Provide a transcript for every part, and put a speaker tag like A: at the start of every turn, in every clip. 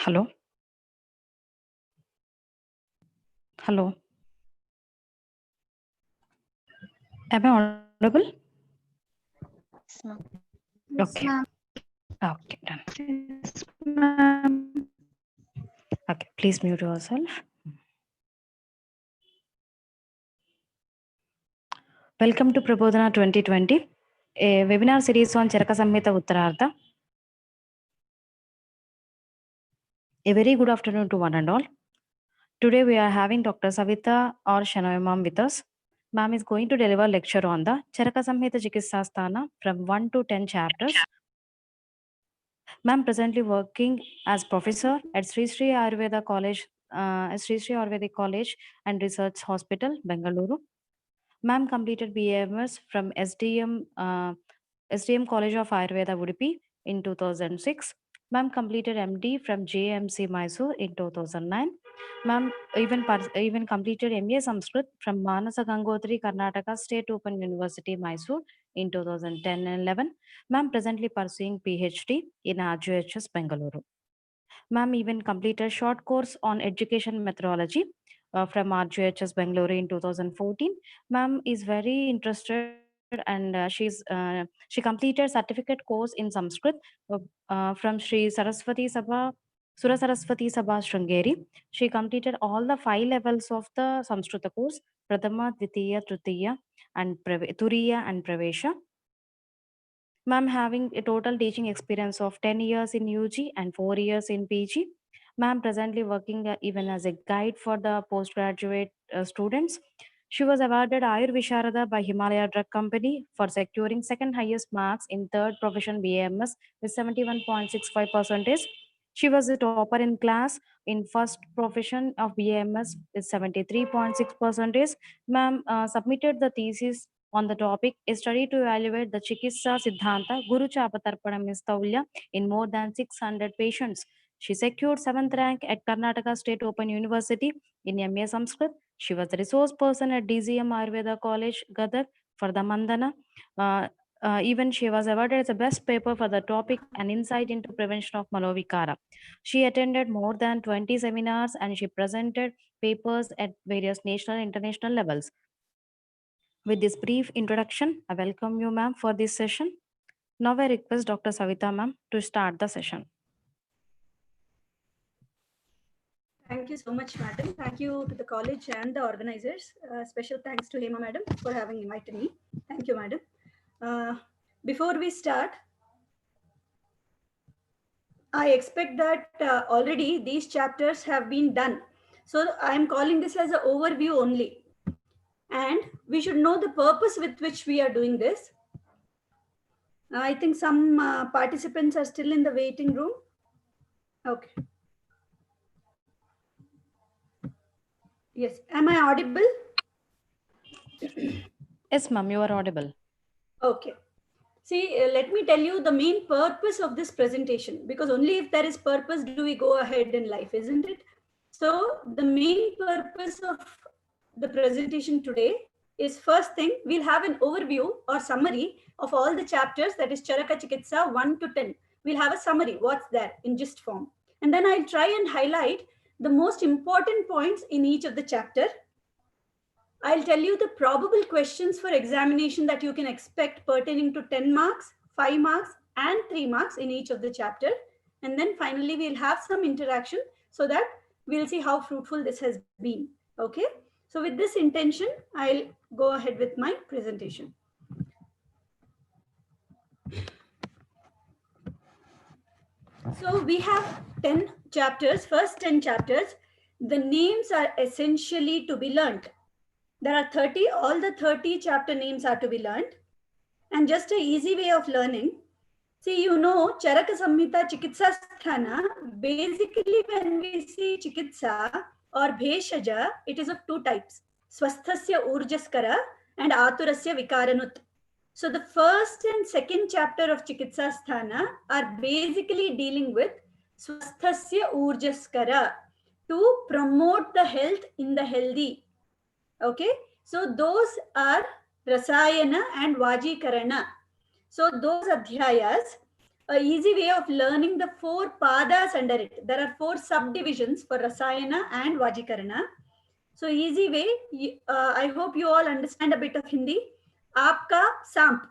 A: Hello. Hello. Am I audible?
B: Yes, ma'am.
A: Okay.
B: Yes,
A: Okay, done.
B: ma'am.
A: Okay, please mute yourself. Welcome to Prabodhana2020, a webinar series on Charaka Samhita Uttarartha. A very good afternoon to one and all. Today we are having Dr. Savitha R Shenoy ma'am with us. Ma'am is going to deliver lecture on the Charaka Samhita chikitsa sthana from 1 to 10 chapters. Ma'am presently working as professor at Sri Sri Ayurveda College, Sri Sri Ayurvedic College and Research Hospital, Bengaluru. Ma'am completed BAMS from SDM College of Ayurveda, Udupi in 2006. Ma'am completed MD from JMC Mysore in 2009. Ma'am even completed MA Sanskrit from Manasa Gangotri, Karnataka State Open University, Mysore in 2010 and 11. Ma'am presently pursuing PhD in RJHS, Bengaluru. Ma'am even completed short course on education methodology from RJHS Bengaluru in 2014. Ma'am is very interested and she completed certificate course in Sanskrit from Sri Saraswati Sabha, Sura Saraswati Sabha Sringeri. She completed all the 5 levels of the Samskrita course, Prathama, Dvitiya, Tritiya, and Turiya and Pravesha. Ma'am having a total teaching experience of 10 years in UG and 4 years in PG. Ma'am presently working even as a guide for the postgraduate students. She was awarded Ayur Visharada by Himalaya Drug Company for securing second highest marks in third profession BAMS with 71.65%. She was a topper in class in first profession of BAMS with 73.6%. Ma'am submitted the thesis on the topic, a study to evaluate the chikitsa siddhanta Guru Chapatarpanam Misthaulya in more than 600 patients. She secured 7th rank at Karnataka State Open University in MA Sanskrit. She was the resource person at DZM Ayurveda College, Gadag for the Mandana. Even she was awarded as the best paper for the topic An Insight into Prevention of Manovikara. She attended more than 20 seminars and she presented papers at various national and international levels. With this brief introduction, I welcome you, ma'am, for this session. Now I request Dr. Savitha, ma'am, to start the session.
C: Thank you so much, madam. Thank you to the college and the organizers. Special thanks to Hema, madam, for having invited me. Thank you, madam. Before we start, I expect that already these chapters have been done. So I'm calling this as an overview only. And we should know the purpose with which we are doing this. I think some participants are still in the waiting room. Okay. Yes. Am I audible?
A: Yes, ma'am, you are audible.
C: Okay. See, let me tell you the main purpose of this presentation, because only if there is purpose do we go ahead in life, isn't it? So the main purpose of the presentation today is, first thing, we'll have an overview or summary of all the chapters, that is Charaka Chikitsa 1 to 10. We'll have a summary, what's there in gist form. And then I'll try and highlight the most important points in each of the chapter. I'll tell you the probable questions for examination that you can expect pertaining to 10 marks, 5 marks, and 3 marks in each of the chapter. And then finally, we'll have some interaction so that we'll see how fruitful this has been. Okay. So with this intention, I'll go ahead with my presentation. So we have 10 chapters, first 10 chapters. The names are essentially to be learned. There are 30, all the 30 chapter names are to be learned. And just an easy way of learning, See, you know, Charaka Samhita, chikitsa sthana, basically when we see chikitsa or bheshaja, it is of two types. Swasthasya urjaskara and aturasya vikaranut. So the first and second chapter of chikitsa sthana are basically dealing with swasthasya urjaskara, to promote the health in the healthy. Okay, so those are Rasayana and Vajikarana. So those adhyayas, a easy way of learning the four padas under it. There are four subdivisions for Rasayana and Vajikarana. So easy way, I hope you all understand a bit of Hindi. Aapka samp,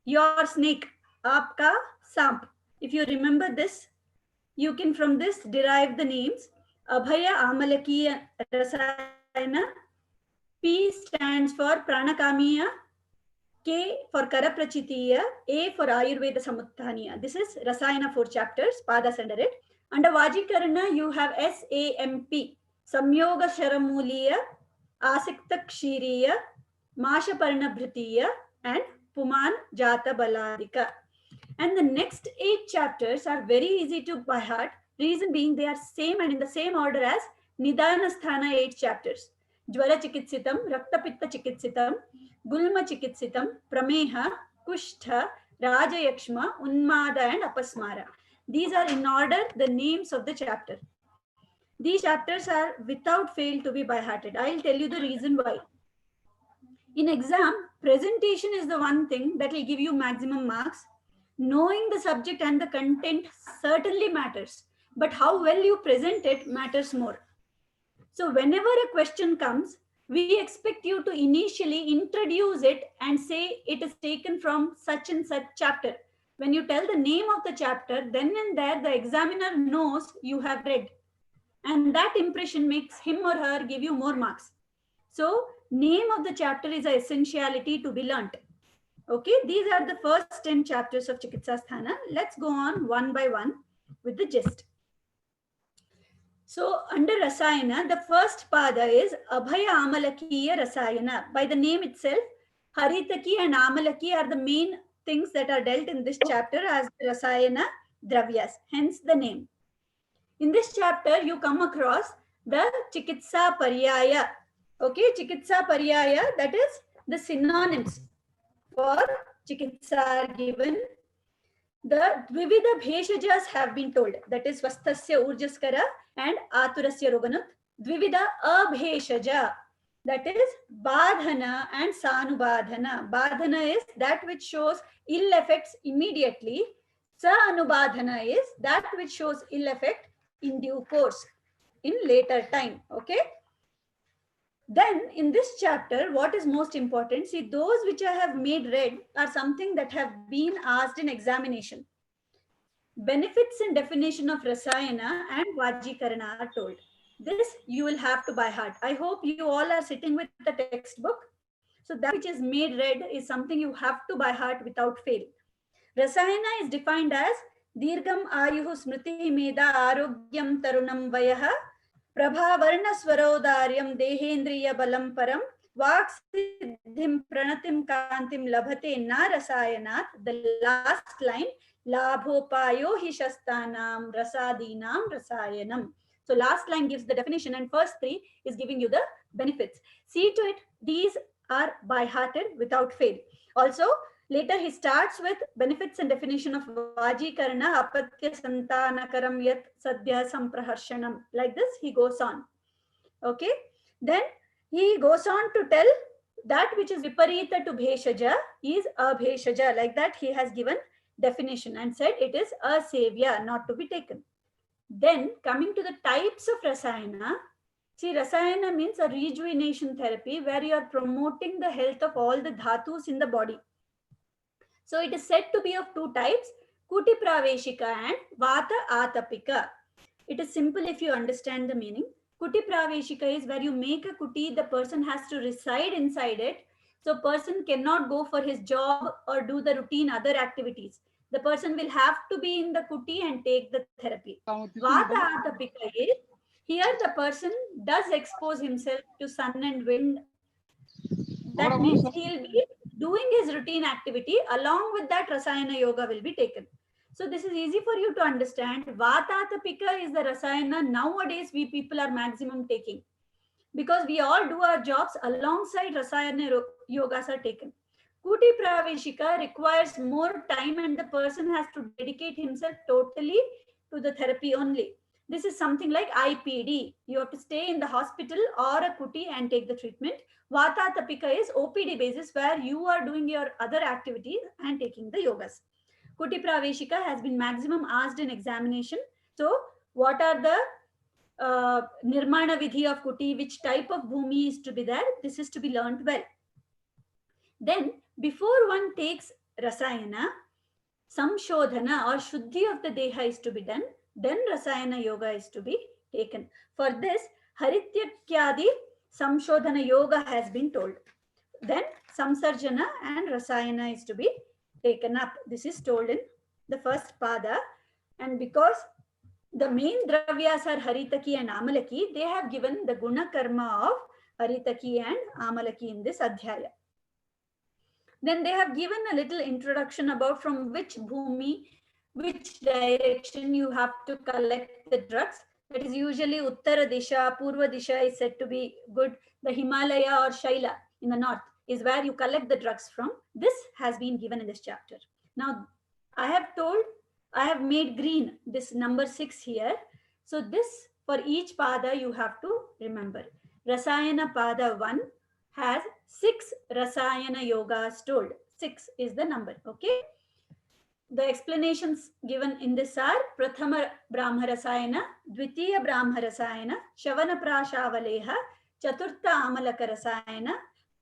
C: your snake. Aapka samp. If you remember this, you can from this derive the names. Abhaya Amalakiya Rasayana. P stands for Pranakamiya. K for Karaprachitiya, A for Ayurveda Samuttaniya. This is Rasayana 4 chapters, padas under it. Under Vajikarana, you have SAMP, Samyoga Sharamuliya, Asikta Kshiriya, Mashaparna Bhritiya, and Puman Jata Baladika. And the next 8 chapters are very easy to by heart. Reason being they are same and in the same order as Nidana Sthana 8 chapters. Jwara Chikitsitam, Raktapitta Chikitsitam, Gulma Chikitsitam, Prameha, Kushta, Rajayakshma, Unmada and Apasmara. These are in order the names of the chapter. These chapters are without fail to be by hearted. I'll tell you the reason why. In exam, presentation is the one thing that will give you maximum marks. Knowing the subject and the content certainly matters, but how well you present it matters more. So whenever a question comes, we expect you to initially introduce it and say it is taken from such and such chapter. When you tell the name of the chapter, then and there the examiner knows you have read. And that impression makes him or her give you more marks. So name of the chapter is an essentiality to be learnt. Okay, these are the first 10 chapters of Chikitsa Sthana. Let's go on one by one with the gist. So under Rasayana, the first pada is Abhaya Amalakiya Rasayana. By the name itself, Haritaki and Amalaki are the main things that are dealt in this chapter as Rasayana Dravyas, hence the name. In this chapter, you come across the Chikitsa Paryaya. Okay, Chikitsa Paryaya, that is the synonyms for Chikitsa are given. The Dvivida Bheshajas have been told, that is Vastasya Urjaskara and Aturasya Roganut. Dvivida Abheshaja, that is Badhana and Sanubadhana. Badhana is that which shows ill effects immediately. Sanubadhana is that which shows ill effect in due course, in later time. Okay. Then in this chapter, what is most important? See, those which I have made red are something that have been asked in examination. Benefits and definition of Rasayana and Vajikarana are told. This you will have to by heart. I hope you all are sitting with the textbook. So that which is made red is something you have to by heart without fail. Rasayana is defined as Dirgam Ayuhu Smriti Meda Arogyam Tarunam Vayaha Prabhavarna Swarodaryam Dehendriya Balam Param Vaksiddhim Pranatim Kantim Labhate Na Rasayanat. The last line, Labhopayo hi shastanam rasadinam rasayanam. So last line gives the definition and first three is giving you the benefits. See to it, these are by hearted without fail. Also, later he starts with benefits and definition of Vajikarana apatya santanakaram yat sadhya sampraharshanam. Like this, he goes on. Okay. Then he goes on to tell that which is viparita to bheshaja is abheshaja. Like that, he has given definition and said it is a savior, not to be taken. Then coming to the types of Rasayana. See, Rasayana means a rejuvenation therapy where you are promoting the health of all the dhatus in the body. So it is said to be of two types, Kuti Praveshika and Vata Atapika. It is simple if you understand the meaning. Kuti Praveshika is where you make a kuti, the person has to reside inside it. So person cannot go for his job or do the routine other activities. The person will have to be in the kuti and take the therapy. Vata Atapika is, here the person does expose himself to sun and wind. That means he will be doing his routine activity. Along with that, Rasayana Yoga will be taken. So this is easy for you to understand. Vatatapika is the Rasayana nowadays we people are maximum taking, because we all do our jobs alongside Rasayana yogas are taken. Kuti Praveshika requires more time and the person has to dedicate himself totally to the therapy only. This is something like IPD. You have to stay in the hospital or a kuti and take the treatment. Vata Tapika is OPD basis, where you are doing your other activities and taking the yogas. Kuti Praveshika has been maximum asked in examination. So what are the Nirmana Vidhi of Kuti, which type of bhumi is to be there? This is to be learned well. Then, before one takes Rasayana, Samshodhana or Shuddhi of the Deha is to be done. Then Rasayana Yoga is to be taken. For this, Harityakyadi Samshodhana Yoga has been told. Then Samsarjana and Rasayana is to be taken up. This is told in the first pada. And because the main dravyas are Haritaki and Amalaki, they have given the guna karma of Haritaki and Amalaki in this adhyaya. Then they have given a little introduction about from which bhumi, which direction you have to collect the drugs. That is usually Uttara Disha, Purva Disha is said to be good. The Himalaya or Shaila in the north is where you collect the drugs from. This has been given in this chapter. Now, I have made green this number 6 here. So this, for each pada you have to remember. Rasayana pada 1 has 6 Rasayana yogas told. 6 is the number, okay? The explanations given in this are Prathama Brahma Rasayana, Dvitiya Brahma Rasayana, Shavana Prashavaleha, Chaturtha Amalaka Rasayana,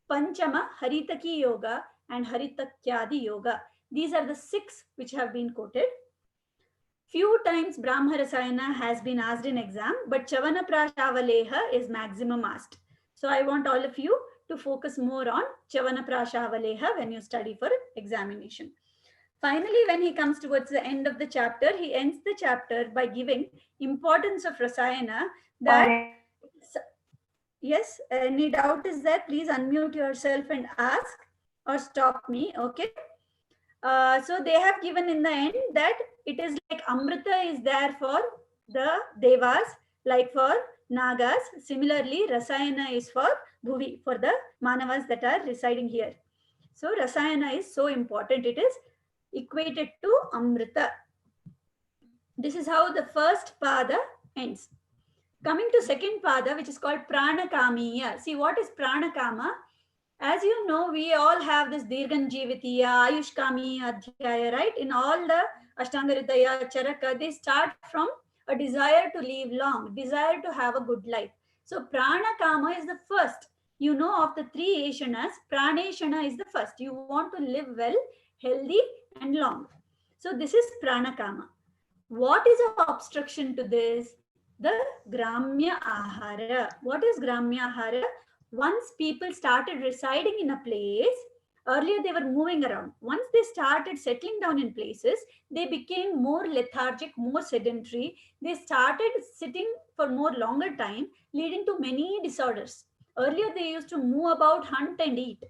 C: Panchama Haritaki Yoga, and Haritakyadi Yoga. These are the 6 which have been quoted. Few times Brahma Rasayana has been asked in exam, but Chavana Prashavaleha is maximum asked. So I want all of you to focus more on Chavana Prashavaleha when you study for examination. Finally, when he comes towards the end of the chapter, he ends the chapter by giving importance of Rasayana. That yes, any doubt is there, please unmute yourself and ask or stop me, okay? So they have given in the end that it is like Amrita is there for the Devas, like for Nagas. Similarly, Rasayana is for Bhuvi, for the Manavas that are residing here. So Rasayana is so important. It is equated to Amrita. This is how the first pada ends. Coming to second pada, which is called Pranakamiya. See, what is Pranakama? As you know, we all have this Dirgan Jivitiya, Ayushkami Adhyaya, right? In all the Ashtanga Hridaya, Charaka, they start from a desire to live long, desire to have a good life. So Pranakama is the first. You know, of the 3 Ashanas, Praneshana is the first. You want to live well, healthy and long. So this is Pranakama. What is an obstruction to this? The Gramya Ahara. What is Gramya Ahara? Once people started residing in a place, earlier they were moving around. Once they started settling down in places, they became more lethargic, more sedentary. They started sitting for more longer time, leading to many disorders. Earlier they used to move about, hunt and eat.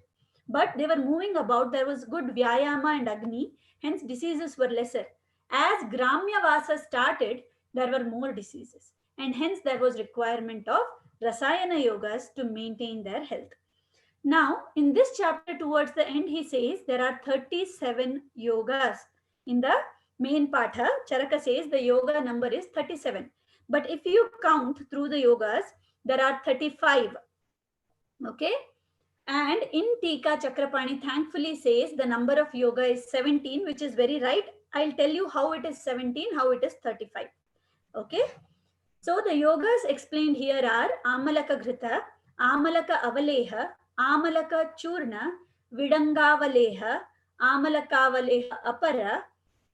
C: But they were moving about, there was good Vyayama and Agni, hence diseases were lesser. As Gramya Vasa started, there were more diseases. And hence there was requirement of Rasayana yogas to maintain their health. Now, in this chapter towards the end, he says there are 37 yogas. In the main patha, Charaka says the yoga number is 37. But if you count through the yogas, there are 35. Okay? And in Tika, Chakrapani thankfully says the number of yoga is 17, which is very right. I'll tell you how it is 17, how it is 35. Okay? So the yogas explained here are Amalaka Ghrita, Amalaka Avaleha, Amalaka Churna, Vidangavaleha, Amalakavaleha Apara,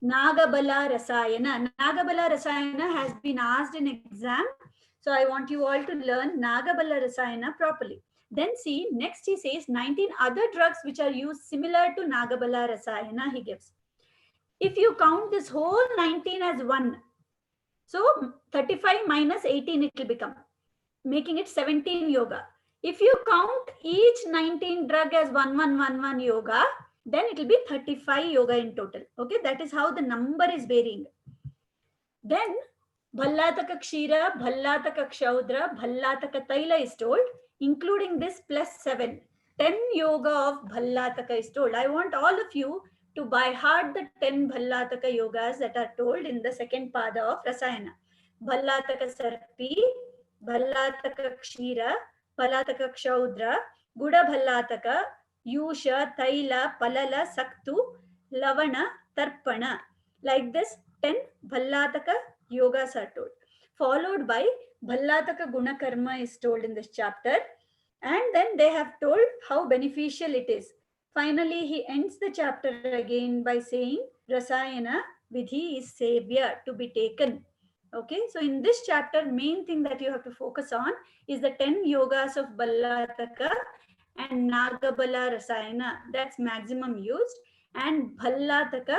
C: Nagabala Rasayana. Nagabala Rasayana has been asked in exam. So I want you all to learn Nagabala Rasayana properly. Then see, next he says 19 other drugs which are used similar to Nagabala Rasayana he gives. If you count this whole 19 as 1, so 35 minus 18 it will become, making it 17 yoga. If you count each 19 drug as 1111 yoga, then it will be 35 yoga in total. Okay, that is how the number is varying. Then Bhallataka Kshira, Bhallataka Kshaudra, Bhallataka Taila is told, including this plus 7. 10 yoga of Bhallataka is told. I want all of you to by heart the 10 Bhallataka yogas that are told in the second pada of Rasayana. Bhallataka Sarpi, Bhallataka Kshira, Bhallataka Kshaudra, Guda Bhallataka, Yusha, Taila, Palala, Saktu, Lavana, Tarpana. Like this, 10 Bhallataka yogas are told. Followed by Bhallataka Gunakarma is told in this chapter. And then they have told how beneficial it is. Finally, he ends the chapter again by saying, Rasayana Vidhi is savior to be taken. Okay, so in this chapter, main thing that you have to focus on is the 10 yogas of Bhallataka and Nagabala Rasayana. That's maximum used. And Bhallataka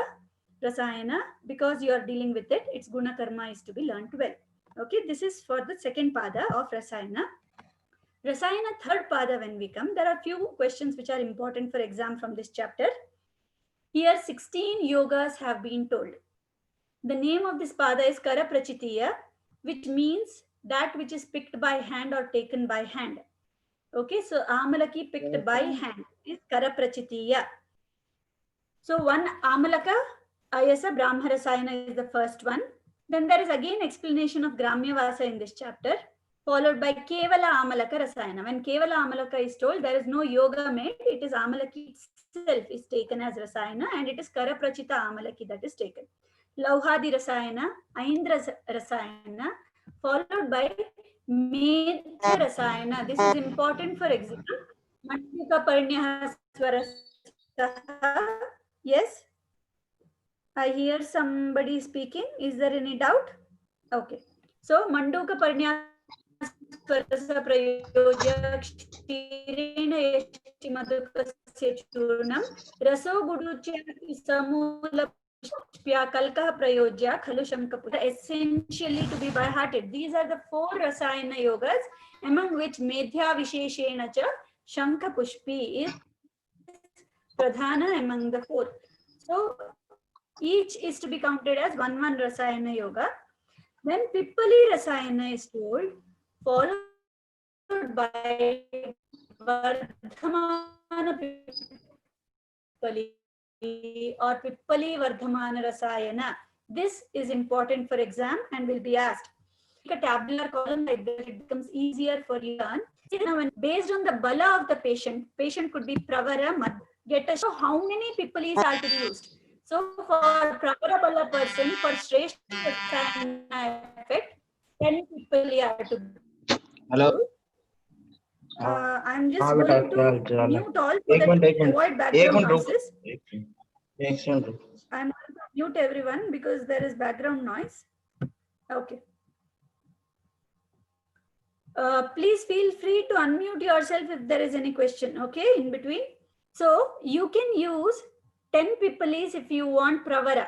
C: Rasayana, because you are dealing with it, its Guna Karma is to be learned well. Okay, this is for the second pada of Rasayana. Rasayana third pada when we come, there are few questions which are important for exam from this chapter. Here 16 yogas have been told. The name of this pada is Kara Prachitiya, which means that which is picked by hand or taken by hand. Okay, so Amalaki picked by hand is Kara Prachitiya. So one Amalaka, Ayasa Brahma Rasayana is the first one. Then there is again explanation of Gramya Vasa in this chapter, followed by Kevala Amalaka Rasayana. When Kevala Amalaka is told, there is no yoga made, it is Amalaki itself is taken as Rasayana, and it is Kara Prachita Amalaki that is taken. Lauhadi Rasayana, Aindra Rasayana, followed by Medha Rasayana. This is important for exam. Manduka Parnyaha Swarasaha. Yes? I hear somebody speaking. Is there any doubt? Okay. So, Manduka Parnya Swarasa Prayoja Kshirena Yashti Madhukasya Churnam Raso Guduchya Samula Pushpya Kalkaha Prayoja Khalu Shankaputra, essentially to be by hearted. These are the 4 Rasayana yogas, among which Medhya Visheshena Cha Shanka Pushpi is Pradhana among the 4. So each is to be counted as one Rasayana yoga. Then Pippali Rasayana is told, followed by Vardhamana Pippali or Pippali Vardhamana Rasayana. This is important for exam and will be asked. A tabular column like that, it becomes easier for you to learn. Now, based on the bala of the patient could be Pravara, Mad, get a show how many Pippalis are to be used. So for Pravara Bala person, for Shreshta effect, 10 Pippali are to be. Hello. I'm just going to mute all so that avoid background noises. I'm going to mute everyone because there is background noise. Okay. Please feel free to unmute yourself if there is any question, okay, in between. So you can use 10 Pippalis if you want Pravara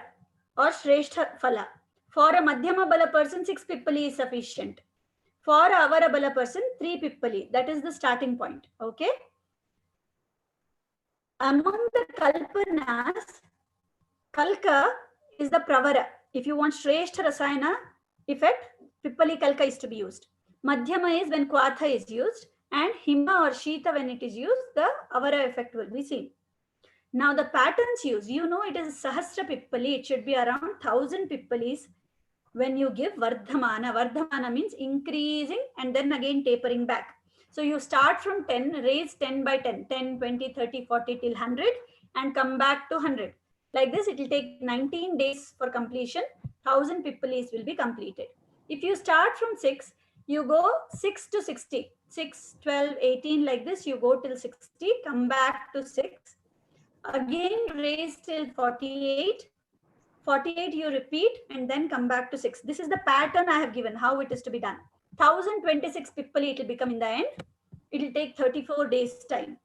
C: or Shrestha Phala. For a Madhyama Bala person, 6 Pippali is sufficient. For a Avara Bala person, 3 Pippali. That is the starting point, okay. Among the Kalpanas, Kalka is the Pravara. If you want Shrestha Rasayana effect, Pippali Kalka is to be used. Madhyama is when Kwatha is used, and Hima or Shita when it is used, the Avara effect will be seen. Now the patterns used, you know it is Sahasra Pippali, it should be around 1000 Pippalis when you give Vardhamana. Vardhamana means increasing and then again tapering back. So you start from 10, raise 10 by 10, 10, 20, 30, 40 till 100 and come back to 100. Like this, it will take 19 days for completion. 1000 Pippalis will be completed. If you start from 6, you go 6 to 60, 6, 12, 18 like this, you go till 60, come back to 6. Again raise till 48. 48 you repeat and then come back to 6. This is the pattern I have given, how it is to be done. 1026 Pippali it will become in the end. It will take 34 days time.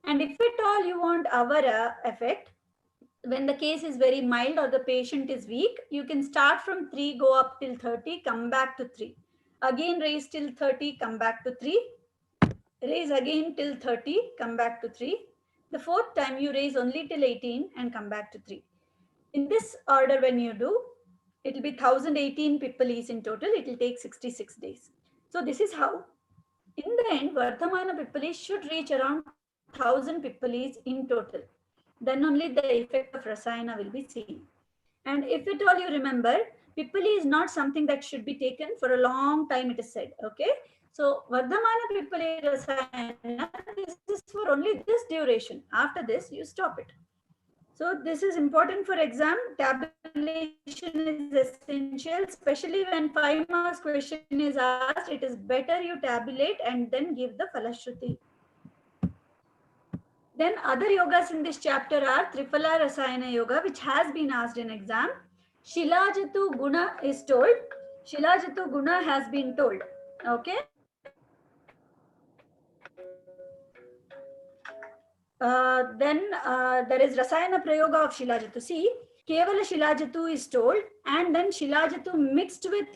C: And if at all you want Avara effect, when the case is very mild or the patient is weak, you can start from 3, go up till 30, come back to 3. Again raise till 30, come back to 3. Raise again till 30, come back to 3. The fourth time you raise only till 18 and come back to 3. In this order, when you do, it will be 1018 Pippalis in total. It will take 66 days. So this is how, in the end, Vardhamana Pippalis should reach around 1000 Pippalis in total. Then only the effect of Rasayana will be seen. And if at all you remember, Pippali is not something that should be taken for a long time, it is said. Okay. So Vardhamana Pippali Rasayana, this is for only this duration. After this, you stop it. So this is important for exam. Tabulation is essential, especially when 5 marks question is asked. It is better you tabulate and then give the Falashruti. Then other yogas in this chapter are Triphala Rasayana Yoga, which has been asked in exam. Shilajatu Guna is told. Shilajatu Guna has been told. Okay. Then there is Rasayana Prayoga of Shilajatu. See, Kevala Shilajatu is told, and then Shilajatu mixed with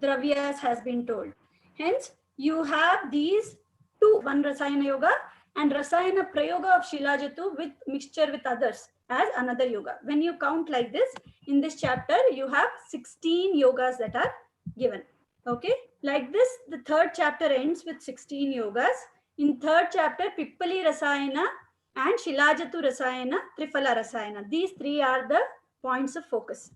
C: Dravyas has been told. Hence, you have these two, one Rasayana Yoga and Rasayana Prayoga of Shilajatu with mixture with others as another yoga. When you count like this, in this chapter, you have 16 yogas that are given. Okay, like this, the third chapter ends with 16 yogas. In third chapter, Pippali Rasayana and Shilajatu Rasayana, Triphala Rasayana. These three are the points of focus.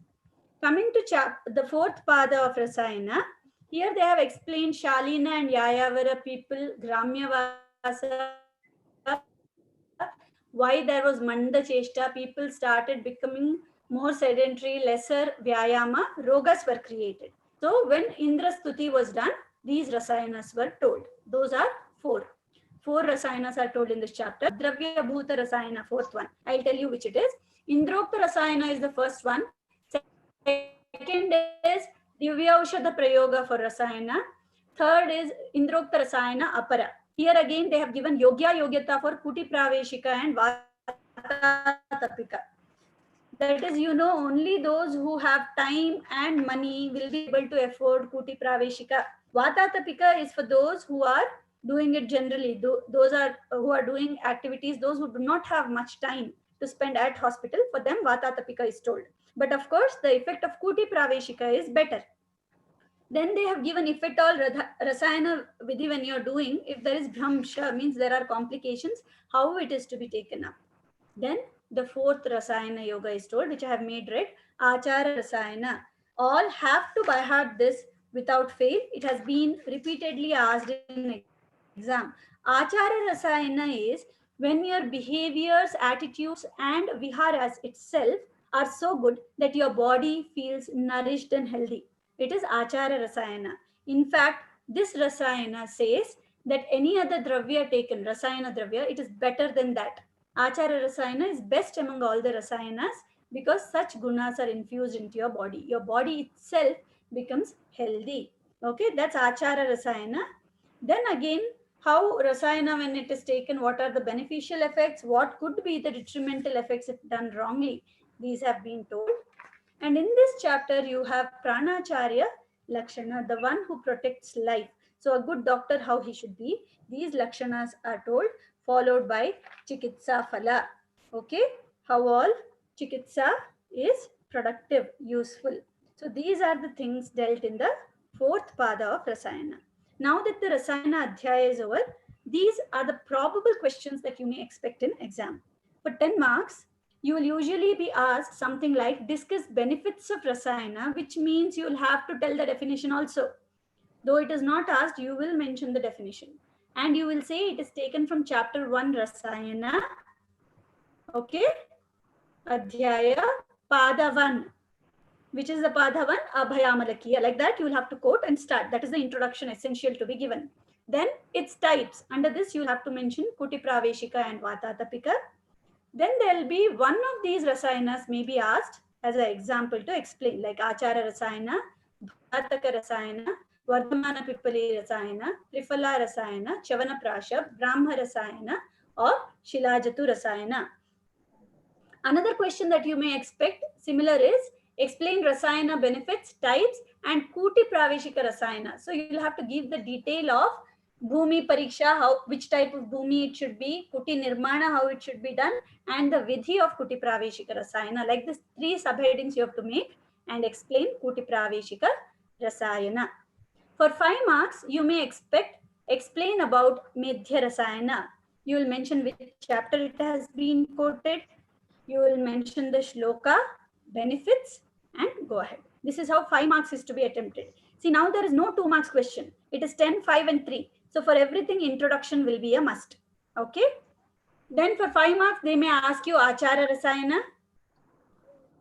C: Coming to the fourth pada of Rasayana, here they have explained Shalina and Yayavara people, Gramyavasa, why there was Manda Cheshta, people started becoming more sedentary, lesser Vyayama, Rogas were created. So when Indra Stuti was done, these Rasayanas were told. Those are four. Four Rasayanas are told in this chapter. Dravya Bhuta Rasayana, fourth one. I'll tell you which it is. Indrokta Rasayana is the first one. Second is Divya Ushadha Prayoga for Rasayana. Third is Indrokta Rasayana Apara. Here again they have given Yogya Yogyata for Kuti Praveshika and Vata Tapika. That is, only those who have time and money will be able to afford Kuti Praveshika. Vata Tapika is for those who are doing it generally. Those are who are doing activities, those who do not have much time to spend at hospital. For them, Vata Tapika is told. But of course, the effect of Kuti Praveshika is better. Then they have given, if at all Rasayana Vidhi when you're doing, if there is Bhramsha, means there are complications, how it is to be taken up. Then the fourth Rasayana Yoga is told, which I have made red, Achara Rasayana. All have to by heart this without fail. It has been repeatedly asked in exam. Achara Rasayana is when your behaviors, attitudes and viharas itself are so good that your body feels nourished and healthy. It is Achara Rasayana. In fact, this Rasayana says that any other dravya taken, Rasayana dravya, it is better than that. Achara Rasayana is best among all the Rasayanas because such gunas are infused into your body. Your body itself becomes healthy. Okay, that's Achara Rasayana. Then again, how Rasayana, when it is taken, what are the beneficial effects? What could be the detrimental effects if done wrongly? These have been told. And in this chapter, you have Pranacharya Lakshana, the one who protects life. So a good doctor, how he should be. These Lakshanas are told, followed by Chikitsa Phala. Okay, how all Chikitsa is productive, useful. So these are the things dealt in the fourth pada of Rasayana. Now that the Rasayana Adhyaya is over, these are the probable questions that you may expect in exam. For 10 marks, you will usually be asked something like discuss benefits of Rasayana, which means you will have to tell the definition also. Though it is not asked, you will mention the definition. And you will say it is taken from chapter 1 Rasayana. Okay. Adhyaya Pada 1. Which is the Pada 1? Abhayamalakiya. Like that, you will have to quote and start. That is the introduction essential to be given. Then its types. Under this, you will have to mention Kuti Praveshika and Vata Tapika. Then there will be one of these Rasayanas may be asked as an example to explain, like Achara Rasayana, Bhataka Rasayana, Vardhamana Pippali Rasayana, Triphala Rasayana, Chavana Prasha, Brahma Rasayana, or Shilajatu Rasayana. Another question that you may expect similar is explain Rasayana benefits, types, and Kuti Praveshika Rasayana. So you will have to give the detail of Bhumi Pariksha, which type of Bhumi it should be, Kuti Nirmana, how it should be done, and the Vidhi of Kuti Praveshika Rasayana. Like this, 3 subheadings you have to make and explain Kuti Praveshika Rasayana. For 5 marks, you may explain about Medhya Rasayana. You will mention which chapter it has been quoted. You will mention the shloka, benefits, and go ahead. This is how 5 marks is to be attempted. See, now there is no 2 marks question. It is 10, 5, and 3. So for everything, introduction will be a must. Okay. Then for 5 marks, they may ask you Achara Rasayana.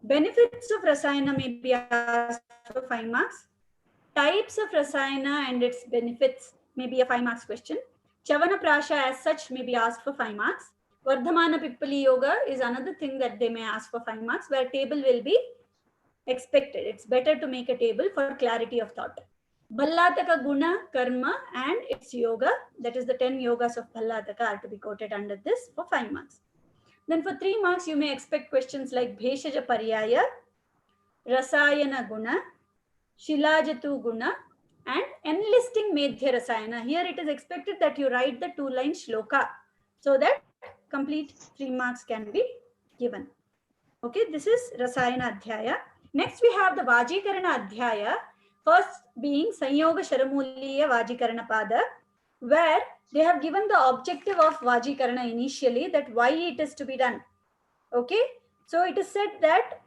C: Benefits of Rasayana may be asked for 5 marks. Types of Rasayana and its benefits may be a 5 marks question. Chavana Prasha as such may be asked for 5 marks. Vardhamana Pippali Yoga is another thing that they may ask for 5 marks, where table will be expected. It's better to make a table for clarity of thought. Bhallataka Guna, Karma, and its yoga, that is the 10 yogas of Bhallataka, are to be quoted under this for 5 marks. Then for 3 marks, you may expect questions like Bheshaja Paryaya, Rasayana Guna, Shilajatu Guna, and enlisting Medhya Rasayana. Here it is expected that you write the 2-line shloka so that complete 3 marks can be given. Okay, this is Rasayana Adhyaya. Next we have the Vajikarana Adhyaya, first being Sanyoga Sharamuliya Vajikarana Pada, where they have given the objective of Vajikarana initially, that why it is to be done. Okay, so it is said that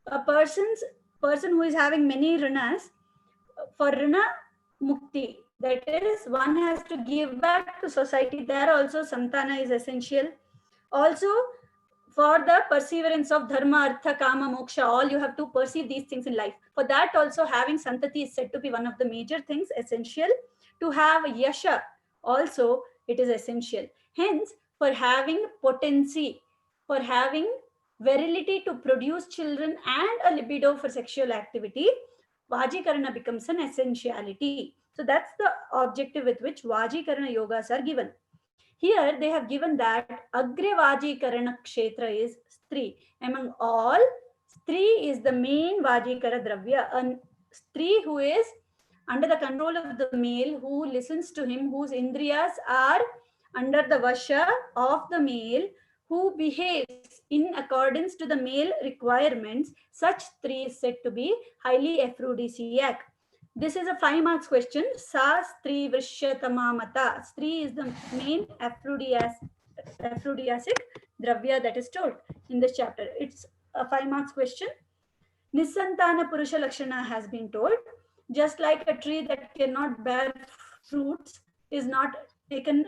C: a person who is having many rinas, for rina mukti, that is, one has to give back to society. There also santana is essential. Also, for the perseverance of dharma, artha, kama, moksha, all you have to perceive these things in life. For that also, having santati is said to be one of the major things essential. To have yasha also, it is essential. Hence, for having potency, for having virility to produce children and a libido for sexual activity, Vajikarana becomes an essentiality. So that's the objective with which Vajikarana yogas are given. Here they have given that Agre Vajikarana Kshetra is Stri. Among all, Stri is the main Vajikara Dravya. A Stri who is under the control of the male, who listens to him, whose Indriyas are under the Vasha of the male, who behaves in accordance to the male requirements, such Stri is said to be highly aphrodisiac. This is a 5 marks question. Sa Stri Vrishyatama Mata. Stri is the main aphrodisiac dravya that is told in this chapter. It's a 5 marks question. Nisantana Purusha Lakshana has been told. Just like a tree that cannot bear fruits is not taken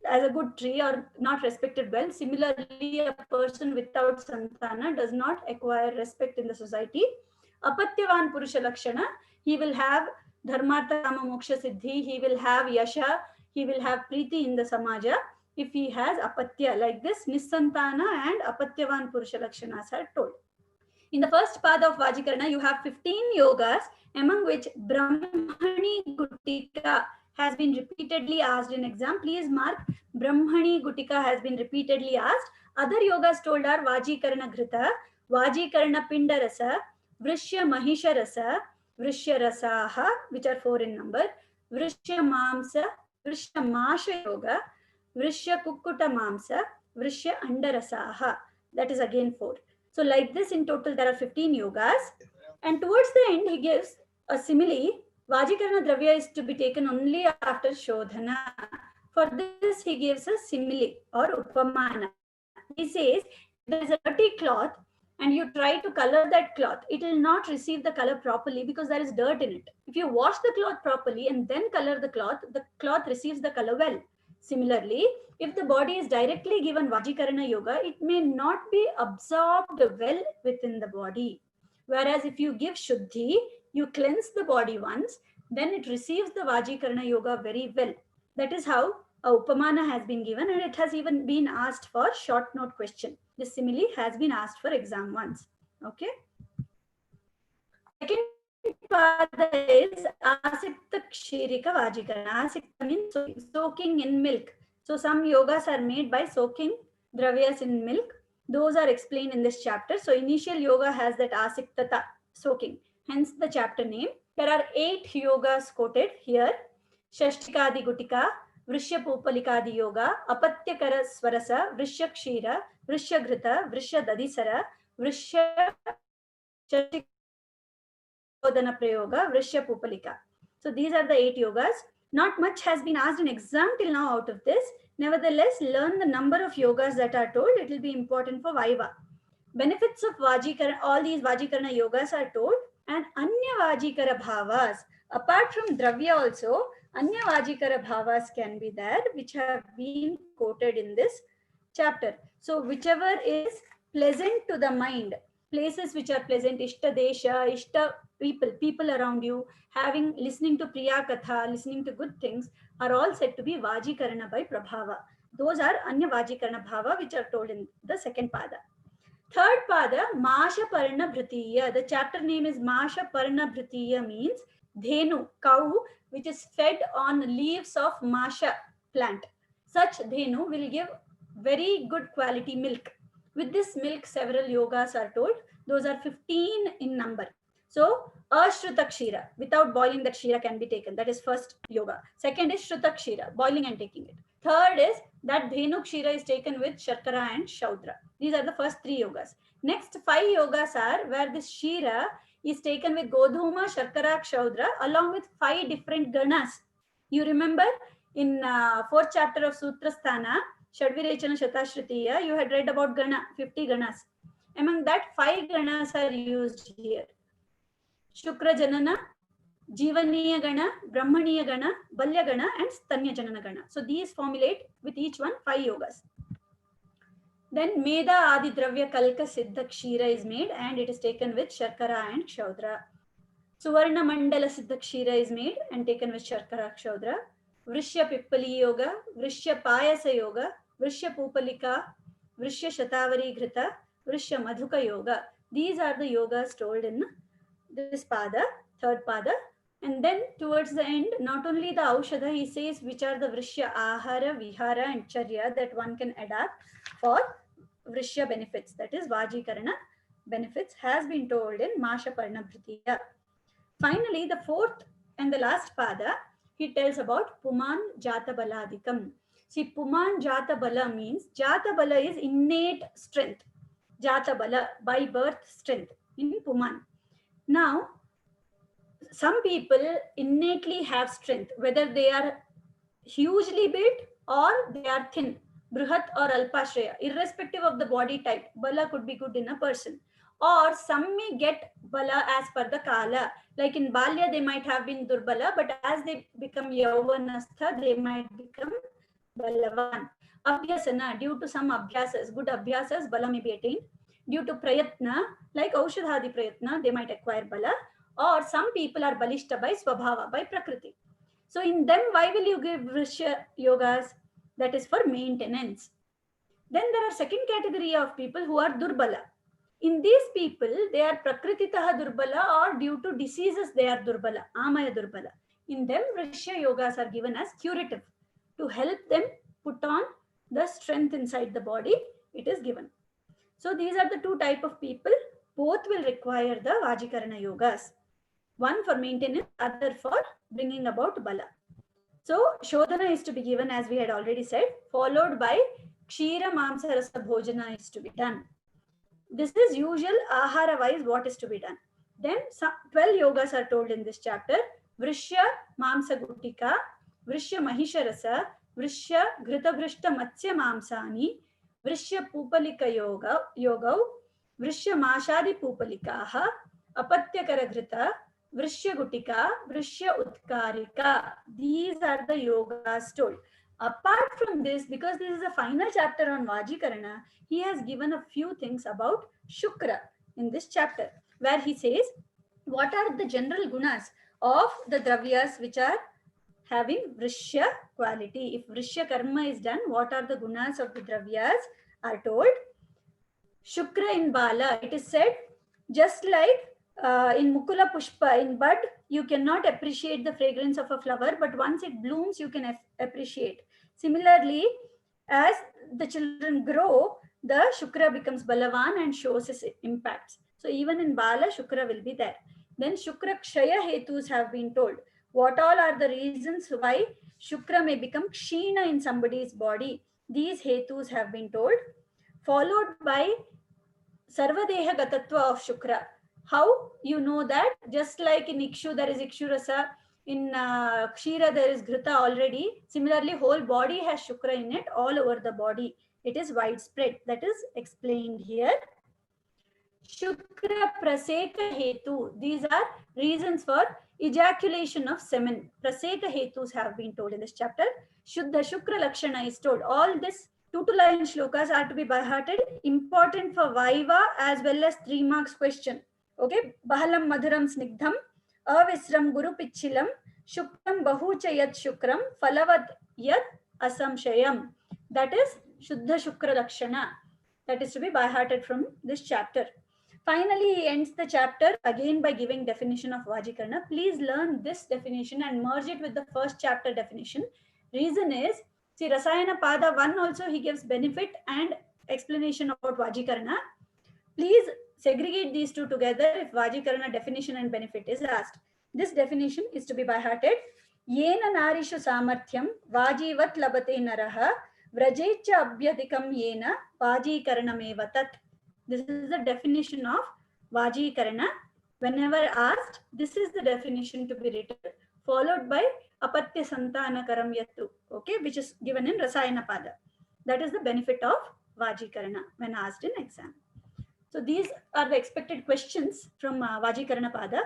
C: as a good tree or not respected well, similarly, a person without santana does not acquire respect in the society. Apatyavan Purusha Lakshana, he will have dharmartha kama moksha siddhi, he will have yasha, he will have priti in the samaja if he has apatya. Like this, Nisantana and Apatyavan Purusha Lakshanas are told. In the first path of Vajikarana, you have 15 yogas, among which Brahmani Gutika has been repeatedly asked in exam. Please mark, Brahmani Gutika has been repeatedly asked. Other yogas told are Vajikarana Ghrita, Vajikarana Pindarasa, Vrishya Mahisha Rasa, Vrishya Rasaha, which are 4 in number, Vrishya Mamsa, Vrishya Masha Yoga, Vrishya Kukkuta Mamsa, Vrishya Andarasaha. That is again 4. So like this, in total, there are 15 yogas. And towards the end, he gives a simile. Vajikarana Dravya is to be taken only after Shodhana. For this, he gives a simile or upamana. He says, there is a dirty cloth and you try to color that cloth, it will not receive the color properly because there is dirt in it. If you wash the cloth properly and then color the cloth receives the color well. Similarly, if the body is directly given Vajikarana yoga, it may not be absorbed well within the body. Whereas if you give Shuddhi, you cleanse the body once, then it receives the Vajikarana yoga very well. That is how a upamana has been given, and it has even been asked for short note question. This simile has been asked for exam once. Okay. Second pada is Asikta Kshirika Vajikarana. Asikta means soaking in milk. So some yogas are made by soaking dravyas in milk. Those are explained in this chapter. So initial yoga has that Asiktata, soaking. Hence the chapter name. There are 8 yogas quoted here. Shashtikadi Gutika, Vrishya Pupalikadi Yoga, Apatyakara Swarasa, Vrishya Kshira, Vrishya Grita, Vrishya Dadisara, Vrishya Shashtikadana Prayoga, Vrishya Pupalika. So these are the 8 yogas. Not much has been asked in exam till now out of this. Nevertheless, learn the number of yogas that are told. It will be important for Viva. Benefits of Vajikarana, all these Vajikarana yogas are told, and Anya Vajikara Bhavas. Apart from Dravya also, Anya Vajikara Bhavas can be there, which have been quoted in this chapter. So whichever is pleasant to the mind, places which are pleasant, Ishta Desha, Ishta people around you, listening to Priya Katha, listening to good things, are all said to be Vajikarana by Prabhava. Those are Anya Vajikarana Bhava, which are told in the second pada. Third pada, Masha Parna Bhritiya. The chapter name is Masha Parna Bhritiya, means Dhenu, cow, which is fed on leaves of Masha plant. Such Dhenu will give very good quality milk. With this milk, several yogas are told. Those are 15 in number. So, Ashruta Kshira, without boiling that Kshira can be taken. That is first yoga. Second is Shruta Kshira, boiling and taking it. Third is that Dhenu Kshira is taken with Sharkara and Shaudra. These are the first 3 yogas. Next 5 yogas are where this Shira is taken with Godhuma, Sharkara, Shaudra along with 5 different ganas. You remember in 4th chapter of Sutra Sthana, Shadvirechana Shatashritiya, you had read about Gana, 50 ganas. Among that, 5 ganas are used here. Shukra Janana, Jivaniya Gana, Brahmaniya Gana, Balya Gana, and Stanya Janana Gana. So these formulate with each one 5 yogas. Then Meda Adi Dravya Kalka Siddha Kshira is made and it is taken with Sharkara and Kshaudra. Suvarna Mandala Siddha Kshira is made and taken with Sharkara Kshaudra. Vrishya Pippali Yoga, Vrishya Payasa Yoga, Vrishya Pupalika, Vrishya Shatavari Grita, Vrishya Madhuka Yoga. These are the yogas told in this pada, third pada. And then towards the end, not only the Aushadha, he says which are the Vrishya Ahara, Vihara and Charya that one can adapt for Vrishya benefits, that is Vajikarana benefits, has been told in Masha Parna Bhritiya. Finally, the fourth and the last pada, he tells about Puman Jata Baladikam. See, Puman Jata Bala means, Jata Bala is innate strength. Jata Bala, by birth strength in Puman. Now, some people innately have strength, whether they are hugely built or they are thin, Brihat or Alpashraya, irrespective of the body type, Bala could be good in a person. Or some may get Bala as per the Kala. Like in Balya, they might have been Durbala, but as they become Yauvanastha, they might become Balavan. Abhyasana, due to some abhyasas, good abhyasas, Bala may be attained. Due to Prayatna, like Aushadhadi Prayatna, they might acquire Bala. Or some people are Balishta by Swabhava, by Prakriti. So in them, why will you give Vrishya yogas? That is for maintenance. Then there are second category of people who are Durbala. In these people, they are Prakrititaha Durbala or due to diseases they are Durbala, Amaya Durbala. In them, Vrishya yogas are given as curative. To help them put on the strength inside the body, it is given. So these are the 2 type of people. Both will require the Vajikarana yogas. One for maintenance, other for bringing about Bala. So Shodhana is to be given, as we had already said, followed by Kshira Mamsa Rasa Bhojana is to be done. This is usual ahara wise what is to be done. Then 12 yogas are told in this chapter. Vrishya Mamsa Gutika, Vrishya Mahisha Rasa, Vrishya Grita Vrishta Matsya Mamsani, Vrishya Pupalika Yoga, Vrishya Mashadi Pupalikaha, Apatyakara Grita, Vrishya Gutika, Vrishya Utkarika. These are the yogas told. Apart from this, because this is a final chapter on Vajikarana, he has given a few things about Shukra in this chapter, where he says, what are the general gunas of the dravyas which are having Vrishya quality? If Vrishya karma is done, what are the gunas of the dravyas are told? Shukra in Bala, it is said, just like in Mukula Pushpa, in bud, you cannot appreciate the fragrance of a flower, but once it blooms, you can appreciate. Similarly, as the children grow, the Shukra becomes Balavan and shows its impacts. So even in Bala, Shukra will be there. Then Shukra Kshaya Hetus have been told. What all are the reasons why Shukra may become Kshina in somebody's body? These hetus have been told, followed by Sarvadeha Gatatva of Shukra. How you know that? Just like in Ikshu there is Ikshurasa, in Kshira there is Ghrita already. Similarly, whole body has Shukra in it, all over the body. It is widespread. That is explained here. Shukra Praseka Hetu. These are reasons for ejaculation of semen. Praseka Hetus have been told in this chapter. Shuddha Shukra Lakshana is told. All this 2 to 9 shlokas are to be by hearted, important for Vaiva as well as 3 marks question. Okay, Bahalam Madhuram Snigdham, Avisram Guru Pichilam, Shukram Bahucha Yat Shukram, Falavat Yat Asamshayam. That is Shuddha Shukra Lakshana. That is to be by hearted from this chapter. Finally, he ends the chapter again by giving definition of Vajikarana. Please learn this definition and merge it with the first chapter definition. Reason is, see, Rasayana Pada 1 also he gives benefit and explanation about Vajikarana. Please segregate these two together if Vajikarana definition and benefit is asked. This definition is to be by hearted. Yena narishu samarthyam vajivat labate naraha vrajecha abhyadikam yena vajikaranameva tat. This is the definition of Vajikarana. Whenever asked, this is the definition to be written, followed by Apatya Santanakaram Yattu, okay, which is given in Rasayana Pada. That is the benefit of Vajikarana when asked in exam. So these are the expected questions from Vajikarana Pada.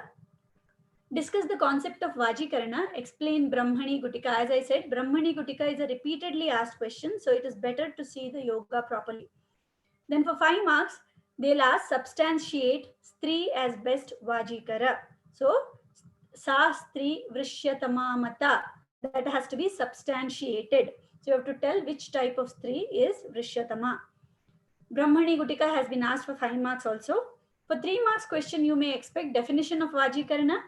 C: Discuss the concept of Vajikarana, explain Brahmani Gutika. As I said, Brahmani Gutika is a repeatedly asked question, so it is better to see the yoga properly. Then for 5 marks, they'll ask substantiate Stri as best Vajikara. So, Sa Stri Vrishyatama Mata. That has to be substantiated. So, you have to tell which type of Stri is Vrishyatama. Brahmani Gutika has been asked for 5 marks also. For 3 marks question, you may expect definition of Vajikarana.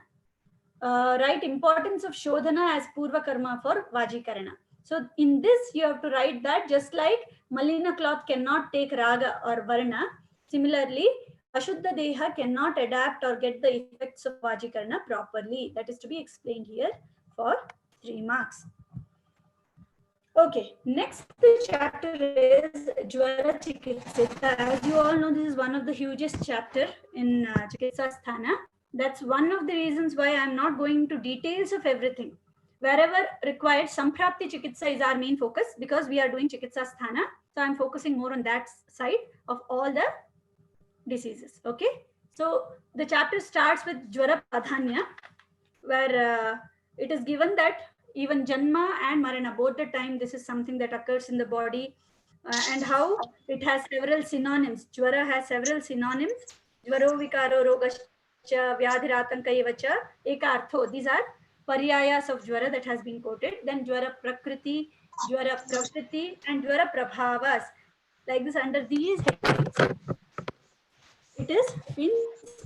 C: Write importance of Shodhana as Purva Karma for Vajikarana. So in this, you have to write that just like Malina cloth cannot take Raga or Varna, similarly, Ashuddha Deha cannot adapt or get the effects of Vajikarana properly. That is to be explained here for 3 marks. Okay, next chapter is Jwara Chikitsa. As you all know, this is one of the hugest chapter in Chikitsa Sthana. That's one of the reasons why I'm not going into details of everything. Wherever required, Samprapti Chikitsa is our main focus because we are doing Chikitsa Sthana. So I'm focusing more on that side of all the diseases. Okay. So the chapter starts with Jwara Pradhanya, where it is given that even Janma and Marana, both the time, this is something that occurs in the body and how it has several synonyms. Jwara has several synonyms. Jwaro Vikaro Rogascha Vyadhiratankayevacha Eka Artho. These are paryayas of Jwara that has been quoted. Then Jwara Prakriti, Jwara Prakriti, and Jwara Prabhavas. Like this, under these headings, it is been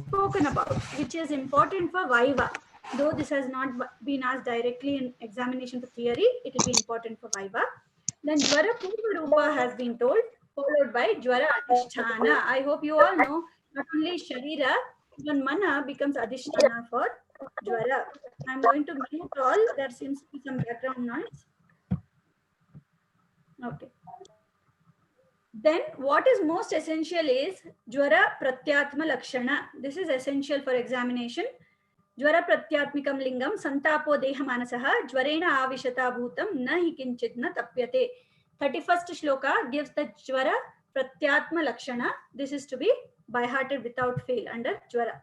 C: spoken about, which is important for Vaiva. Though this has not been asked directly in examination for theory, it will be important for Vaiva. Then Jwara Purva Rupa has been told, followed by Jwara Adhisthana. I hope you all know not only Sharira, even Mana becomes Adhisthana for Jwara. I'm going to mute all. There seems to be some background noise. Okay. Then what is most essential is Jwara Pratyatma Lakshana. This is essential for examination. Jwara Pratyatmikam Lingam Santapo Deha Manasaha Jwarena Avishata Bhutam Na hi kinchit na tapyate. 31st shloka gives the Jwara Pratyatma Lakshana. This is to be by hearted without fail under Jwara.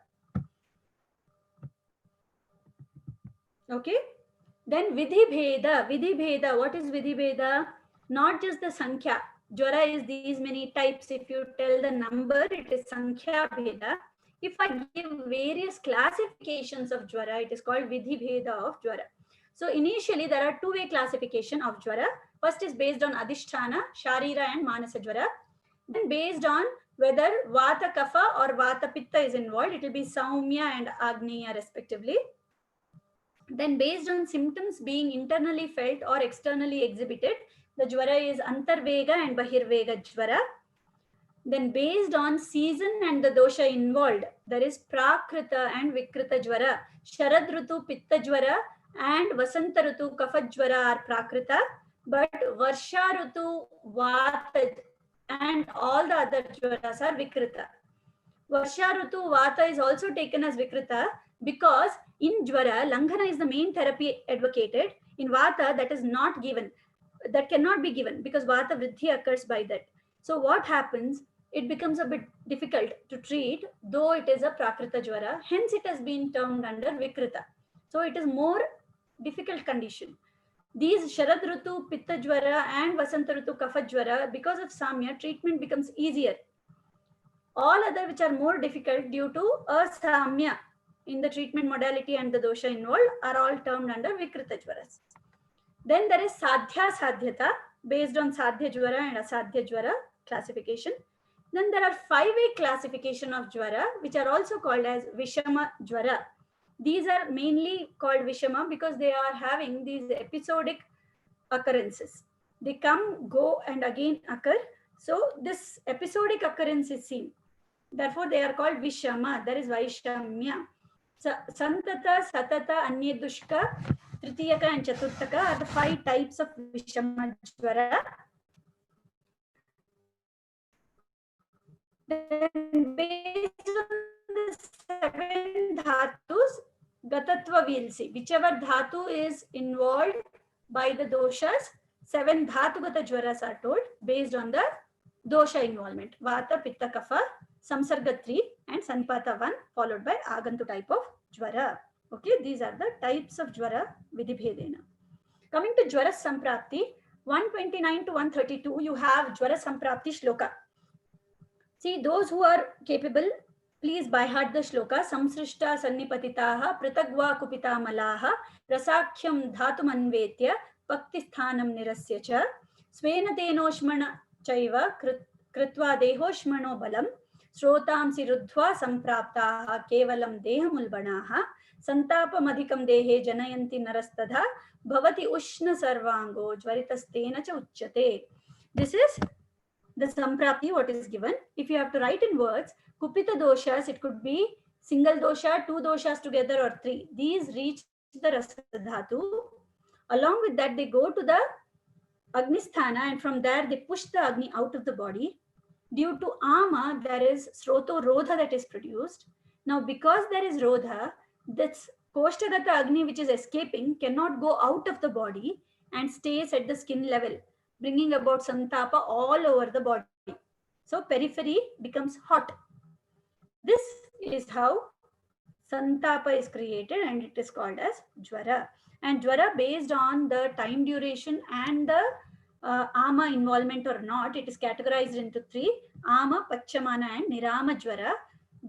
C: Okay. Then Vidhi Bheda. Vidhi Bheda. What is Vidhi Bheda? Not just the Sankhya. Jwara is these many types. If you tell the number, it is Sankhya Bheda. If I give various classifications of Jwara, it is called Vidhi Bheda of Jwara. So initially, there are two-way classification of Jwara. First is based on Adhisthana, Sharira and Manasa Jwara. Then based on whether Vata Kapha or Vata Pitta is involved, it will be Saumya and Agneya respectively. Then based on symptoms being internally felt or externally exhibited, the Jwara is Antarvega and Bahirvega Jwara. Then based on season and the dosha involved, there is Prakrita and Vikrita Jwara, Sharad Rutu Pitta Jwara, and Vasanta Rutu Kapha Jwara are Prakrita, but Varsha Rutu Vata and all the other Jwaras are Vikrita. Varsha Rutu Vata is also taken as Vikrita because in Jwara, Langhana is the main therapy advocated. In Vata, that is not given. That cannot be given because Vata Vriddhi occurs by that. So what happens? It becomes a bit difficult to treat, though it is a Prakrita Jwara. Hence, it has been termed under Vikrita. So it is more difficult condition. These Sharad Rutu, Pitta Jwara and Vasanta Rutu, Kapha Jwara, because of Samya, treatment becomes easier. All other which are more difficult due to asamya in the treatment modality and the dosha involved are all termed under Vikrita Jwaras. Then there is Sadhya Sadhyata based on Sadhya Jwara and Asadhya Jwara classification. Then there are 5-way classification of Jwara which are also called as Vishama Jwara. These are mainly called Vishama because they are having these episodic occurrences. They come, go and again occur. So this episodic occurrence is seen. Therefore, they are called Vishama. That is Vaishamya. Santata, Satata, Anyedushka, Tritiyaka and Chaturtaka are the 5 types of Vishama Jwara. Then based on the 7 dhatus, Gatatva we'll see. Whichever dhatu is involved by the doshas, 7 dhatugata jwaras are told based on the dosha involvement. Vata, Pitta, Kapha, Samsarga 3 and Sanipata 1 followed by Agantu type of Jwara. Okay, these are the types of Jwara Vidibhedena. Coming to Jwara Samprapti, 129 to 132, you have Jwara Samprapti Shloka. See, those who are capable, please by heart the shloka. Samsrishta sannipatitaha pritagva kupita malaha rasakhyam dhatumanvetya bhakti sthanam nirasya cha svena tenoshmana chaiva kritva dehoshmano balam shrotamsi ruddhva sampraptaha kevalam dehamulbanaha santapamadhikam dehe janayanti narastadha bhavati ushna sarvango jvaritastena cha uchyate. This is the samprapti, what is given. If you have to write in words, kupita doshas, it could be single dosha, 2 doshas together or 3. These reach the rasadhatu. Along with that, they go to the agnisthana and from there they push the agni out of the body. Due to ama, there is sroto rodha that is produced. Now, because there is rodha, this koshtagata agni which is escaping cannot go out of the body and stays at the skin level, bringing about santapa all over the body. So periphery becomes hot. This is how santapa is created and it is called as Jwara. And Jwara, based on the time duration and the ama involvement or not, it is categorized into 3: ama, pachamana and nirama Jwara.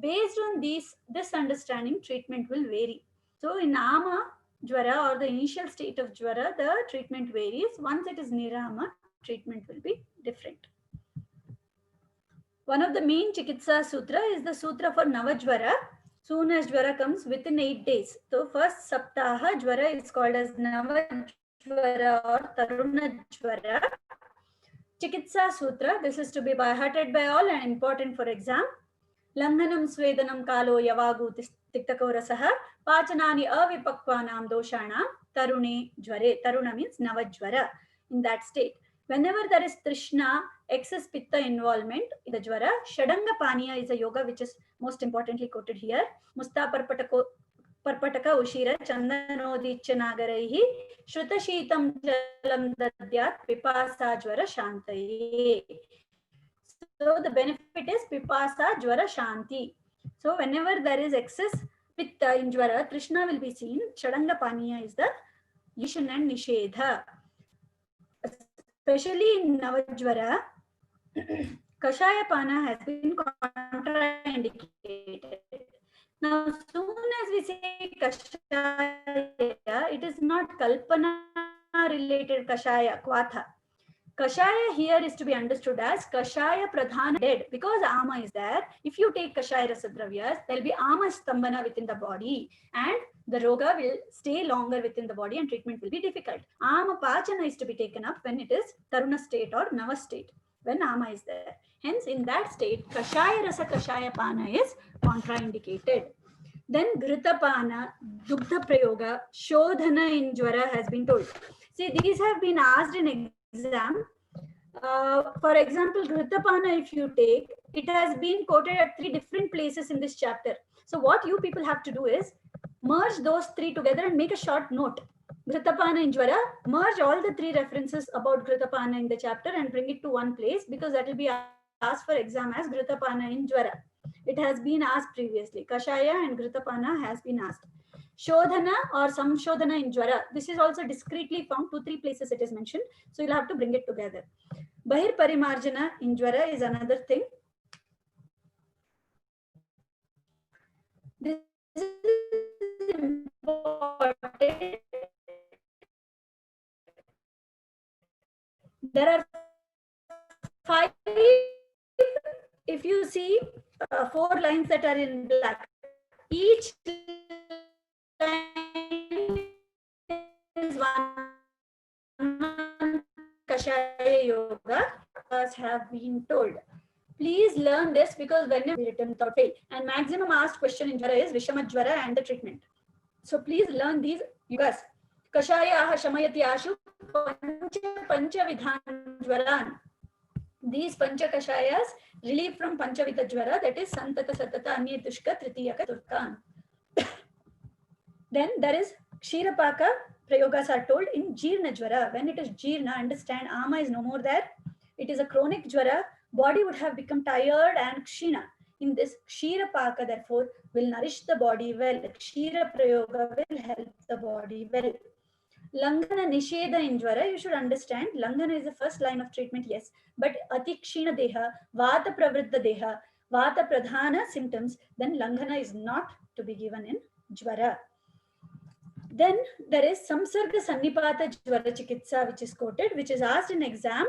C: Based on this understanding, treatment will vary. So in ama Jwara or the initial state of Jwara, the treatment varies. Once it is nirama, treatment will be different. One of the main chikitsa sutra is the sutra for Navajwara. Soon as Jwara comes within 8 days. So first Saptaha Jwara is called as Navajwara or Taruna Jwara. Chikitsa sutra, this is to be by hearted by all and important for exam. Langhanam Swedanam Kalo Yavagu Tiktako Rasaha Pachanani Avipakwanam Doshanam Tarune Jware. Taruna means Navajwara. In that state, whenever there is Trishna, excess Pitta involvement in the Jwara, Shadanga Paniya is a yoga which is most importantly quoted here. Musta Parpataka Ushira Chandanodicha Nagaraihi Shruta Shitam Jalam Dadyat Pipasa Jwara Shantaye. So the benefit is Pipasa Jwara Shanti. So whenever there is excess Pitta in Jwara, Trishna will be seen. Shadanga Paniya is the Yishan and Nishedha. Especially in Navajwara, Kashaya Pana has been contraindicated. Now, soon as we say Kashaya, it is not Kalpana related Kashaya, Kwatha. Kashaya here is to be understood as Kashaya Pradhana dead. Because Ama is there, if you take Kashaya Rasadravyas, there will be Ama Stambhana within the body and the Roga will stay longer within the body and treatment will be difficult. Ama Pachana is to be taken up when it is Taruna state or Nava state, when Ama is there. Hence, in that state, Kashaya Rasa Kashaya Pana is contraindicated. Then Gritapana, Dugdha Prayoga, Shodhana in Jwara has been told. See, these have been asked in exam. For example, Gritapana, if you take, it has been quoted at 3 different places in this chapter. So what you people have to do is merge those 3 together and make a short note. Gritapana in Jwara, merge all the 3 references about Gritapana in the chapter and bring it to one place, because that will be asked for exam as Gritapana in Jwara. It has been asked previously. Kashaya and Gritapana has been asked. Shodhana or Samshodhana in Jwara. This is also discreetly found, 2-3 places it is mentioned. So you'll have to bring it together. Bahir Parimarjana in Jwara is another thing. This is important. There are 5, if you see 4 lines that are in black, each line is one Kashaya Yoga as have been told. Please learn this, because when you written without fail, and maximum asked question in Jwara is Vishama Jwara and the treatment. So please learn these yogas. Kashaya shamayati ashu pancha vidhan jwaran. These pancha kashayas relieve from panchavidha jwara, that is santata satata anye tushka tritiyaka turkan. Then there is Kshirapaka prayogas are told in Jirna Jwara. When it is Jirna, understand Ama is no more there. It is a chronic Jwara. Body would have become tired and Kshina. In this, Kshirapaka therefore will nourish the body well. Kshira prayoga will help the body well. Langana Nisheda in Jwara, you should understand, Langana is the first line of treatment, yes. But Atikshina Deha, Vata Pravritta Deha, Vata Pradhana symptoms, then Langana is not to be given in Jwara. Then there is Samsarga Sannipata Jwara Chikitsa, which is quoted, which is asked in exam.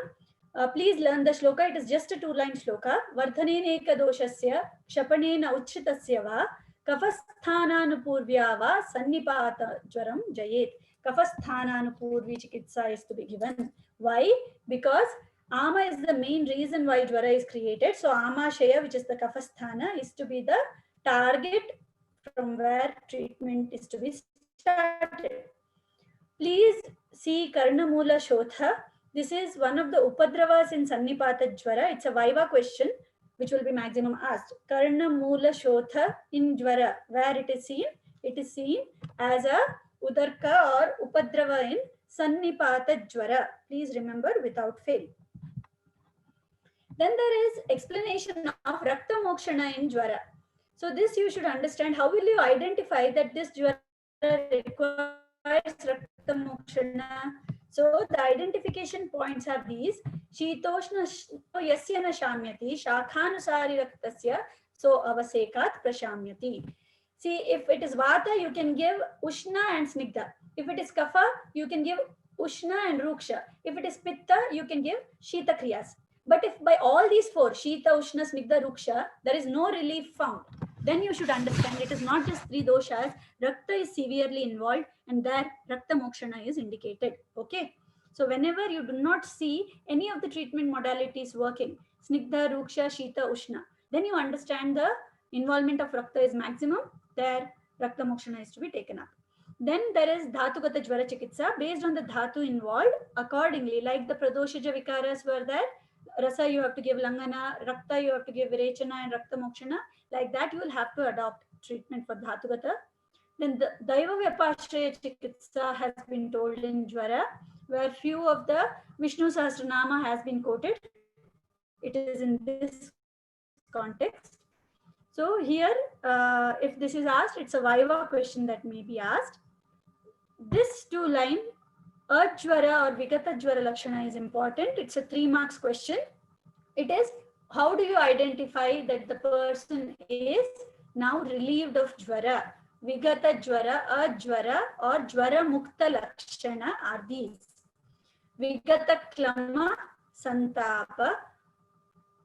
C: Please learn the shloka. It is just a 2-line shloka. Vardhanena ekadoshasya, kshapanena uchchitasya va, kafasthananupurvya va, sannipata jwaram jayet. Kafasthananupurvi chikitsa is to be given. Why? Because Ama is the main reason why Jwara is created. So Ama Shaya, which is the Kafasthana, is to be the target from where treatment is to be started. Please see Karnamula Shodha. This is one of the Upadravas in Sannipata Jwara. It's a Viva question which will be maximum asked. Karnamula Shodha in Jwara. Where it is seen? It is seen as a Udarka or Upadrava in Sannipata Jwara. Please remember without fail. Then there is explanation of Rakta Mokshana in Jwara. So this you should understand. How will you identify that this Jwara requires Rakta Mokshana? So the identification points are these. Shitoshna yasya na shamyati, shakhanusari raktasya, so avasekat prashamyati. See, if it is Vata, you can give Ushna and Snigdha. If it is Kapha, you can give Ushna and Ruksha. If it is Pitta, you can give Shita Kriyas. But if by all these 4, Shita, Ushna, Snigdha, Ruksha, there is no relief found, then you should understand it is not just 3 doshas. Rakta is severely involved, and there Rakta Mokshana is indicated. Okay. So whenever you do not see any of the treatment modalities working, Snigdha, Ruksha, Shita, Ushna, then you understand the involvement of Rakta is maximum. There Rakta Mokshana is to be taken up. Then there is Dhatugata Jwara Chikitsa. Based on the Dhatu involved, accordingly, like the Pradoshaja Vikaras were there, Rasa you have to give Langana, Rakta you have to give Virechana and Rakta Mokshana. Like that you will have to adopt treatment for Dhatugata. Then the Daiva Vyapashraya Chikitsa has been told in Jwara, where few of the Vishnu Sahasranama has been quoted. It is in this context. So here, if this is asked, it's a Viva question that may be asked. This 2-line, Ajwara or Vigata Jwara Lakshana is important. It's a 3 marks question. It is, how do you identify that the person is now relieved of Jwara? Vigata Jwara, Ajwara or Jwara Mukta Lakshana are these. Vigata Klama Santapa,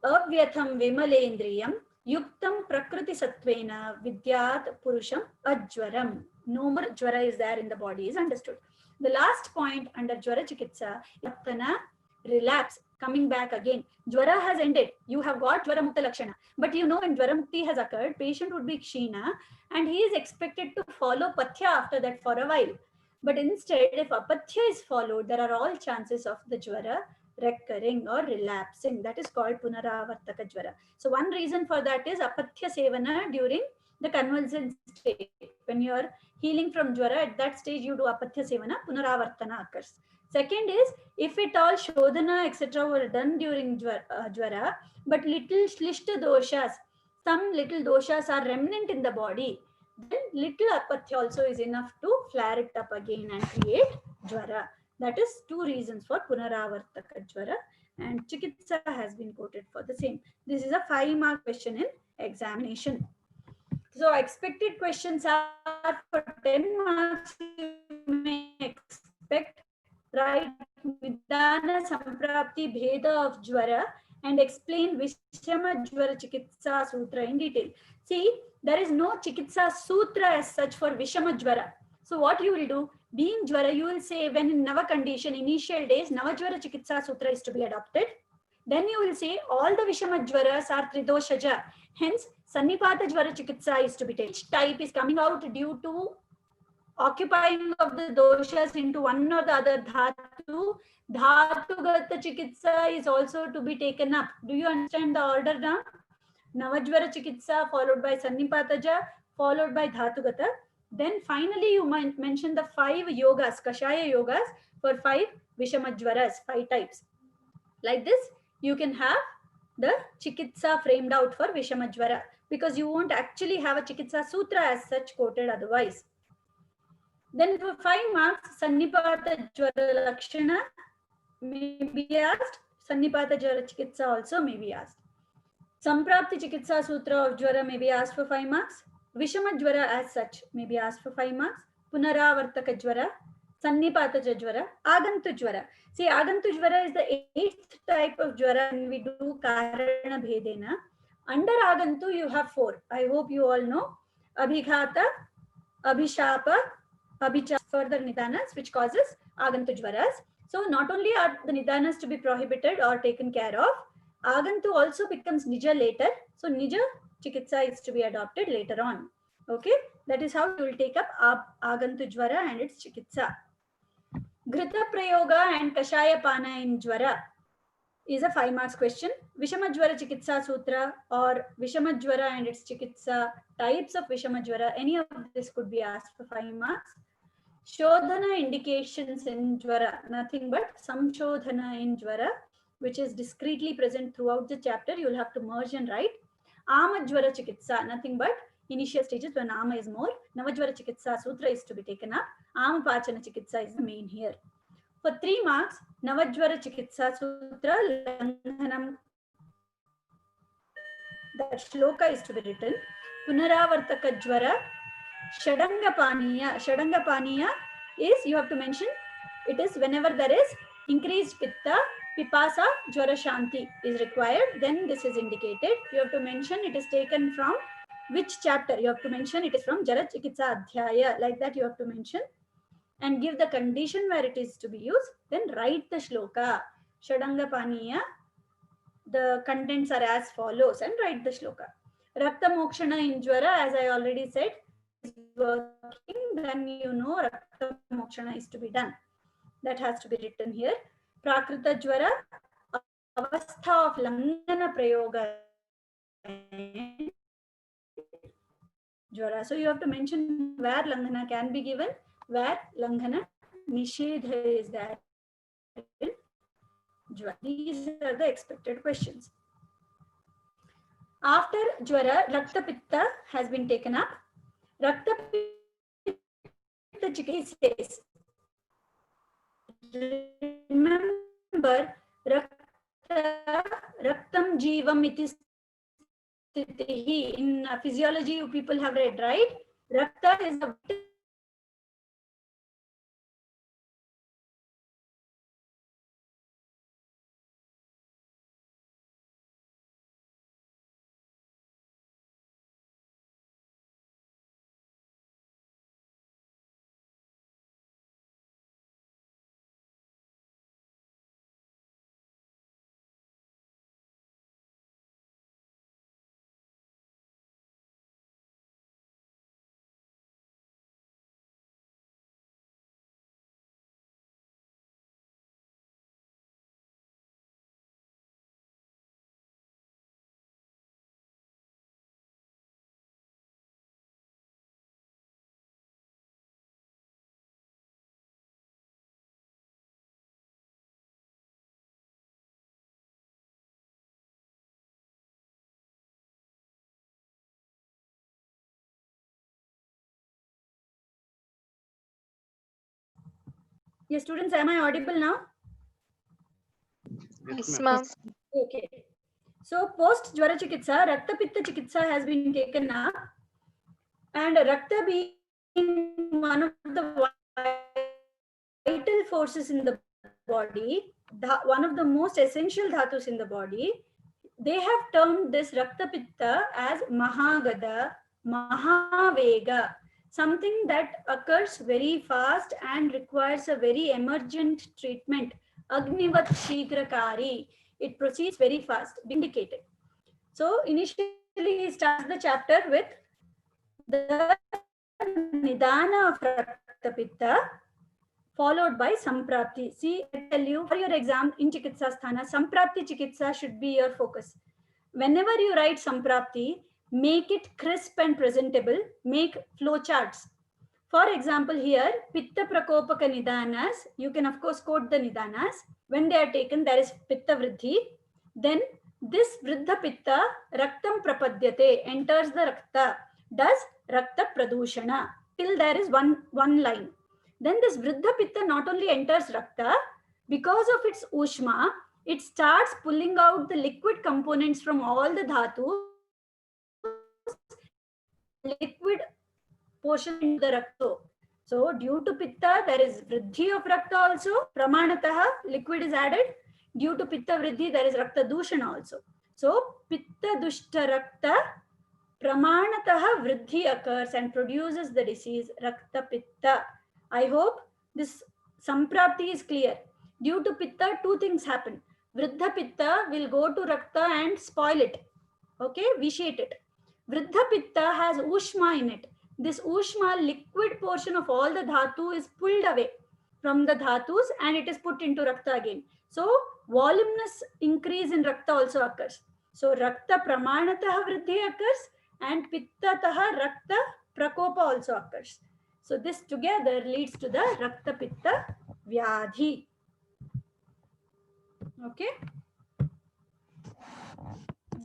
C: Avyatham Vimalendriyam, Yuktam Prakriti Satvena, Vidyat Purusham, Ajwaram. No more Jwara is there in the body is understood. The last point under Jwara Chikitsa, Yaktana relapse. coming back again. Jwara has ended. You have got Jwara Mukta Lakshana. But you know, when Jwara Mukti has occurred, patient would be Kshina and he is expected to follow Pathya after that for a while. But instead, if Apathya is followed, there are all chances of the Jwara recurring or relapsing. That is called Punaravartaka Jwara. So one reason for that is Apathya Sevana during the convalescent state. When you are healing from Jwara, at that stage you do Apathya Sevana, Punaravartana occurs. Second is, if at all Shodhana etc. were done during Jwara, but little Shlishta doshas, some little doshas are remnant in the body, then little Apathya also is enough to flare it up again and create Jwara. That is two reasons for Punaravartaka Jwara, and Chikitsa has been quoted for the same. This is a 5-mark question in examination. So expected questions are for 10 marks you may expect. Write Nidana Samprapti Bheda of Jwara and explain Vishama Jwara Chikitsa Sutra in detail. See, there is no Chikitsa Sutra as such for Vishama Jwara. So what you will do, being Jwara, you will say when in Nava condition, initial days, Nava Jwara Chikitsa Sutra is to be adopted. Then you will say all the Vishama Jwaras are Tridoshaja. Hence, Sannipata Jwara Chikitsa is to be taken. Each type is coming out due to occupying of the doshas into one or the other dhatu. Dhatu-gata Chikitsa is also to be taken up. Do you understand the order now? Navajwara Chikitsa followed by Sannipataja, followed by Dhatu-gata. Then finally you mention the 5 yogas, Kashaya yogas for 5 Vishamajwaras, 5 types. Like this, you can have the Chikitsa framed out for Vishamajwara, because you won't actually have a Chikitsa Sutra as such quoted otherwise. Then for 5 marks, Sannipata Jwara Lakshana may be asked. Sannipata Jwara Chikitsa also may be asked. Samprapti Chikitsa Sutra of Jwara may be asked for 5 marks. Vishama Jwara as such may be asked for 5 marks. Punaravartaka Jwara, Sannipata Jwara, Agantu Jwara. See, Agantu Jwara is the 8th type of Jwara and we do Karana Bhedena. Under Agantu, you have 4. I hope you all know. Abhighata, Abhishapa, Abhicha, further Nidanas, which causes Agantu Jwaras. So not only are the Nidanas to be prohibited or taken care of, Agantu also becomes Nija later. So Nija Chikitsa is to be adopted later on. Okay, that is how you will take up Agantu Jwara and its Chikitsa. Grita Prayoga and Kashaya Pana in Jwara is a 5 marks question. Vishama Jwara Chikitsa Sutra or Vishama Jwara and its Chikitsa, types of Vishama Jwara, any of this could be asked for 5 marks. Shodhana indications in Jwara, nothing but Samshodhana in Jwara, which is discreetly present throughout the chapter. You will have to merge and write. Ama Jwara Chikitsa, nothing but initial stages when Ama is more. Navajwara Chikitsa Sutra is to be taken up. Ama Pachana Chikitsa is the main here. For 3 marks, Navajwara Chikitsa Sutra, Langhanam, that shloka is to be written. Punaravartaka Jwara, Shadanga Paniya. Shadanga Paniya is, you have to mention, it is whenever there is increased Pitta, Pipasa, Jwara Shanti is required, then this is indicated. You have to mention it is taken from which chapter. You have to mention it is from Jara Chikitsa Adhyaya. Like that you have to mention. And give the condition where it is to be used. Then write the shloka. Shadanga Paniya. The contents are as follows and write the shloka. Rakta Mokshana in Jwara, as I already said, is working, then you know Rakta Mokshana is to be done. That has to be written here. Prakrita Jwara, Avastha of Langana Prayoga Jwara. So you have to mention where Langhana can be given, where Langhana Nishedha is there in Jwara. These are the expected questions. After Jwara, Raktapitta has been taken up. Raktapitta Chikitsa says, remember, Raktam Jivam iti sthitihi. In physiology, you people have read, right? Rakta is the Yes, students, am I audible now?
B: Yes, ma'am.
C: Okay. So post Jwara chikitsa, Raktapitta chikitsa has been taken up, and Rakta being one of the vital forces in the body, one of the most essential dhatus in the body, they have termed this Raktapitta as Mahagada, Mahavega, something that occurs very fast and requires a very emergent treatment. Agnivat Shigrakari. It proceeds very fast, indicated. So initially he starts the chapter with the Nidana of Raktapitta, followed by Samprapti. See, I tell you, for your exam in Chikitsa Sthana, Samprapti Chikitsa should be your focus. Whenever you write Samprapti, make it crisp and presentable, make flowcharts. For example, here, Pitta Prakopaka Nidanas, you can of course quote the Nidanas. When they are taken, there is Pitta Vriddhi. Then this Vriddha Pitta, Raktam Prapadyate, enters the Rakta, does Rakta Pradushana. Till there is one line. Then this Vriddha Pitta not only enters Rakta, because of its Ushma, it starts pulling out the liquid components from all the dhatus and liquid portion into the Rakta. So due to Pitta, there is Vriddhi of Rakta also. Pramanataha, liquid is added. Due to Pitta Vriddhi, there is Rakta Dushana also. So Pitta Dushta Rakta, Pramanataha Vriddhi occurs and produces the disease Rakta Pitta. I hope this Samprapti is clear. Due to Pitta, two things happen. Vriddha Pitta will go to Rakta and spoil it. Okay, vitiate it. Vriddha Pitta has Ushma in it. This Ushma, liquid portion of all the dhatu, is pulled away from the dhatus and it is put into Rakta again. So, voluminous increase in Rakta also occurs. So, Rakta Pramanataha Vriddhi occurs and Pittataha Rakta Prakopa also occurs. So, this together leads to the Rakta Pitta Vyadhi. Okay.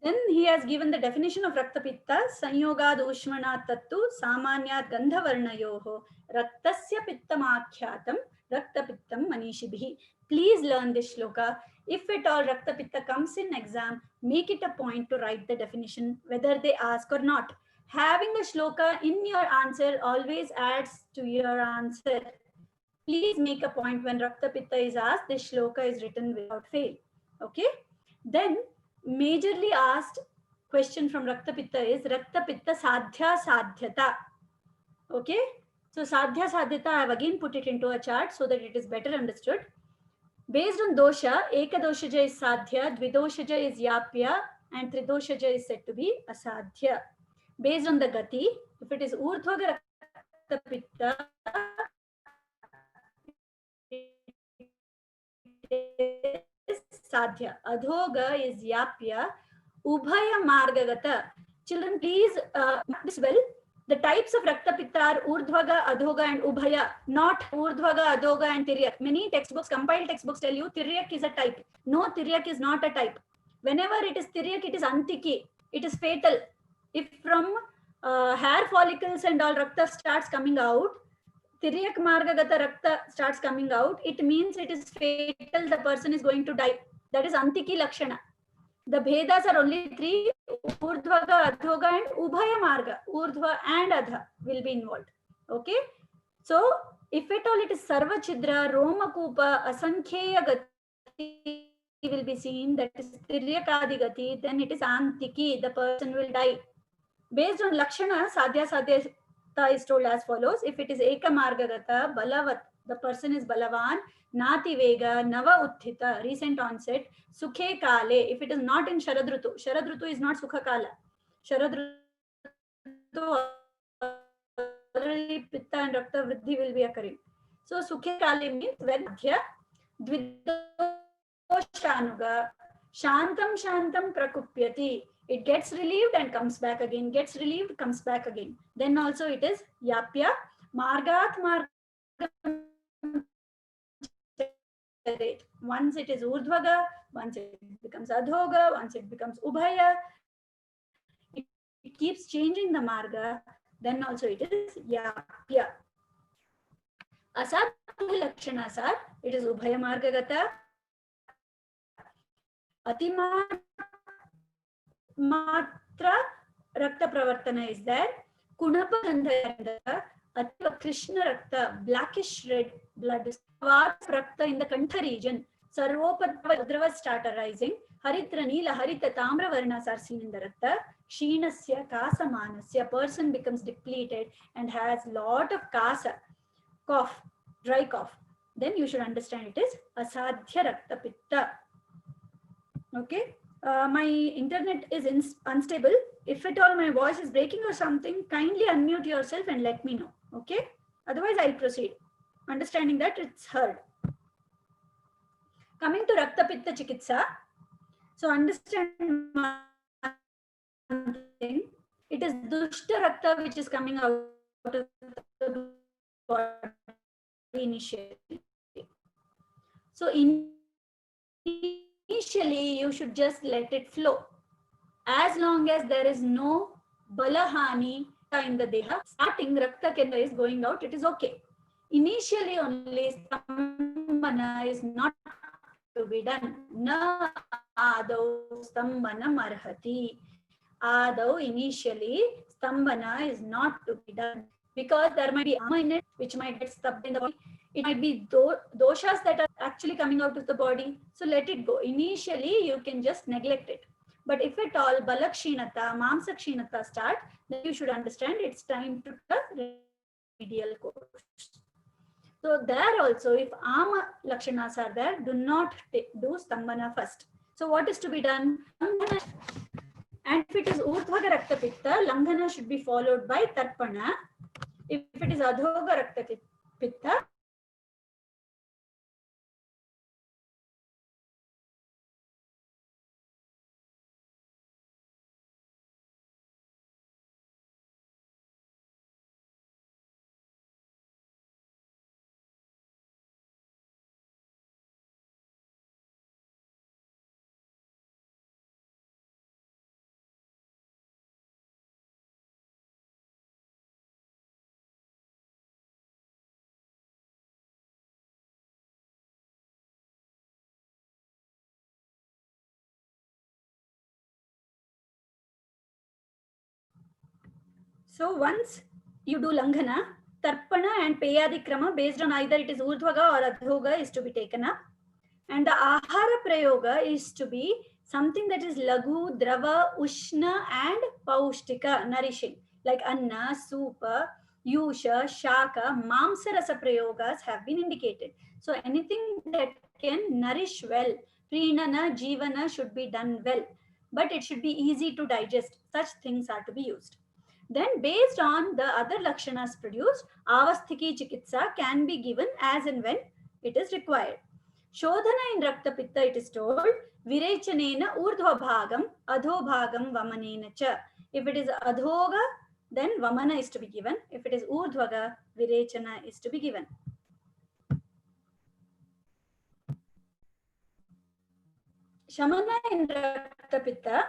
C: Then he has given the definition of Raktapitta, Sanyogad Ushmana Tattu, Samanyat Gandhavarnayoho, Raktasya Pittamakhyatam, Raktapittam Manishibhi. Please learn this shloka. If at all Raktapitta comes in exam, make it a point to write the definition, whether they ask or not. Having a shloka in your answer always adds to your answer. Please make a point when Raktapitta is asked, this shloka is written without fail. Okay? Then majorly asked question from Raktapitta is Raktapitta Sadhya Sadhyata. Okay, so Sadhya Sadhyata, I have again put it into a chart so that it is better understood. Based on dosha, Ekadoshaja is Sadhya, Dvidoshaja is Yapya, and Tridoshaja is said to be Asadhya. Based on the Gati, if it is Urdhvaga Raktapitta, it is Sadhya. Adhoga is Yapya. Ubhaya Margagata. Children, please this well. The types of Raktapitta are Urdhvaga, Adhoga, and Ubhaya, not Urdhvaga, Adhoga, and Tiryak. Many textbooks, compiled textbooks tell you Tiryak is a type. No, Tiryak is not a type. Whenever it is Tiryak, it is Antiki. It is fatal. If from hair follicles and all Rakta starts coming out, Tiryak Margagata Rakta starts coming out, it means it is fatal, the person is going to die. That is Antiki Lakshana. The Bhedas are only three, Urdhvaga, Adhoga, and Ubhaya Marga. Urdhva and Adha will be involved. Okay? So, if at all it is Sarva Chidra, Roma Kupa, Asankheya Gati will be seen, that is Tiryakadi Gati, then it is Antiki, the person will die. Based on Lakshana, Sadhya Sadhyata is told as follows. If it is Eka Margagata, Balavat, the person is Balavan, Nati Vega, Nava Utthita, recent onset, Sukhe Kale, if it is not in Sharadrutu. Sharadrutu is not Sukha Kala. Sharadrutu already Pitta and Rakta Vriddhi will be occurring. So Sukhe Kale means when Adhya, Dvidoshanuga, Shantam Shantam Prakupyati. It gets relieved and comes back again, gets relieved, comes back again. Then also it is Yapya, Margat Margam. Once it is Urdhvaga, once it becomes Adhoga, once it becomes Ubhaya. It keeps changing the Marga. Then also it is Yapya. Asadhya lakshanas are, it is ubhaya margagata, atimatra rakta pravartana is there, kunapa gandha, ativa krishna rakta, blackish red blood, rakta in the kantha region, sarvopatra start arising, haritra neela harita tamra varnas are seen in the rakta, kshinasya kasa manasya, person becomes depleted and has lot of kasa, cough, dry cough, then you should understand it is asadhya raktapitta. Okay, my internet is unstable. If at all my voice is breaking or something, kindly unmute yourself and let me know. Okay, otherwise I'll proceed, understanding that it's heard. Coming to Raktapitta chikitsa, so understand one thing, it is dushta rakta which is coming out of the body initially. So initially you should just let it flow. As long as there is no balahani in the deha, starting rakta kendra is going out, it is okay. Initially only stambhana is not to be done. Na adau stambhanam arhati. Adau initially stambhana is not to be done because there might be ama in it which might get stuck in the body. It might be doshas that are actually coming out of the body. So let it go. Initially you can just neglect it. But if at all balakshinata, mamsakshinata start, then you should understand it's time to the remedial course. So there also, if ama lakshanas are there, do not do stambhana first. So what is to be done? And if it is urdhvaga raktapitta, langhana should be followed by tarpana. If it is adhoga raktapitta, so once you do langhana, tarpana and peyadikrama based on either it is urdhvaga or adhoga is to be taken up. And the ahara prayoga is to be something that is lagu, drava, ushna and paustika, nourishing, like anna, supa, yusha, shaka, mamsa rasa prayogas have been indicated. So anything that can nourish well, prinana, jivana should be done well, but it should be easy to digest. Such things are to be used. Then based on the other lakshanas produced, avasthiki chikitsa can be given as and when it is required. Shodhana in Raktapitta it is told, Virechanena urdhva bhagam, adho bhagam vamanena cha. If it is adhoga, then vamana is to be given. If it is urdhvaga, virechana is to be given. Shamana in Raktapitta,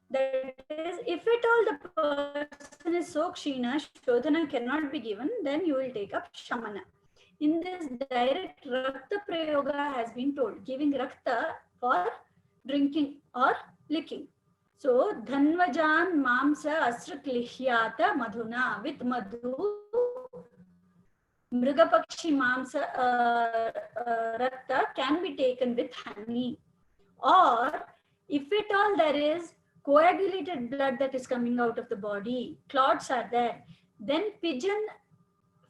C: that is, if at all the person is so kshina, Shodhana cannot be given, then you will take up Shamana. In this direct Rakta Prayoga has been told, giving Rakta for drinking or licking. So, Dhanvajan Mamsa Asra Klihyata Madhuna, with Madhu, Mrugapakshi Mamsa Rakta can be taken with honey. Or if at all there is coagulated blood that is coming out of the body, clots are there, then pigeon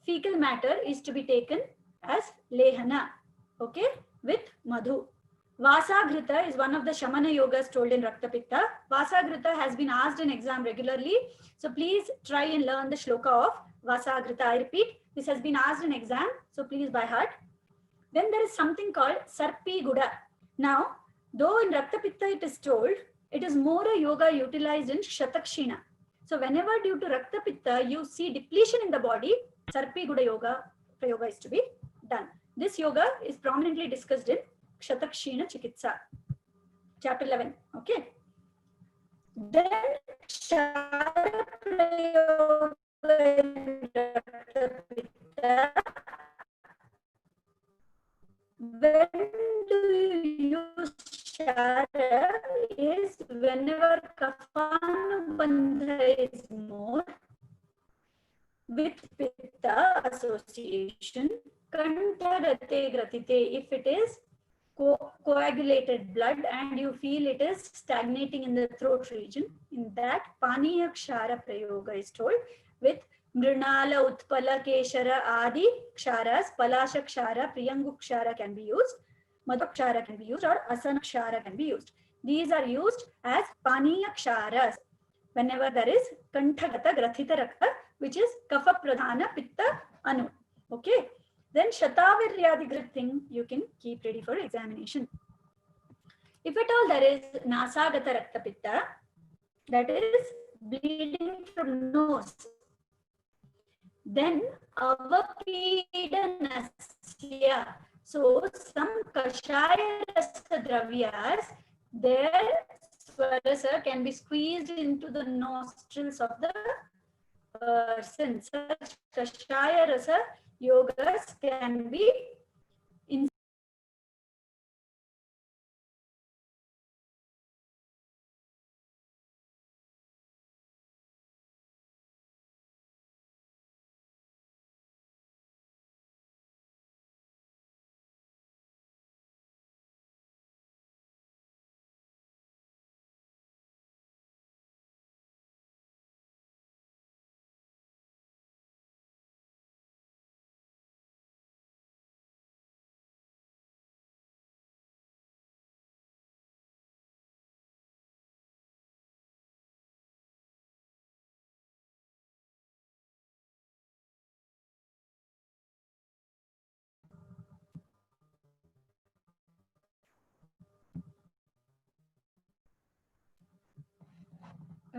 C: fecal matter is to be taken as lehana, okay, with madhu. Vasagrita is one of the Shamana yogas told in Raktapitta. Vasagrita has been asked in exam regularly. So please try and learn the shloka of Vasagrita. I repeat, this has been asked in exam. So please by heart. Then there is something called Sarpi Guda. Now, though in Raktapitta it is told, it is more a yoga utilized in Shatakshina. So whenever due to Raktapitta you see depletion in the body, Sarpi Guda yoga prayoga is to be done. This yoga is prominently discussed in Shatakshina Chikitsa, chapter 11. Okay. Then Kshara prayoga in Raktapitta with Pitta association, Kantha Rate Gratite, if it is coagulated blood and you feel it is stagnating in the throat region, in that Paniya Kshara Prayoga is told with Mrinala Utpala Keshara Adi Ksharas, Palasha Kshara, Priyangu Kshara can be used, Madhva Kshara can be used, or Asana Kshara can be used. These are used as Paniya Ksharas whenever there is Kanthagata Grathita Rakta, which is Kapha Pradhana Pitta Anu. Okay. Then Shataviryadi thing you can keep ready for examination. If at all there is Nasagata Raktapitta, that is bleeding from nose, then Avapidanasya. So some Kashaya Rasa Dravyas, their Swarasa can be squeezed into the nostrils of the person. Such Kashaya Rasa yogas can be in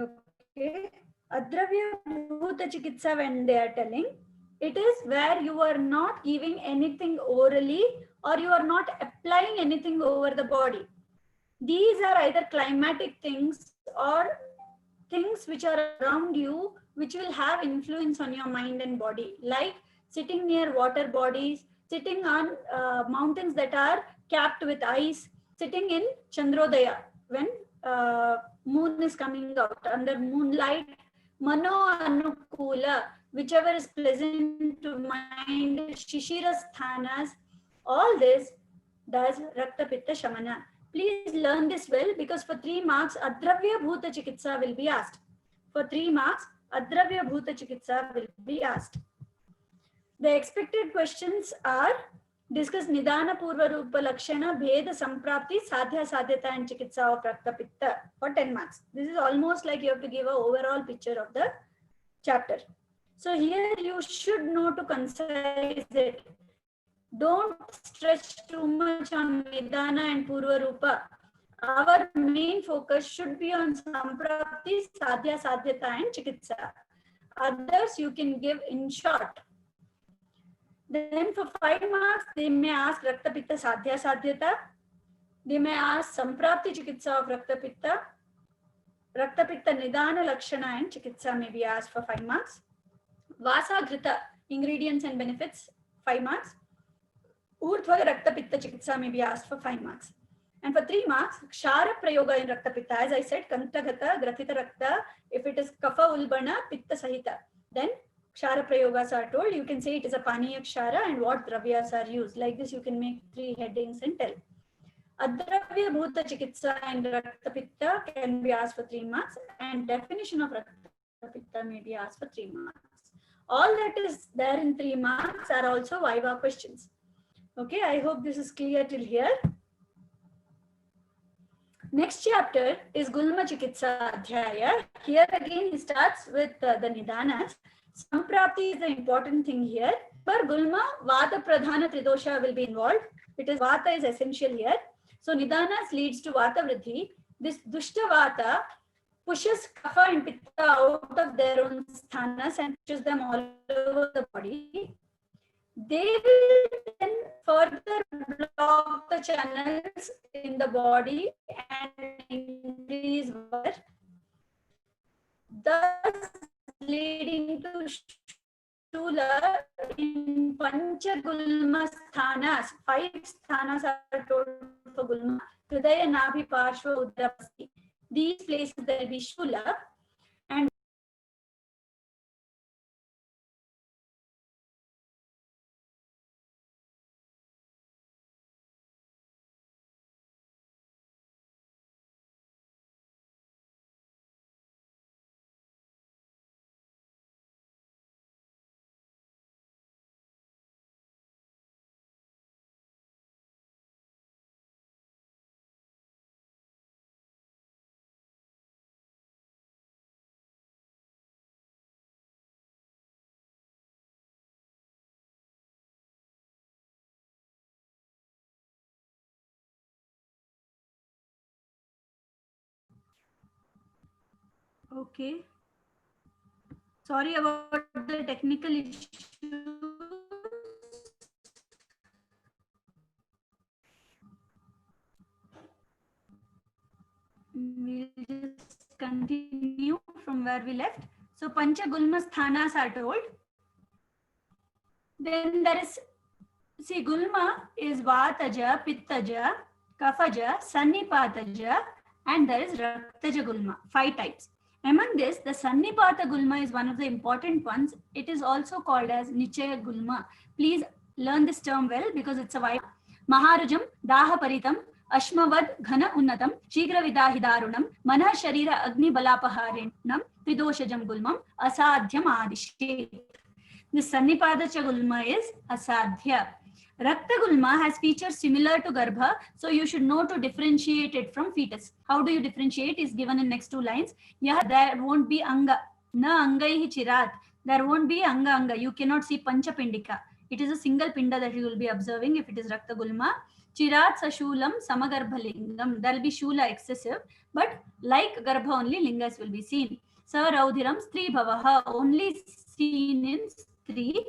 C: okay. Adravya Bhuta Chikitsa, when they are telling, it is where you are not giving anything orally or you are not applying anything over the body. These are either climatic things or things which are around you which will have influence on your mind and body, like sitting near water bodies, sitting on mountains that are capped with ice, sitting in Chandrodaya when moon is coming out under moonlight, Mano Anukula, whichever is pleasant to mind, Shishira Sthanas, all this does Raktapitta Shamana. Please learn this well, because for 3 marks, Adravya Bhuta Chikitsa will be asked. For 3 marks, Adravya Bhuta Chikitsa will be asked. The expected questions are: discuss Nidana Purva Rupa Lakshana, Bheda Samprapti, Sadhya Sadhyata and Chikitsa of Raktapitta for 10 marks. This is almost like you have to give an overall picture of the chapter. So here you should know to concise it. Don't stretch too much on Nidana and Purva Rupa. Our main focus should be on Samprapti, Sadhya, Sadhyata and Chikitsa. Others you can give in short. Then for 5 marks, they may ask Raktapitta, Sadhya, Sadhyata. They may ask Samprapti, Chikitsa of Raktapitta. Raktapitta, Nidana, Lakshana and Chikitsa may be asked for 5 marks. Vasa, Ghrita, ingredients and benefits, 5 marks. Urdhva Raktapitta Chikitsa may be asked for 5 marks. And for 3 marks, Kshara Prayoga in Raktapitta, as I said, Kantagata, Grathita Rakta, if it is Kapha Ulbana, Pitta Sahita, then Kshara Prayogas are told. You can say it is a Paniya Kshara and what Dravyas are used. Like this, you can make 3 headings and tell. Adravya Bhuta Chikitsa and Raktapitta can be asked for 3 marks, and definition of Raktapitta may be asked for 3 marks. All that is there in 3 marks are also Viva questions. Okay, I hope this is clear till here. Next chapter is Gulma Chikitsa Adhyaya. Here again he starts with the Nidanas. Samprapti is the important thing here. For Gulma, Vata Pradhana Tridosha will be involved. It is Vata is essential here. So Nidanas leads to Vata Vridhi. This Dushta Vata pushes Kapha and Pitta out of their own sthanas and pushes them all over the body. They will then further block the channels in the body and increase water, thus leading to Shula in Panchagulma sthanas. 5 sthanas are told for Gulma. Hridaya, Nabhi, Parshva, Udrapasti. These places there will be Shula. And Okay. Sorry about the technical issues. We'll just continue from where we left. So Pancha Gulma sthanas are told. Then there is, see, Gulma is Vataja, Pittaja, Kafaja, Sannipataja, and there is Raktaja Gulma, 5 types. Among this, the Sannipata Gulma is one of the important ones. It is also called as Nichaya Gulma. Please learn this term well because it's a wide. Maharujam, Dahaparitam, Ashmavad, Ghana Unnatam, Shigra Vidahidarunam, Manah Sharira Agni Balapaharinam, Tridoshajam Gulmam, Asadhyam Adishet. The Sannipadacha Gulma is Asadhya. Rakta Gulma has features similar to Garbha, so you should know to differentiate it from fetus. How do you differentiate is given in next 2 lines. Yeah, there won't be Anga. Na Angaihi Chirat. There won't be Anga. You cannot see Pancha Pindika. It is a single pinda that you will be observing if it is Rakta Gulma. Chirat Sashulam Samagarbhalingam. There will be Shula excessive, but like Garbha only lingas will be seen. Sa Raudhiram Stri Bhavaha only seen in Stri.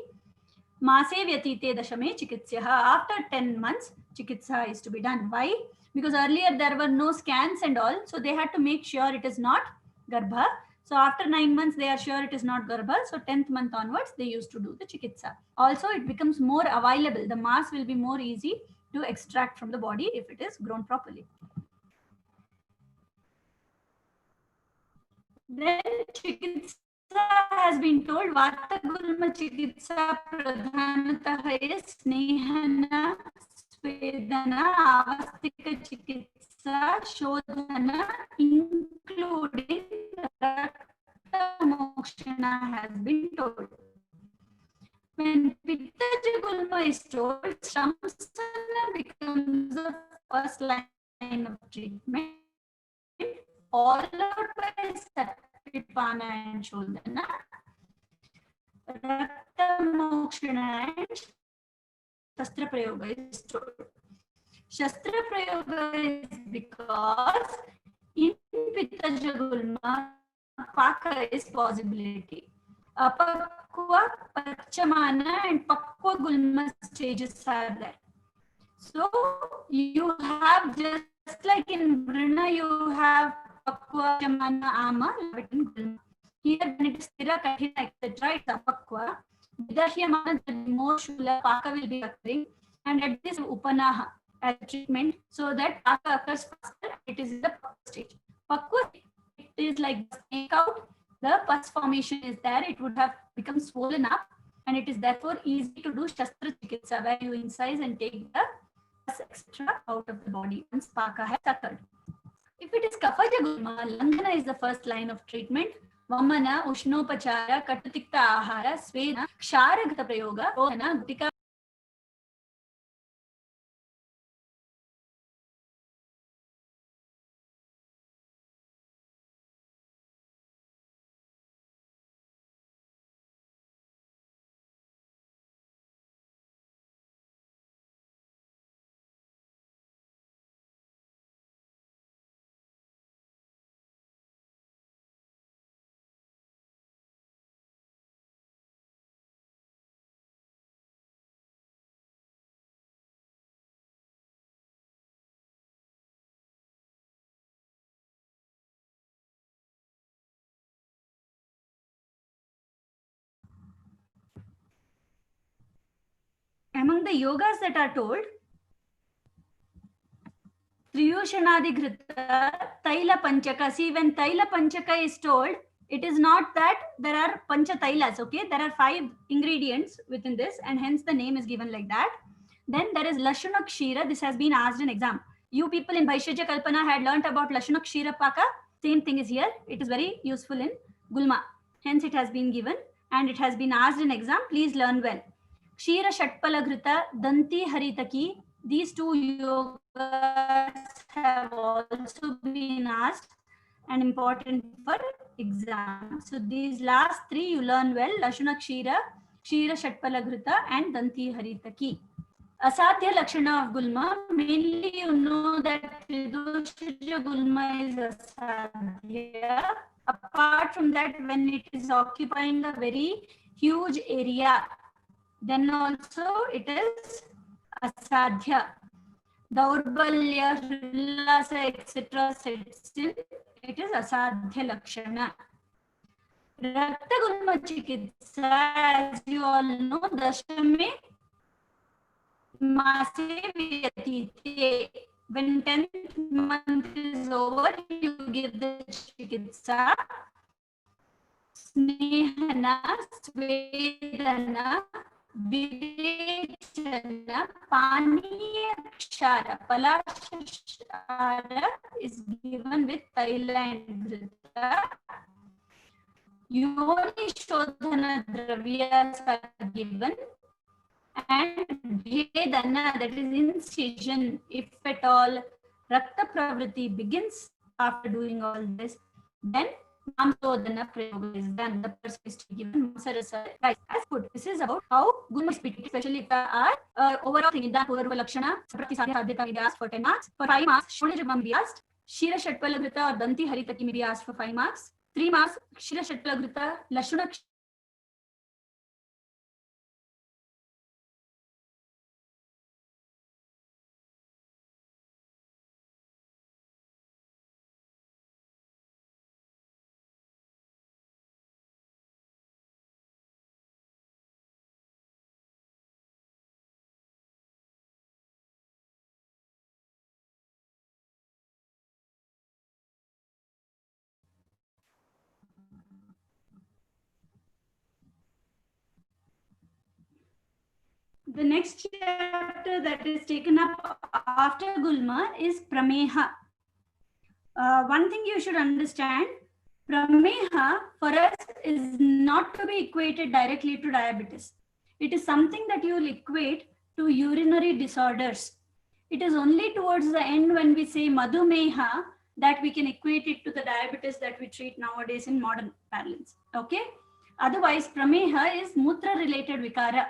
C: Mase Vyatite Dashame Chikitsa. After 10 months, Chikitsa is to be done. Why? Because earlier there were no scans and all, so they had to make sure it is not Garbha. So after 9 months, they are sure it is not Garbha. So 10th month onwards, they used to do the Chikitsa. Also, it becomes more available. The mass will be more easy to extract from the body if it is grown properly. Then Chikitsa has been told, Vata Gulma Chikitsa Pradhanatah is Snehana, Svedana, Avastika Chikitsa, Shodhana, including Rakta Mokshana has been told. When Pittaja Gulma is told, Shamsana becomes the first line of treatment, followed by Satipana and Shodhana, Rakta Mokshana and Shastra Prayoga is told. Shastra Prayoga is because in Pittaja Gulma, Paka is possibility. Apakwa, Pachamana and Pakwa Gulma stages are there. So you have, just like in Vrina, you have Pakwa, Pachamana, Ama, Gulma. Here when it is Stira, Kathina, etc., it's Apakwa. Vidahyamana, the more Shula, Paka will be occurring. And at this Upanaha as treatment, so that Paka occurs faster, it is in the Pakwa stage. Pakwa, it is like snake out. The pus formation is there, it would have become swollen up, and it is therefore easy to do Shastra Chikitsa, where you incise and take the pus etc. out of the body once Paka has occurred. If it is Kafaja Gulma, Langana is the first line of treatment. Vamana, Ushnopachara, Katutikta Ahara, Svena, Ksharagata Prayoga, Rohana, Gutika. Among the yogas that are told, Triyushanadigrita, Taila Panchaka. See, when Taila Panchaka is told, it is not that there are Pancha Tailas, okay? There are 5 ingredients within this, and hence the name is given like that. Then there is Lashuna Kshira. This has been asked in exam. You people in Bhaishyaja Kalpana had learnt about Lashuna Kshira Paka. Same thing is here. It is very useful in Gulma. Hence it has been given, and it has been asked in exam. Please learn well. Kshira Shatpalagrita, Danti Haritaki. These 2 yogas have also been asked and important for exam. So these last 3 you learn well: Lashuna Kshira, Kshira Shatpalagrita, and Danti Haritaki. Asadhya Lakshana of Gulma, mainly you know that Tridoshaja Gulma is Asadhya. Apart from that, when it is occupying a very huge area, then also it is asadhya. Daurbalya, Hrilasa, etc. sets in, it is asadhya lakshana. Rakta Gulma chikitsa, as you all know, dashame mase vyatite. When 10th month is over, you give the chikitsa. Snehana, Svedana, Videchana, Paniyakshara. Palashara is given with Taila and Dhrita. Yoni Shodhana Dravyas are given. And Bhedana, that is incision, if at all Rakta Pravriti begins after doing all this, then Mamsodhana Prayoga is done. The person is given Mamsarasa rice as food. This is about how Gulma is treated, especially if there are overall thing, Nidana Purva Lakshana, Saprati Sadhya Sadhyata may be asked for 10 marks. For 5 marks, Shonajabam may be asked. Shira Shatpalagrita or Danti Haritaki may be asked for 5 marks. 3 marks, Shira Shatpalagrita, Lashuna The next chapter that is taken up after Gulma is Prameha. One thing you should understand, Prameha for us is not to be equated directly to diabetes. It is something that you will equate to urinary disorders. It is only towards the end when we say Madhumeha that we can equate it to the diabetes that we treat nowadays in modern parlance. Okay? Otherwise, Prameha is Mutra related Vikara.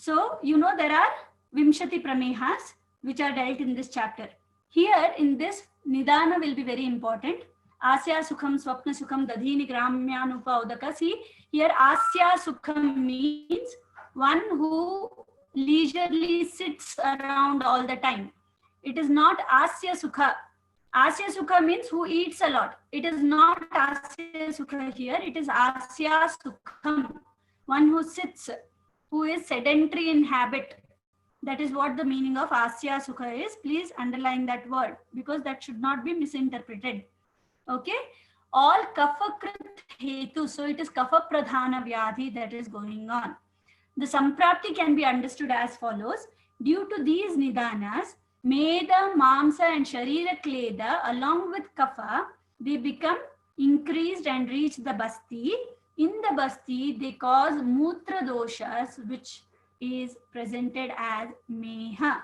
C: So, you know, there are Vimshati Pramehas which are dealt in this chapter. Here in this, Nidana will be very important. Asya Sukham, Swapna Sukham, Dadhini Gramyanupa Udaka. See, here Asya Sukham means one who leisurely sits around all the time. It is not Asya Sukha. Asya Sukha means who eats a lot. It is not Asya Sukha here. It is Asya Sukham, one who sits, who is sedentary in habit. That is what the meaning of Asya Sukha is. Please underline that word because that should not be misinterpreted. Okay. All Kapha-krit hetu. So it is Kapha Pradhana Vyadhi that is going on. The Samprapti can be understood as follows. Due to these Nidanas, Meda, Mamsa and Sharira Kleda along with Kapha, they become increased and reach the Basti. In the Basti, they cause Mutra doshas, which is presented as Meha.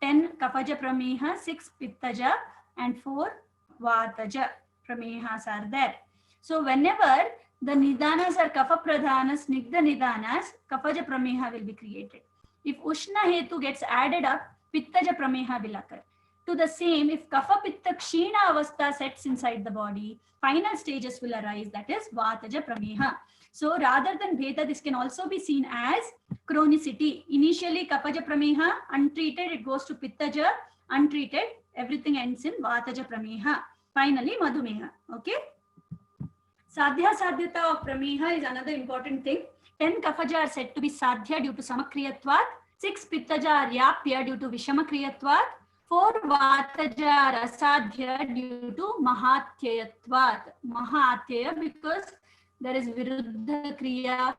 C: 10 Kapaja Prameha, 6 Pittaja, and 4 Vataja Pramehas are there. So whenever the Nidanas are Kapha Pradhanas, Snigdha Nidanas, Kapaja Prameha will be created. If Ushna Hetu gets added up, Pittaja Prameha will occur. To the same, if Kapha Pitta Kshina Avastha sets inside the body, final stages will arise, that is Vataja Prameha. So rather than Bheda, this can also be seen as chronicity. Initially Kapaja Prameha, untreated, it goes to Pittaja, untreated, everything ends in Vataja Prameha. Finally Madhumeha. Okay. Sadhya Sadhyata of Prameha is another important thing. 10 Kapaja are said to be Sadhya due to Samakriyatvat, 6 Pittaja are Yapya due to Vishamakriyatvat, 4 Vataja are Asadhya due to Mahatyayatvat. Mahatyaya because there is Viruddha Kriya,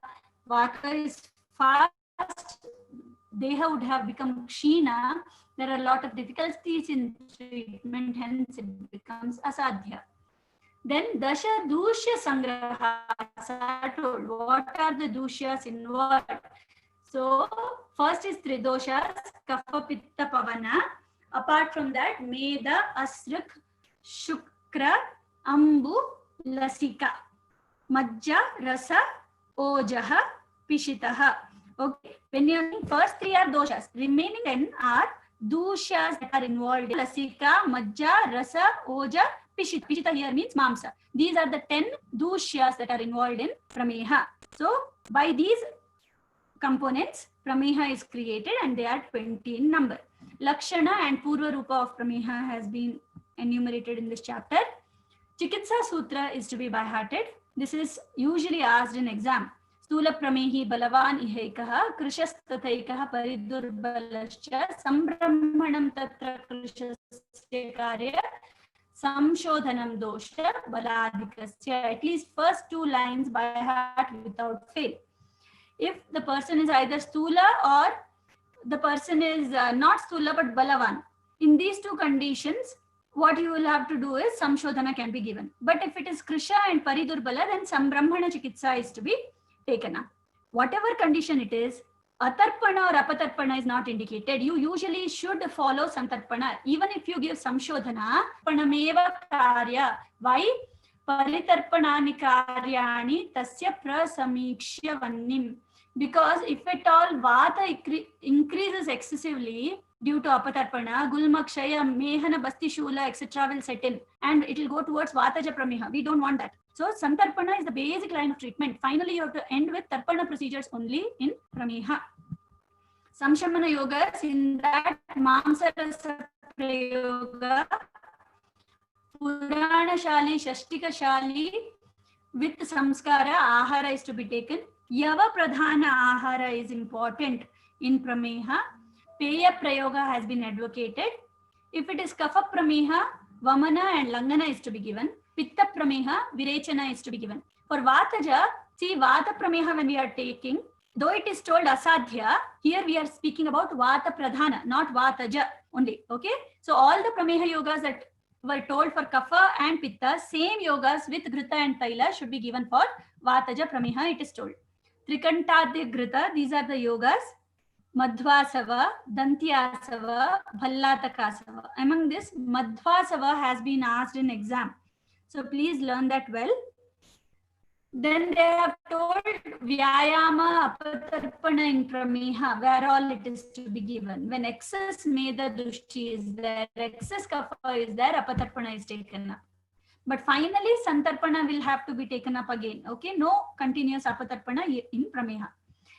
C: Vata is fast, Deha would have become Kshina. There are a lot of difficulties in treatment, hence it becomes Asadhya. Then Dasha Dushya Sangrahas are told. What are the Dushyas involved? So first is Tridoshas, Kapha Pitta Pavana. Apart from that, Meda, Asrak, Shukra, Ambu, Lasika. Majja, Rasa, Ojaha, Pishitaha. Okay, when you think first 3 are doshas, remaining 10 are dushas that are involved in Lasika, Majja, Rasa, Oja, Pishita. Pishita here means mamsa. These are the 10 dushyas that are involved in Prameha. So by these components, Prameha is created and they are 20 in number. Lakshana and Purva Rupa of Prameha has been enumerated in this chapter. Chikitsa Sutra is to be by-hearted. This is usually asked in exam. Stula Pramehi Balavan Ihekaha Krishas Tathaikaha Paridurbalascha Sambrahmanam Tatra Krishasya Karya Samshodhanam Dosha Baladikasya. At least first 2 lines by heart without fail. If the person is either Stula or the person is not Stula but Balavan, in these 2 conditions, what you will have to do is Samshodhana can be given. But if it is Krisha and Paridurbala, then Sambrahmana Chikitsa is to be taken up. Whatever condition it is, Atarpana or Apatarpana is not indicated. You usually should follow Santarpana. Even if you give Samshodhana, Panameva Karya. Why? Paritarpanani Karyani Tasya Prasamikshya Vannim. Because if at all Vata increases excessively due to Apatarpana, Gulma, Kshaya, Mehana, Basti, Shula, etc. will set in and it will go towards Vataja Prameha. We don't want that. So Santarpana is the basic line of treatment. Finally, you have to end with Tarpana procedures only in Prameha. Samshamana yogas, in that Mamsarasa Prayoga, Purana Shali, Shashtika Shali, with Samskara, Ahara is to be taken. Yava Pradhana Ahara is important in Prameha. Peya Prayoga has been advocated. If it is Kapha Prameha, Vamana and Langana is to be given. Pitta Prameha, Virechana is to be given. For Vataja, see Vata Prameha when we are taking, though it is told Asadhya, here we are speaking about Vata Pradhana, not Vataja only. Okay. So all the Prameha yogas that were told for Kapha and Pitta, same yogas with Grita and Taila should be given for Vataja Prameha, it is told. Trikantadya Grita, these are the yogas. Madhvasava, Dantyasava, Bhallatakasava. Among this, Madhvasava has been asked in exam. So please learn that well. Then they have told Vyayama Apatarpana in Prameha, where all it is to be given. When excess Meda Dushti is there, excess Kapha is there, Apatarpana is taken up. But finally, Santarpana will have to be taken up again. Okay, no continuous Apatarpana in Prameha.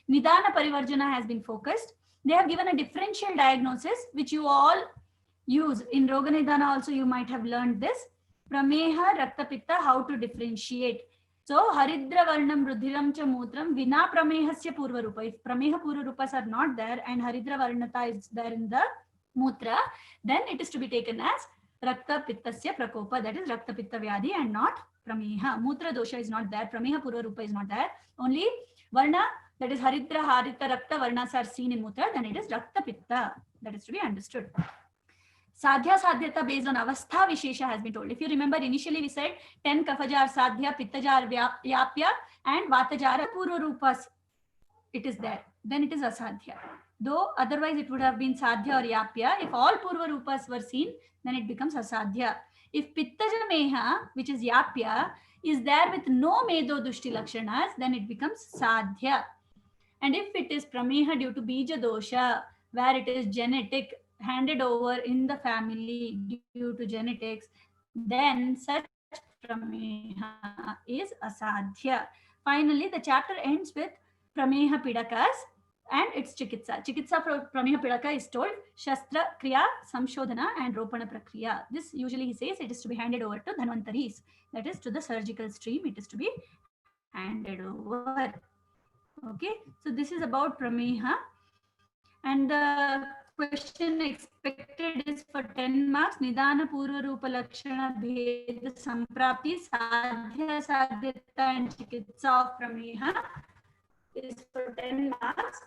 C: Nidana Parivarjana has been focused. They have given a differential diagnosis, which you all use. In Roga Nidana also, you might have learned this. Prameha, Raktapitta, how to differentiate. So, Haridra Varnam, Rudhiram Cha Mutram, Vina Pramehasya Purva Rupa. If Prameha Purva Rupas are not there and Haridra Varnata is there in the Mutra, then it is to be taken as Raktapittasya Prakopa, that is Raktapitta Vyadhi and not Prameha. Mutra Dosha is not there, Prameha Purva Rupa is not there. Only Varna, that is Haridra, Harita, Rakta, Varnas are seen in Mutra, then it is Raktapitta. That is to be understood. Sadhya Sadhyata based on Avastha Vishesha has been told. If you remember, initially we said 10 Kafajar Sadhya, Pittajar Yapya and Vatajara Purva Rupas. It is there. Then it is Asadhya. Though otherwise it would have been Sadhya or Yapya. If all Purva Rupas were seen, then it becomes Asadhya. If Pittaja Meha, which is Yapya, is there with no Medo Dushti Lakshanas, then it becomes Sadhya. And if it is Prameha due to Bija Dosha, where it is genetic, handed over in the family due to genetics, then such Prameha is Asadhya. Finally, the chapter ends with Prameha Pidakas and its Chikitsa. Chikitsa for Prameha Pidaka is told Shastra, Kriya, Samshodhana and Ropana Prakriya. This usually he says it is to be handed over to Dhanvantaris. That is to the surgical stream, it is to be handed over. Okay, so this is about Prameha. And the question expected is for 10 marks. Nidana Purva Rupa Lakshana Bheda Samprapti Sadhya Sadhyata and Chikitsa of Prameha is for 10 marks.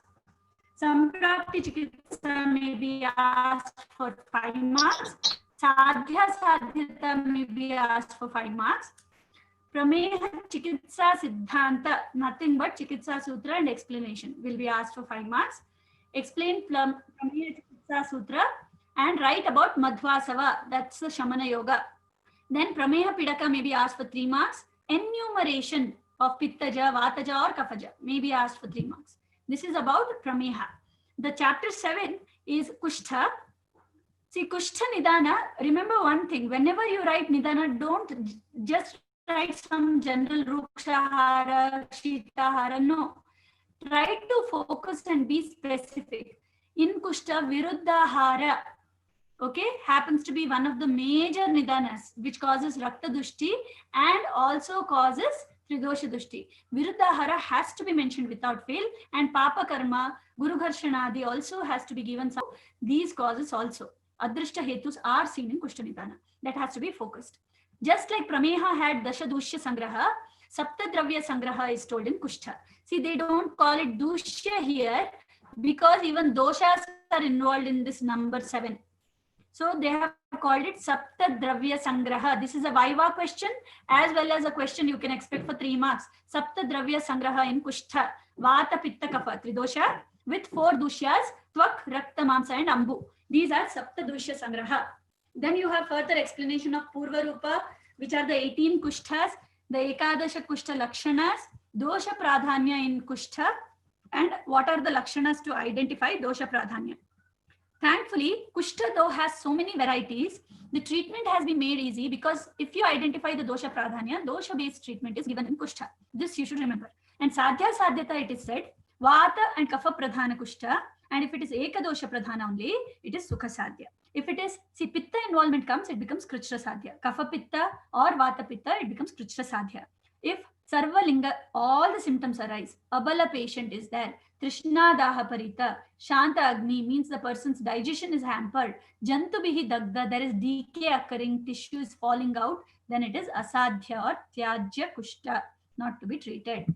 C: Samprapti Chikitsa may be asked for 5 marks. Sadhya Sadhyata may be asked for 5 marks. Prameha Chikitsa Siddhanta, nothing but Chikitsa Sutra and explanation will be asked for 5 marks. Explain Prameha Chikitsa Sutra and write about Madhvasava, that's the Shamana Yoga. Then Prameha Pidaka may be asked for 3 marks. Enumeration of Pittaja, Vataja or Kafaja may be asked for 3 marks. This is about Prameha. The chapter 7 is Kushta. See, Kushta Nidana, remember one thing, whenever you write Nidana, don't just write some general Rukshahara, Shitahara, no. Try to focus and be specific. In Kushta, Viruddhahara, okay, happens to be one of the major Nidanas, which causes Rakta Dushti and also causes Tridosha Dushti. Viruddhahara has to be mentioned without fail, and Papa Karma, Guru Gharshanadi also has to be given. So these causes also. Adrishta Hetus are seen in Kushta Nidana. That has to be focused. Just like Prameha had Dasha Dushya Sangraha, Sapta Dravya Sangraha is told in Kushta. See, they don't call it Dushya here because even doshas are involved in this number 7. So they have called it Sapta Dravya Sangraha. This is a Viva question as well as a question you can expect for 3 marks. Sapta Dravya Sangraha in Kushta, Vata Pitta Kapha, Tridosha, with 4 dushyas, Tvak, Rakta, Mamsa and Ambu. These are Sapta Dushya Sangraha. Then you have further explanation of Purva Rupa, which are the 18 Kushtas, the Ekadasha Kushta Lakshanas, Dosha Pradhanya in Kushta, and what are the Lakshanas to identify Dosha Pradhanya. Thankfully, Kushta though has so many varieties, the treatment has been made easy because if you identify the dosha pradhanya, dosha based treatment is given in Kushta. This you should remember. And sadhya sadhyata, it is said, vata and kapha pradhana Kushta, and if it is ekadosha pradhana only, it is sukha sadhya. If it is, see, pitta involvement comes, it becomes krichra sadhya. Kapha pitta or vata pitta, it becomes krichra sadhya. If sarvalinga, all the symptoms arise, abala patient is there, Trishna Daha Parita, Shanta Agni means the person's digestion is hampered, Jantubihi Dagda, there is decay occurring, tissue is falling out, then it is Asadhya or Tyajya Kushta, not to be treated.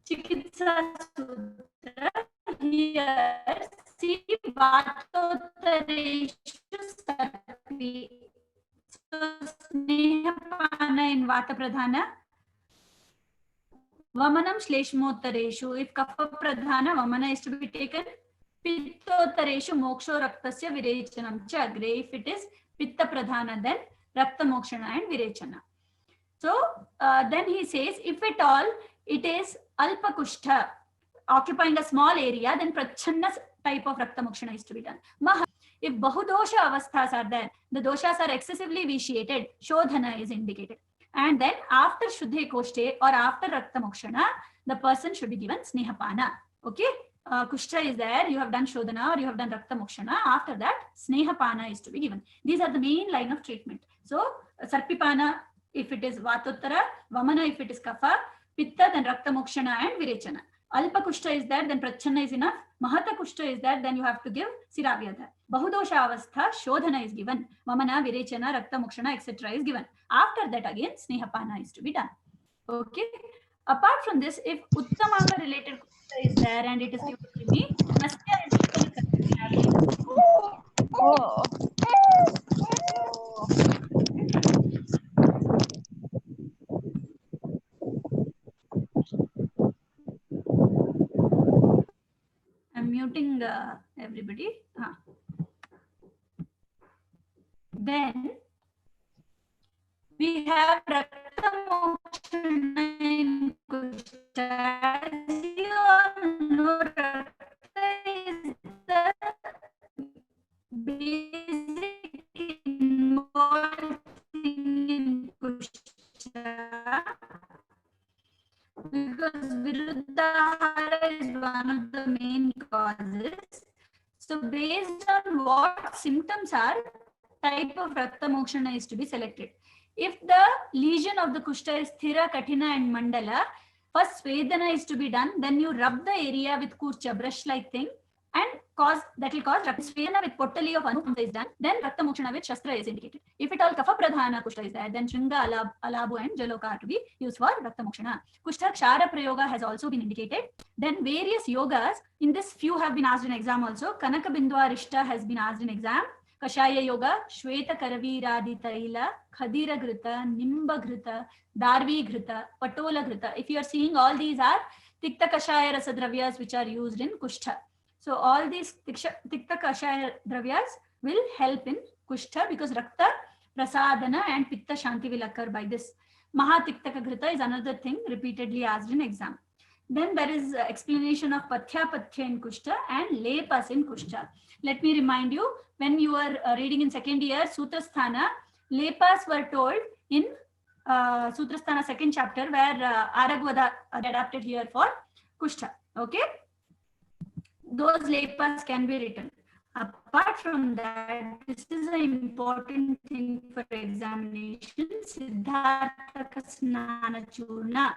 C: Chikitsa Sutra, here, see Vatottareshu Sarpi. So Snehapana in Vata Pradhana, Vamanam Shleshmottareshu. If Kapha Pradhana, Vamana is to be taken. Pittottareshu Moksho Raktasya Virechanam cha agre. If it is Pitta Pradhana, then Rakta Mokshana and Virechana. So then he says, if at all it is Alpa Kushta, occupying a small area, then Prachanna type of Rakta Mokshana is to be done. If Bahudosha avasthas are there, the doshas are excessively vitiated, Shodhana is indicated. And then after Shuddhe Koshte or after Rakta Mokshana, the person should be given Snehapana. Okay? Kushta is there, you have done Shodhana or you have done Rakta Mokshana. After that, Snehapana is to be given. These are the main line of treatment. So, Sarpipana if it is Vatottara, Vamana if it is Kapha, Pitta, then Rakta Mokshana and Virechana. Alpa Kushta is there, then Prachanna is enough. Mahata Kushta is there, then you have to give Siravyadha. Bahudosha Avastha, Shodhana is given. Vamana, Virechana, Rakta Mokshana, etc. is given. After that again, Snehapana is to be done. Okay. Apart from this, if Uttamanga related Kushta is there and it is due to me, Nasya is equally I'm muting everybody. Then we have Rakta Mokshana in Kushta. As you all know, Rakta is the basic involved thing in Kushta. Because Viruddhahara is one of the main causes. So based on what symptoms are, type of Rakta Mokshana is to be selected. If the lesion of the Kushta is Thira, Kathina and Mandala, first Svedana is to be done, then you rub the area with Kurcha, brush-like thing, and that will cause Rakta Svedana with Pottali of Anupamsa is done, then Rakta Mokshana with Shastra is indicated. If it all Kapha Pradhana Kushta is there, then Shringa, Alabu and Jaloka are to be used for Rakta Mokshana. Kushta Kshara Prayoga has also been indicated. Then various yogas, in this few have been asked in exam also. Kanaka Bindwa Rishta has been asked in exam. Kashaya Yoga, Shweta Karaviradi Taila, Khadira Grita, Nimba Grita, Darvi Grita, Patola Grita. If you are seeing, all these are Tikta Kashaya Rasadravyas which are used in Kushta. So all these Tikta Kashaya Dravyas will help in Kushta because Rakta Prasadana and Pitta Shanti will occur by this. Maha Tiktaka Grita is another thing repeatedly asked in exam. Then there is explanation of Pathya in Kushta and Lepas in Kushta. Let me remind you, when you were reading in second year, Sutrasthana, Lepas were told in Sutrasthana second chapter, where Aragvada adapted here for Kushta. Okay? Those Lepas can be written. Apart from that, this is an important thing for examination, Siddharthaka Snana Churna.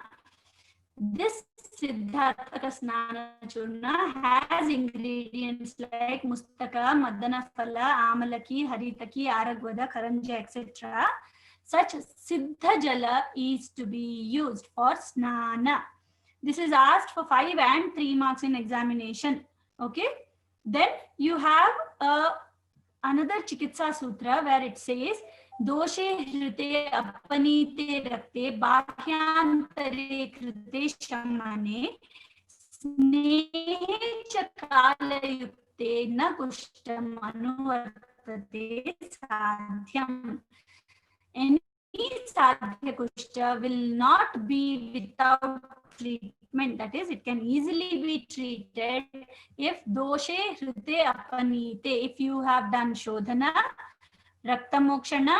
C: This Siddharthaka Snana Churna has ingredients like Mustaka, Madana Phala, Amalaki, Haritaki, Aragvada, Karanja, etc. Such Siddha Jala is to be used for Snana. This is asked for 5 and 3 marks in examination. Okay. Then you have another Chikitsa Sutra where it says, Doshe hrite apanite rakte bhahyantare krite shamane snehe chakalayukte na kushtam anuvartate sadhyam. Any sadhya kushta will not be without treatment. That is, it can easily be treated if doshe hrite apanite. If you have done shodhana, raktamokshana,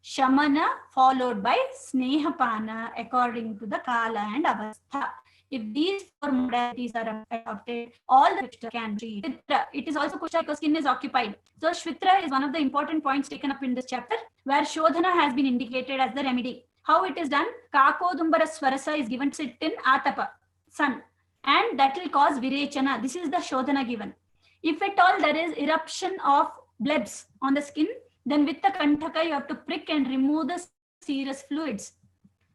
C: shamana, followed by snehapana according to the kala and avastha. If these 4 modalities are adopted, all the kushta can be treated. It is also kushta because skin is occupied. So Shvitra is one of the important points taken up in this chapter, where shodhana has been indicated as the remedy. How it is done? Kakodumbara swarasa is given to sit in atapa, sun, and that will cause virechana. This is the shodhana given. If at all there is eruption of blebs on the skin, then with the kantaka you have to prick and remove the serous fluids.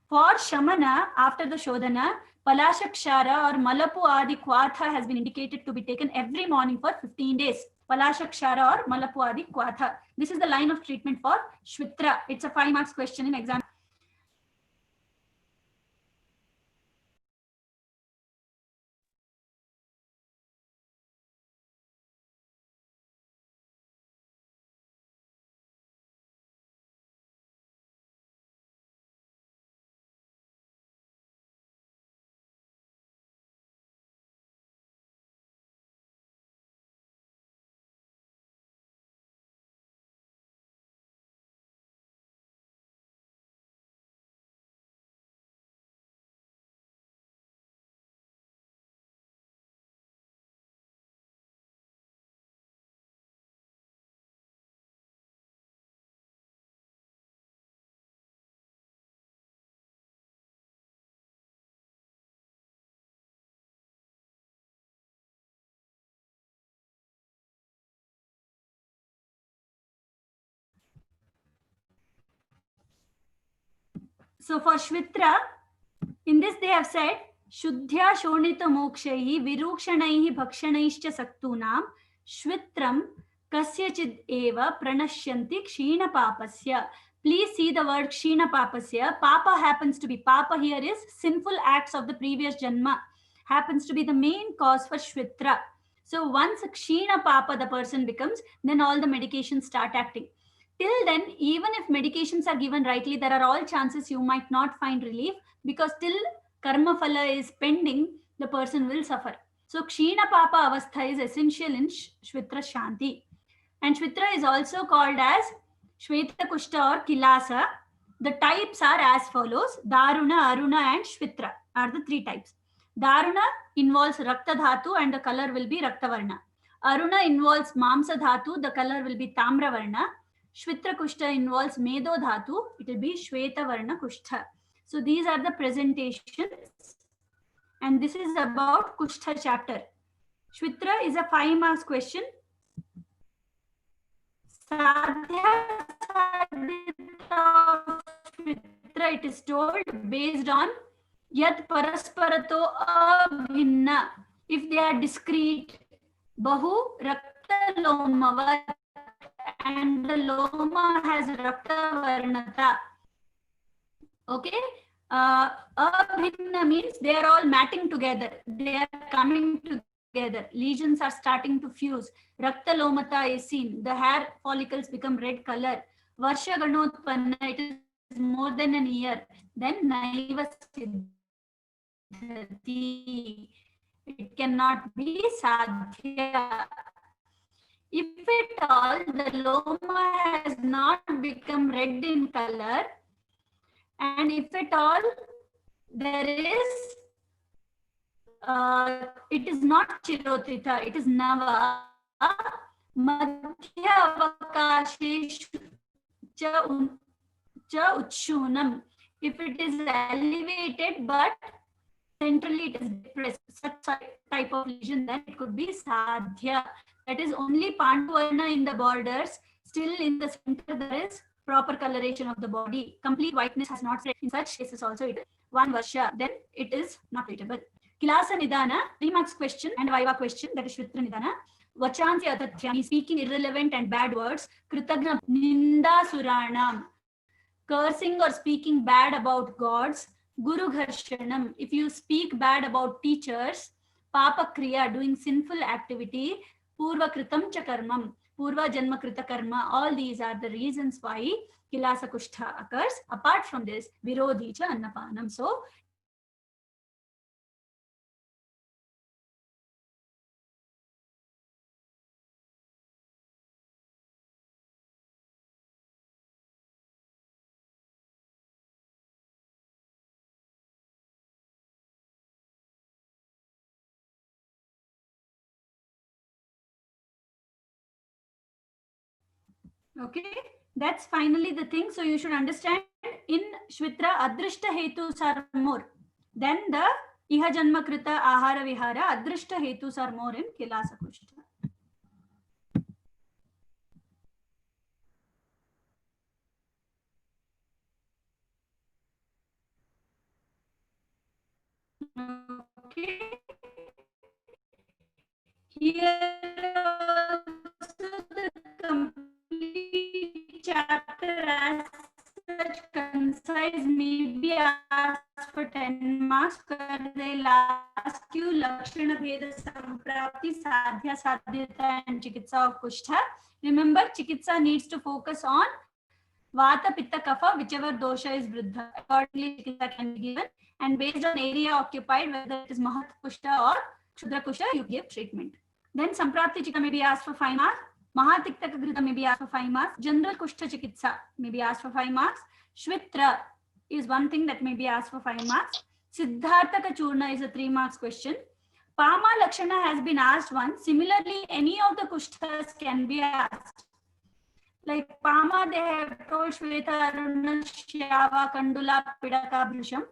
C: For shamana, after the shodhana, palashakshara or malapu adi kwatha has been indicated to be taken every morning for 15 days. Palashakshara or malapu adi kwatha. This is the line of treatment for Shvitra. It's a 5 marks question in exam. So for Shvitra, in this they have said, Shuddhya Shonita Mokshahi Virukshanaihi Bhakshanaischya Saktunam Shvitram Kasyachid Eva Pranashyanti Kshina Papasya. Please see the word Kshina Papasya. Papa happens to be, Papa here is sinful acts of the previous Janma, happens to be the main cause for Shvitra. So once Kshina Papa the person becomes, then all the medications start acting. Till then, even if medications are given rightly, there are all chances you might not find relief, because till karma phala is pending, the person will suffer. So Kshina Papa Avastha is essential in Shvitra Shanti. And Shvitra is also called as Shveta Kushta or Kilasa. The types are as follows: Daruna, Aruna and Shvitra are the 3 types. Daruna involves Rakta Dhatu and the color will be Raktavarna. Aruna involves Mamsa Dhatu, the color will be Tamra Varna. Shvitra Kushta involves Medo Dhatu, it will be Shweta Varna Kushta. So these are the presentations, and this is about Kushta chapter. Shvitra is a 5 marks question. Sadhya Sadhita Shvitra, it is told based on Yad Parasparato Abhinna. If they are discrete, Bahu Rakta Lomavat, and the Loma has Rakta Varnata. Okay. Abhinna means they are all matting together. They are coming together. Lesions are starting to fuse. Rakta Lomata is seen. The hair follicles become red color. Varsha Ganotpanna, it is more than an year. Then Naiva Siddha. siddhati. It cannot be sadhya. If at all the loma has not become red in color, and if at all there is, it is not chirotrita, it is nava, madhya avakasheshu cha uchshunam. If it is elevated but centrally it is depressed, such type of lesion, then it could be sadhya. That is only Panduvarna in the borders. Still in the center there is proper coloration of the body. Complete whiteness has not spread. In such cases also it is 1 varsha. Then it is not treatable. Kilasa Nidana, 3 marks question and Viva question, that is Shvitra Nidana. Vachansi Atathyam, speaking irrelevant and bad words. Kritagna Ninda Suranam, cursing or speaking bad about gods. Guru Gharshanam, if you speak bad about teachers. Papa Kriya, doing sinful activity. Purva Kritam cha karmam, Purva Janma Krita karma. All these are the reasons why Kilasa Kushta occurs. Apart from this, Virodhi cha Annapanam. So, okay, that's finally the thing. So you should understand in Shvitra, Adrishta Hetus are more. Then the Iha Janma Krita Ahara Vihara, Adrishta Hetus are more in Kilasa Kushta. Okay. Here also the complete chapter as such concise may be asked for 10 marks, where they'll ask you Lakshana Bheda Samprapti, Sadhya Sadhyata and Chikitsa of Kushta. Remember, Chikitsa needs to focus on Vata, Pitta, Kapha, whichever dosha is Vriddha. Accordingly, Chikitsa can be given, and based on area occupied, whether it is Mahat Kushta or Shudra Kushta, you give treatment. Then Samprapti Chikitsa may be asked for 5 marks. Mahatiktaka Grita may be asked for 5 marks. General Kushta Chikitsa may be asked for 5 marks. Shvitra is one thing that may be asked for 5 marks. Siddhartaka Churna is a 3 marks question. Pama Lakshana has been asked once. Similarly, any of the Kushtas can be asked. Like Pama, they have told Shveta Aruna Shyava Kandula Pidaka Bhrisham.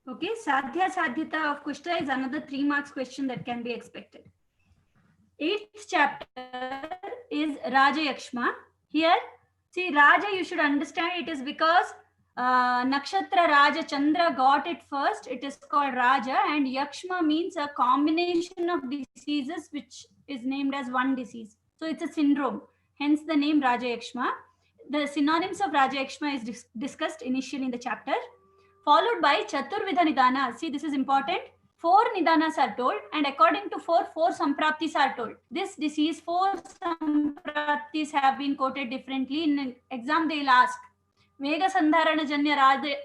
C: Okay, Sadhya Sadhyata of Kushta is another 3 marks question that can be expected. 8th chapter is Rajayakshma. Here, see, Raja, you should understand it is because Nakshatra Raja Chandra got it first. It is called Raja, and Yakshma means a combination of diseases which is named as one disease. So it's a syndrome. Hence the name Rajayakshma. The synonyms of Rajayakshma is discussed initially in the chapter, followed by Chaturvidha Nidana. See, this is important. 4 Nidanas are told, and according to 4 Sampraptis are told. This disease, 4 Sampraptis have been quoted differently. In an exam, they'll ask Vega Sandharana Janya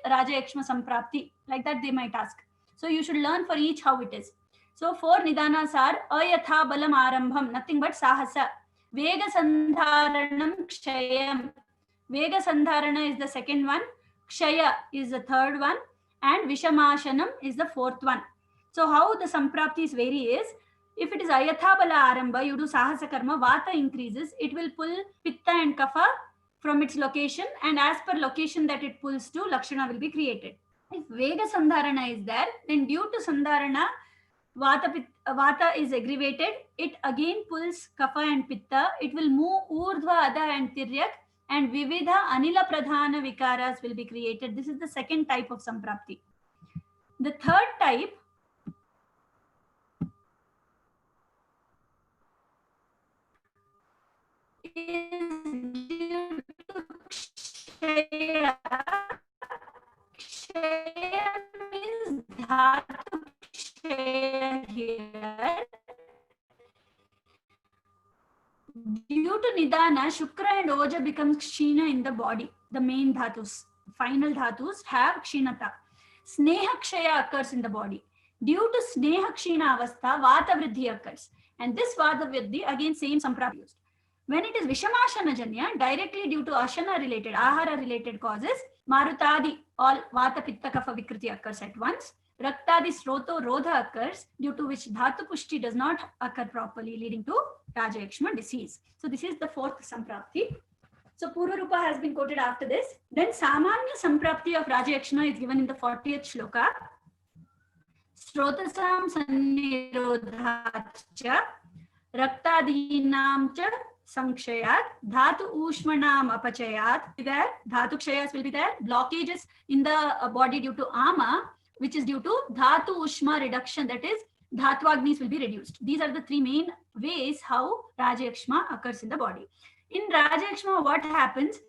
C: Rajayakshma Samprapti. Like that, they might ask. So you should learn for each how it is. So 4 Nidanas are Ayatha Balam Arambham, nothing but Sahasa. Vega Sandharanam Kshayam. Vega Sandharana is the second one. Kshaya is the third one, and Vishamashanam is the fourth one. So how the Sampraptis vary is, if it is Ayatha Bala Aramba, you do Sahasa Karma, Vata increases, it will pull Pitta and Kapha from its location, and as per location that it pulls to, Lakshana will be created. If Vega Sandharana is there, then due to Sandharana, Vata is aggravated, it again pulls Kapha and Pitta, it will move Urdhva, Adha and Tiryak, and Vividha Anila Pradhana Vikaras will be created. This is the second type of Samprapti. The third type due to kshaya. Kshaya means dhatu kshaya here. Due to nidana, shukra and oja becomes kshina in the body. The main dhatus, final dhatus have kshinata. Sneha kshaya occurs in the body. Due to sneha kshina avastha, vata vriddhi occurs. And this vata vriddhi, again same samprapti used. When it is vishamashana janya, directly due to ashana related, ahara related causes, marutadi, all vata pitta kapha vikriti occurs at once. Raktadi sroto rodha occurs, due to which dhatu pushti does not occur properly, leading to Rajayakshma disease. So this is the fourth samprapti. So Purva Rupa has been quoted after this. Then Samanya samprapti of Rajayakshma is given in the 40th shloka. Srotasam sannirodhacha raktadinam cha sankshayat dhatu ushmanam apachayat. There dhatu kshayas will be there. Blockages in the body due to ama, which is due to dhatu ushma reduction, that is dhatwagnis will be reduced. These are the three main ways how Rajayakshma occurs in the body. In Rajayakshma, what happens?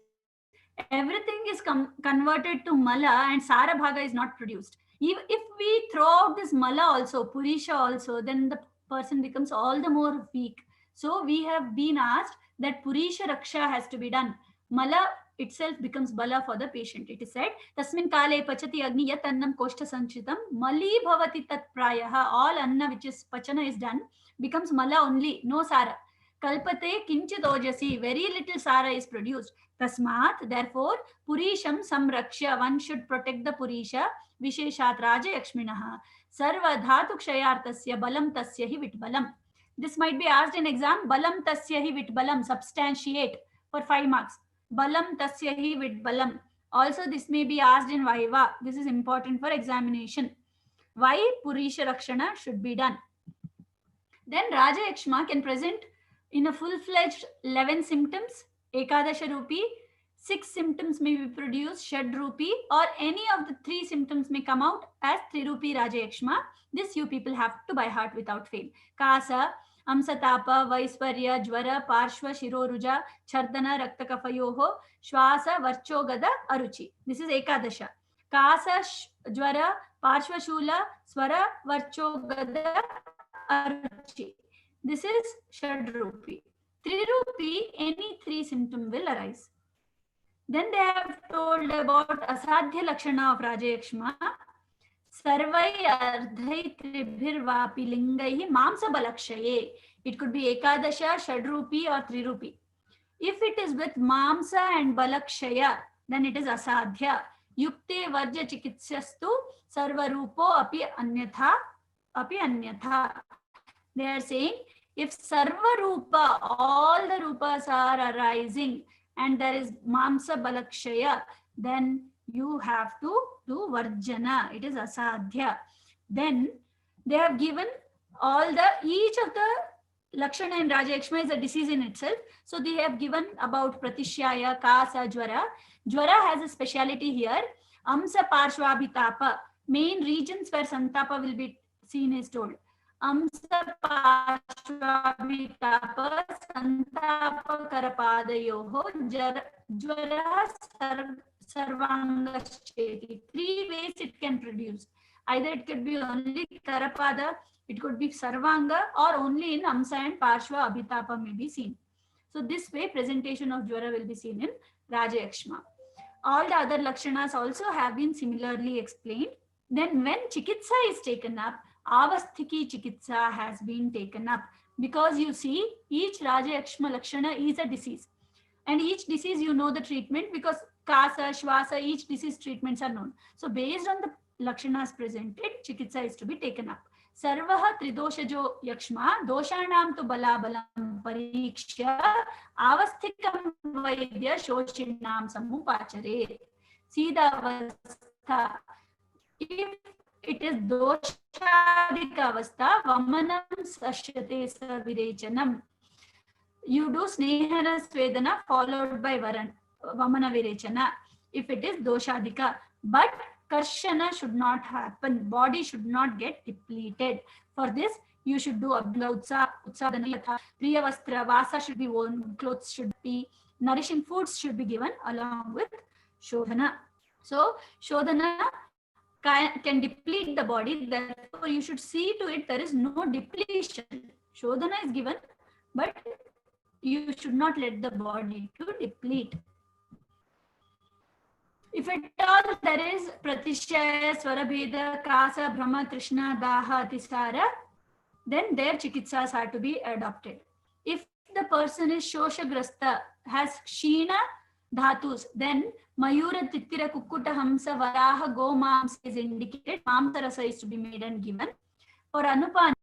C: Everything is converted to mala and sara bhaga is not produced. If we throw out this mala also, purisha also, then the person becomes all the more weak. So we have been asked that purisha raksha has to be done. Mala itself becomes bala for the patient. It is said, tasmin kale pachati agni yat annam koshta sanchitam mali bhavati tat prayaha. All anna which is pachana is done becomes mala only, no sara. Kalpate kinchit ojasi, very little sara is produced. Tasmat, therefore, purisham samraksha, one should protect the purisha, visheshat rajayakshminaha, sarva dhatu kshayartasya balam tasya hi vitbalam. This might be asked in exam, balam tasya hi vitbalam, substantiate for 5 marks. Balam tasya hi vitbalam. Also, this may be asked in Viva. This is important for examination. Why purisha rakshana should be done. Then Rajayakshma can present in a full-fledged 11 symptoms, Ekadasha Rupi, 6 symptoms may be produced, Shad Rupi, or any of the 3 symptoms may come out as 3 Rupi Rajayakshma. This you people have to by heart without fail. Kasa, Amsatapa, Vaisvarya, Jwara, Parshva, Shiroruja, Chardana, Raktakafayoho, Shwasa, Varchogada, Aruchi. This is Ekadasha. Kasa, Jwara, Parshva Shula, Swara, Varchogada, Aruchi. This is Shad Rupi. 3 Rupi, any 3 symptom will arise. Then they have told about Asadhya Lakshana of Rajayakshma. Sarvai ardhai tribhir vapi lingaihi mamsa balakshaye. It could be Ekadasha, Shad Rupi or 3 Rupi. If it is with mamsa and balakshaya, then it is Asadhya. Yukte varja chikitsastu sarva rupo api anyatha. They are saying, if sarva rupa, all the rupas are arising and there is mamsa balakshaya, then you have to do varjana. It is asadhya. Then they have given all each of the lakshana in Rajayakshma is a disease in itself. So they have given about pratishyaya, kasa, jwara. Jwara has a speciality here. Amsa parshvabhitapa. Main regions where santapa will be seen is told. Amsa parshvabhitapa santapa karapadayoho jwara sarvangascheti. 3 ways it can produce. Either it could be only karapada, it could be sarvanga, or only in amsa and parshva abhitapa may be seen. So this way presentation of jwara will be seen in Rajayakshma. All the other lakshanas also have been similarly explained. Then when chikitsa is taken up, avasthiki chikitsa has been taken up, because you see each Rajayakshma lakshana is a disease, and each disease you know the treatment, because kasa, shwasa, each disease treatments are known. So based on the lakshanas presented, chikitsa is to be taken up. Sarvaha tridoshajo yakshma doshanam tu balabalam pariksha avasthikam vaidya shoshinam samupachare. See the avastha. If it is doshadika avastha, vamanam sashyate savirechanam. You do snehana svedana followed by vamana virechana if it is doshadika. But karshana should not happen. Body should not get depleted. For this, you should do Abhyanga Utsadana Yatha, Priya Vastra, Vasa should be worn, clothes should be, nourishing foods should be given along with Shodhana. So Shodhana can deplete the body, therefore you should see to it there is no depletion. Shodhana is given, but you should not let the body to deplete. If at all there is Pratishaya, Swarabheda, Kasa, Brahma, Trishna, Daha, Atisara, then their chikitsas are to be adopted. If the person is Shoshagrasta, has Kshina Dhatus, then Mayura, Titira, Kukkuta, Hamsa, Varaha, Go Mamsa is indicated. Mamsa Rasa is to be made and given. For Anupana,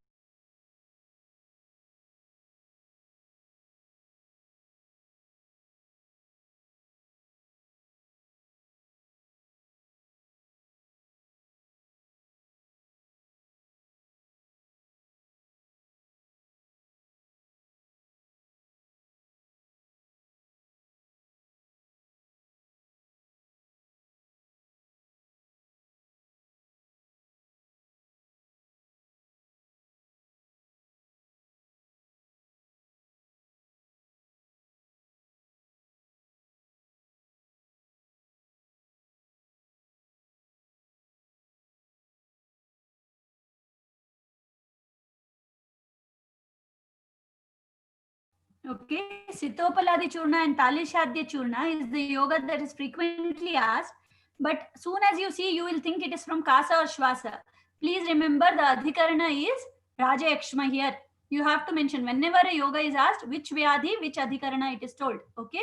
C: okay, Sitopaladi Churna and Talishadya Churna is the yoga that is frequently asked. But soon as you see, you will think it is from Kasa or Shvasa. Please remember the Adhikarana is Rajayakshma here. You have to mention whenever a yoga is asked, which Vyadhi, which Adhikarana it is told. Okay.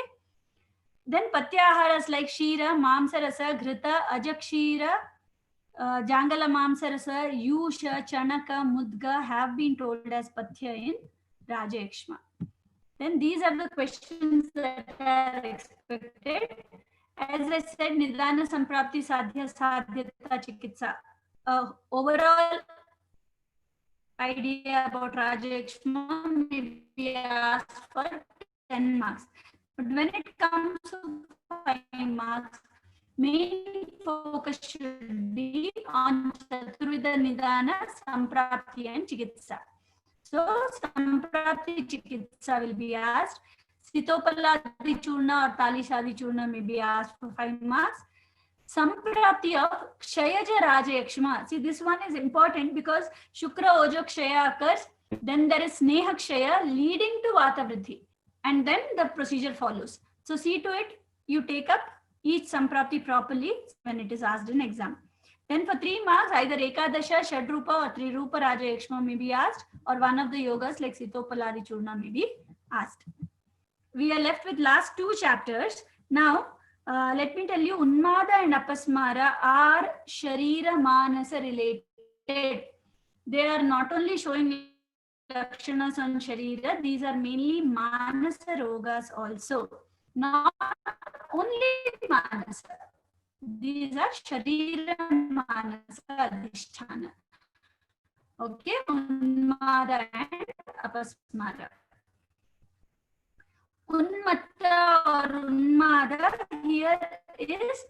C: Then Patyaharas like Shira, Mamsarasa, Ghrita, Ajakshira, Jangala Mamsarasa, Yusha, Chanaka, Mudga have been told as Pathya in Rajayakshma. Then these are the questions that are expected. As I said, Nidana Samprapti Sadhya Sadhyata Chikitsa. Overall idea about Rajayakshma may be asked for 10 marks. But when it comes to 5 marks, main focus should be on Chaturvida Nidana, Samprapti and Chikitsa. So Samprapti Chikitsa will be asked. Sitopaladi Churna or Talishadi Churna may be asked for 5 marks. Samprapti of Kshayaja Rajayakshma. See, this one is important because Shukra Ojo Kshaya occurs. Then there is Sneha Kshaya leading to Vata Vriddhi. And then the procedure follows. So see to it, you take up each Samprapti properly when it is asked in exam. Then for 3 marks, either Ekadasha, Shadrupa or Trirupa Rajayakshma may be asked, or one of the yogas like Sitopaladi Churna may be asked. We are left with last 2 chapters. Now, let me tell you, Unmada and Apasmara are Sharira Manasa related. They are not only showing Lakshanas on Sharira, these are mainly Manasa Rogas also. Not only Manasa. These are Sharira Manasa Adhishthana. Okay, Unmada and Apasmara. Unmatta or Unmada here is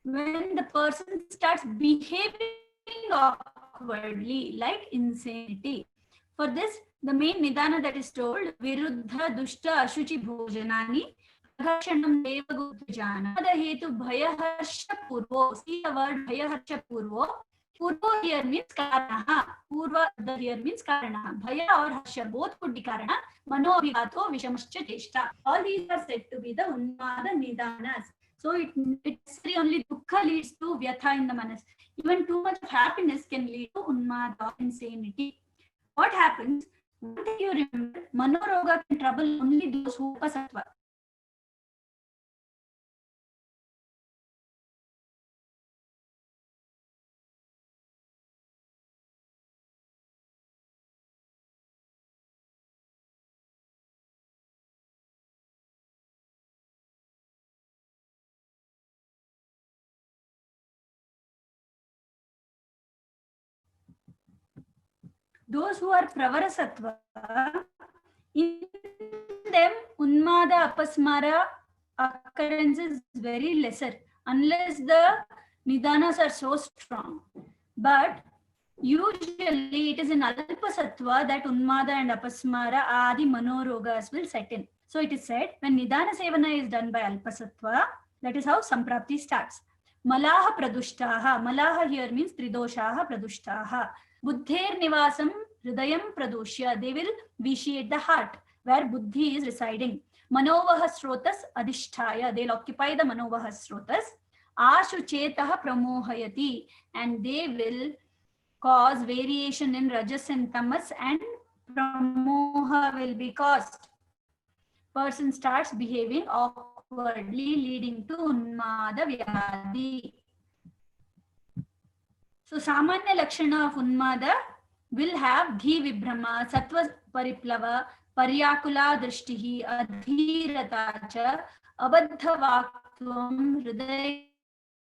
C: when the person starts behaving awkwardly, like insanity. For this, the main Nidana that is told, Viruddha Dushta Ashuchi Bhojanani, Aghashanam Deva Guptajana, the Hetu Bhayaharsha Purvo. See the word Bhayaharsha Purvo. Purvo here means Karana. Purva here means Karana. Bhaya or Harsha both could be Karana. Mano Abhigato Vishamascha Cheshta. All these are said to be the Unmada Nidanas. So it's only Dukkha leads to Vyatha in the Manas. Even too much of happiness can lead to Unmada, insanity. What happens? One thing you remember, Manoroga can trouble only those who are Sattva. Those who are Pravara Sattva, in them Unmada Apasmara occurrence is very lesser unless the Nidanas are so strong. But Usually it is in Alpasattva that Unmada and Apasmara Adi Manorogas will set in. So it is said when Nidana Sevana is done by Alpasattva, that is how Samprapti starts. Malaha Pradushtaha. Malaha here means Tridoshaha Pradushtaha. Buddher Nivasam Hridayam Pradushya. They will vitiate the heart where Buddhi is residing. Manovaha Srotas Adhishtaya. They will occupy the Manovaha Srotas. Ashu Chetaha Pramohayati. And they will cause variation in Rajas and Tamas, and Pramoha will be caused. Person starts behaving awkwardly, leading to Unmada Vyadi. So Samanya Lakshana of Unmada will have Dhi Vibhrama, Sattva Pariplava, Paryakula Drishtihi, Adhiratacha, Abadha Vaktvam, Hridayam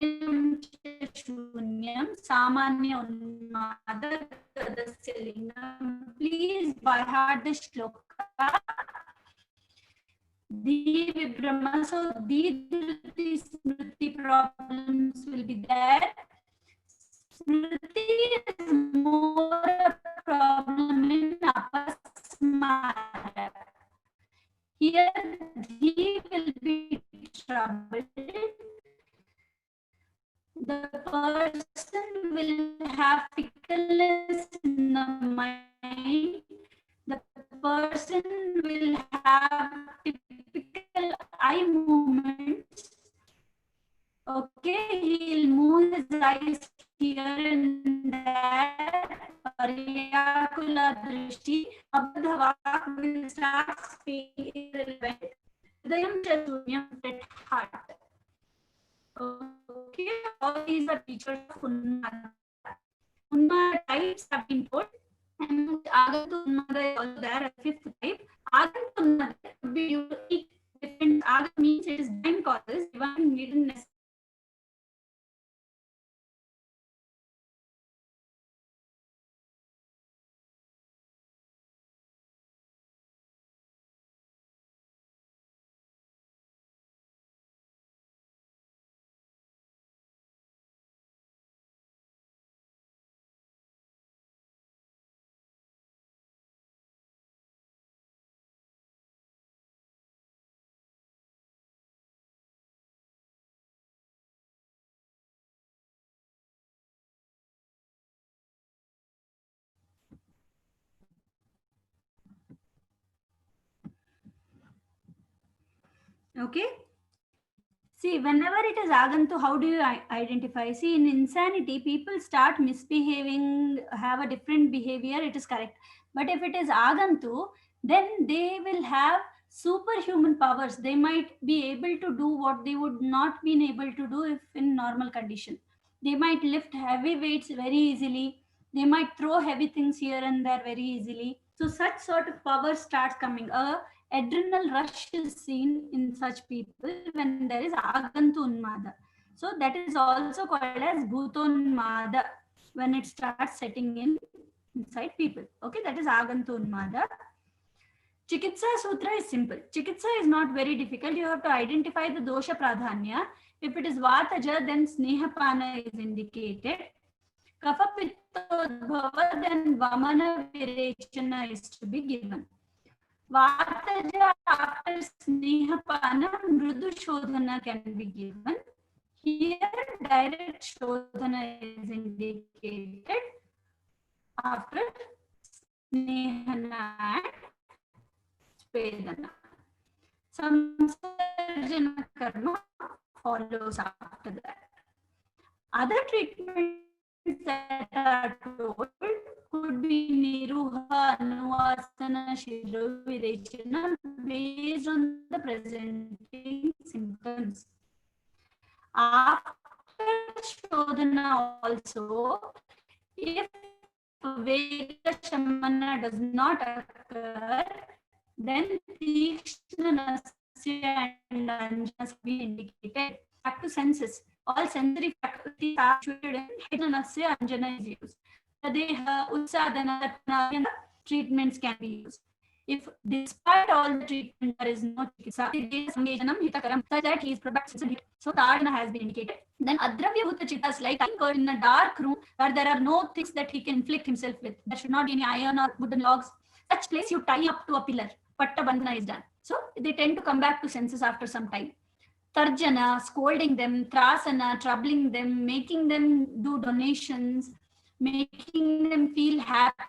C: Shunyam, Samanya Unmada Tadasya Lingam. Please by heart the shloka. The Vibhrama, so the Dhruti Smriti problems will be there. Smriti is more a problem in Apasmara. Here, he will be troubled. The person will have fickleness in the mind. The person will have typical eye movements. Okay, he'll move his eyes here and there. Paryakula drishti, abdhavak will start speaking irrelevant. Hridayam chaturyam, that heart. Okay, all these are features of Unmada. Unmada types have been told, and Agantu Unmada is also there as fifth type. Agantu Unmada could be unique. Different Agantu means it is divine causes, divine needness. Okay. See, whenever it is Agantu, how do you identify? See, in insanity, people start misbehaving, have a different behavior, it is correct. But if it is Agantu, then they will have superhuman powers. They might be able to do what they would not been able to do if in normal condition. They might lift heavy weights very easily. They might throw heavy things here and there very easily. So such sort of power starts coming. Adrenal rush is seen in such people when there is Agantu Unmada. So that is also called as Bhutonmada when it starts setting in inside people. Okay, that is Agantu Unmada. Chikitsa Sutra is simple. Chikitsa is not very difficult. You have to identify the dosha pradhanya. If it is Vataja, then Snehapana is indicated. Kapha Pittodbhava, then Vamana Virechana is to be given. Vataja after Snehapana, Mrudu Shodhana can be given. Here, direct Shodhana is indicated after Snehana and Spedana. Samsarjana Karma follows after that. Other treatments that are told could be Niruha, Anuvasana, Shirovirechana based on the presenting symptoms. After Shodhana also, if Vega Shamana does not occur, then Tikshna Nasya and Anjana be indicated. Back to senses. All sensory faculties are situated in Hidana Nasya Anjana is used. Pradeha, Utsadana, treatments can be used. If despite all the treatment there is no chikitsa, such that he is probably so Tadana has been indicated. Then Adravya Bhuta Chittas, like in a dark room where there are no things that he can inflict himself with. There should not be any iron or wooden logs. Such place you tie up to a pillar. Patta Bandhana is done. So they tend to come back to senses after some time. Tarjana, scolding them, Trasana, troubling them, making them do donations, making them feel happy.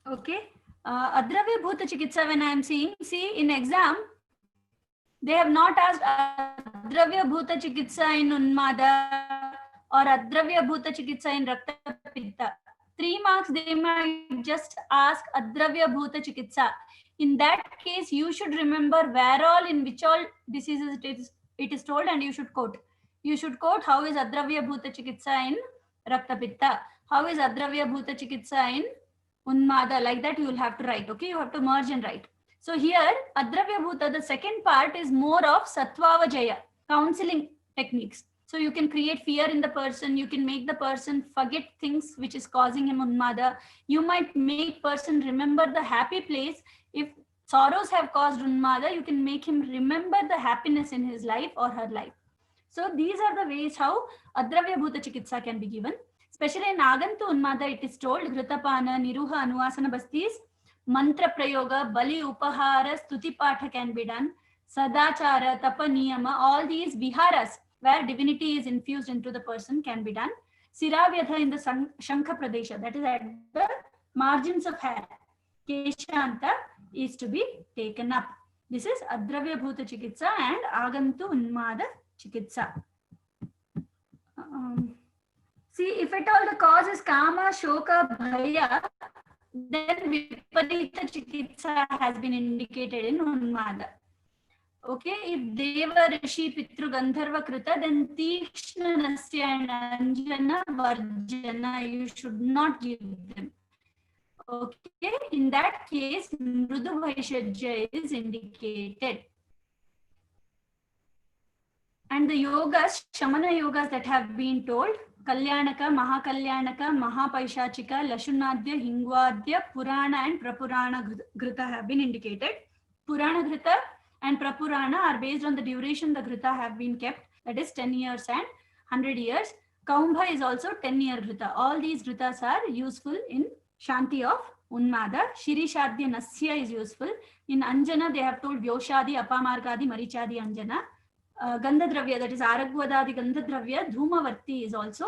C: Okay. Adravya Bhuta Chikitsa, when I am seeing, see in exam, they have not asked Adravya Bhuta Chikitsa in Unmada or Adravya Bhuta Chikitsa in Raktapitta. 3 marks they might just ask Adravya Bhuta Chikitsa. In that case, you should remember where all, in which all diseases it is told, and you should quote. You should quote how is Adravya Bhuta Chikitsa in Raktapitta, how is Adravya Bhuta Chikitsa in Unmada. Like that you will have to write. Okay, you have to merge and write. So here, Adravya Bhuta, the second part is more of Sattvavajaya, counseling techniques. So you can create fear in the person, you can make the person forget things which is causing him Unmada. You might make person remember the happy place. If sorrows have caused Unmada, you can make him remember the happiness in his life or her life. So these are the ways how Adravya Bhuta Chikitsa can be given. Especially in Agantu Unmada, it is told Ghrutapana, Niruha, Anuvasana Bastis, Mantra Prayoga, Bali Upahara, Stuti Patha can be done, Sadachara, Tapa Niyama, all these viharas where divinity is infused into the person can be done. Siravyatha in the Shankha Pradesha, that is at the margins of hair. Keshanta is to be taken up. This is Adravya Bhuta Chikitsa and Agantu Unmada Chikitsa. See, if at all the cause is Kama, Shoka, Bhaya, then Viparita Chikitsa has been indicated in Unmada. Okay, if Deva, Rishi, Pitru, Gandharva, Krita, then Tikshna, Nasya and Anjana, Varjana, you should not give them. Okay, in that case, Mrudu Vaishajya is indicated. And the yogas, Shamana yogas that have been told, Kalyanaka, Mahakalyanaka, Mahapaishachika, Lashunadya, Hingwadya, Purana and Prapurana Ghrita have been indicated. Purana Ghrita and Prapurana are based on the duration the Ghrita have been kept, that is 10 years and 100 years. Kaumbha is also 10-year Ghrita. All theseGhritas are useful in Shanti of Unmada. Shirishadya Nasya is useful. In Anjana, they have told Vyoshadi, Apamargadi, Marichadi, Anjana. Gandhadravya, that is Aragvadadi Gandhadravya, Dhumavarti is also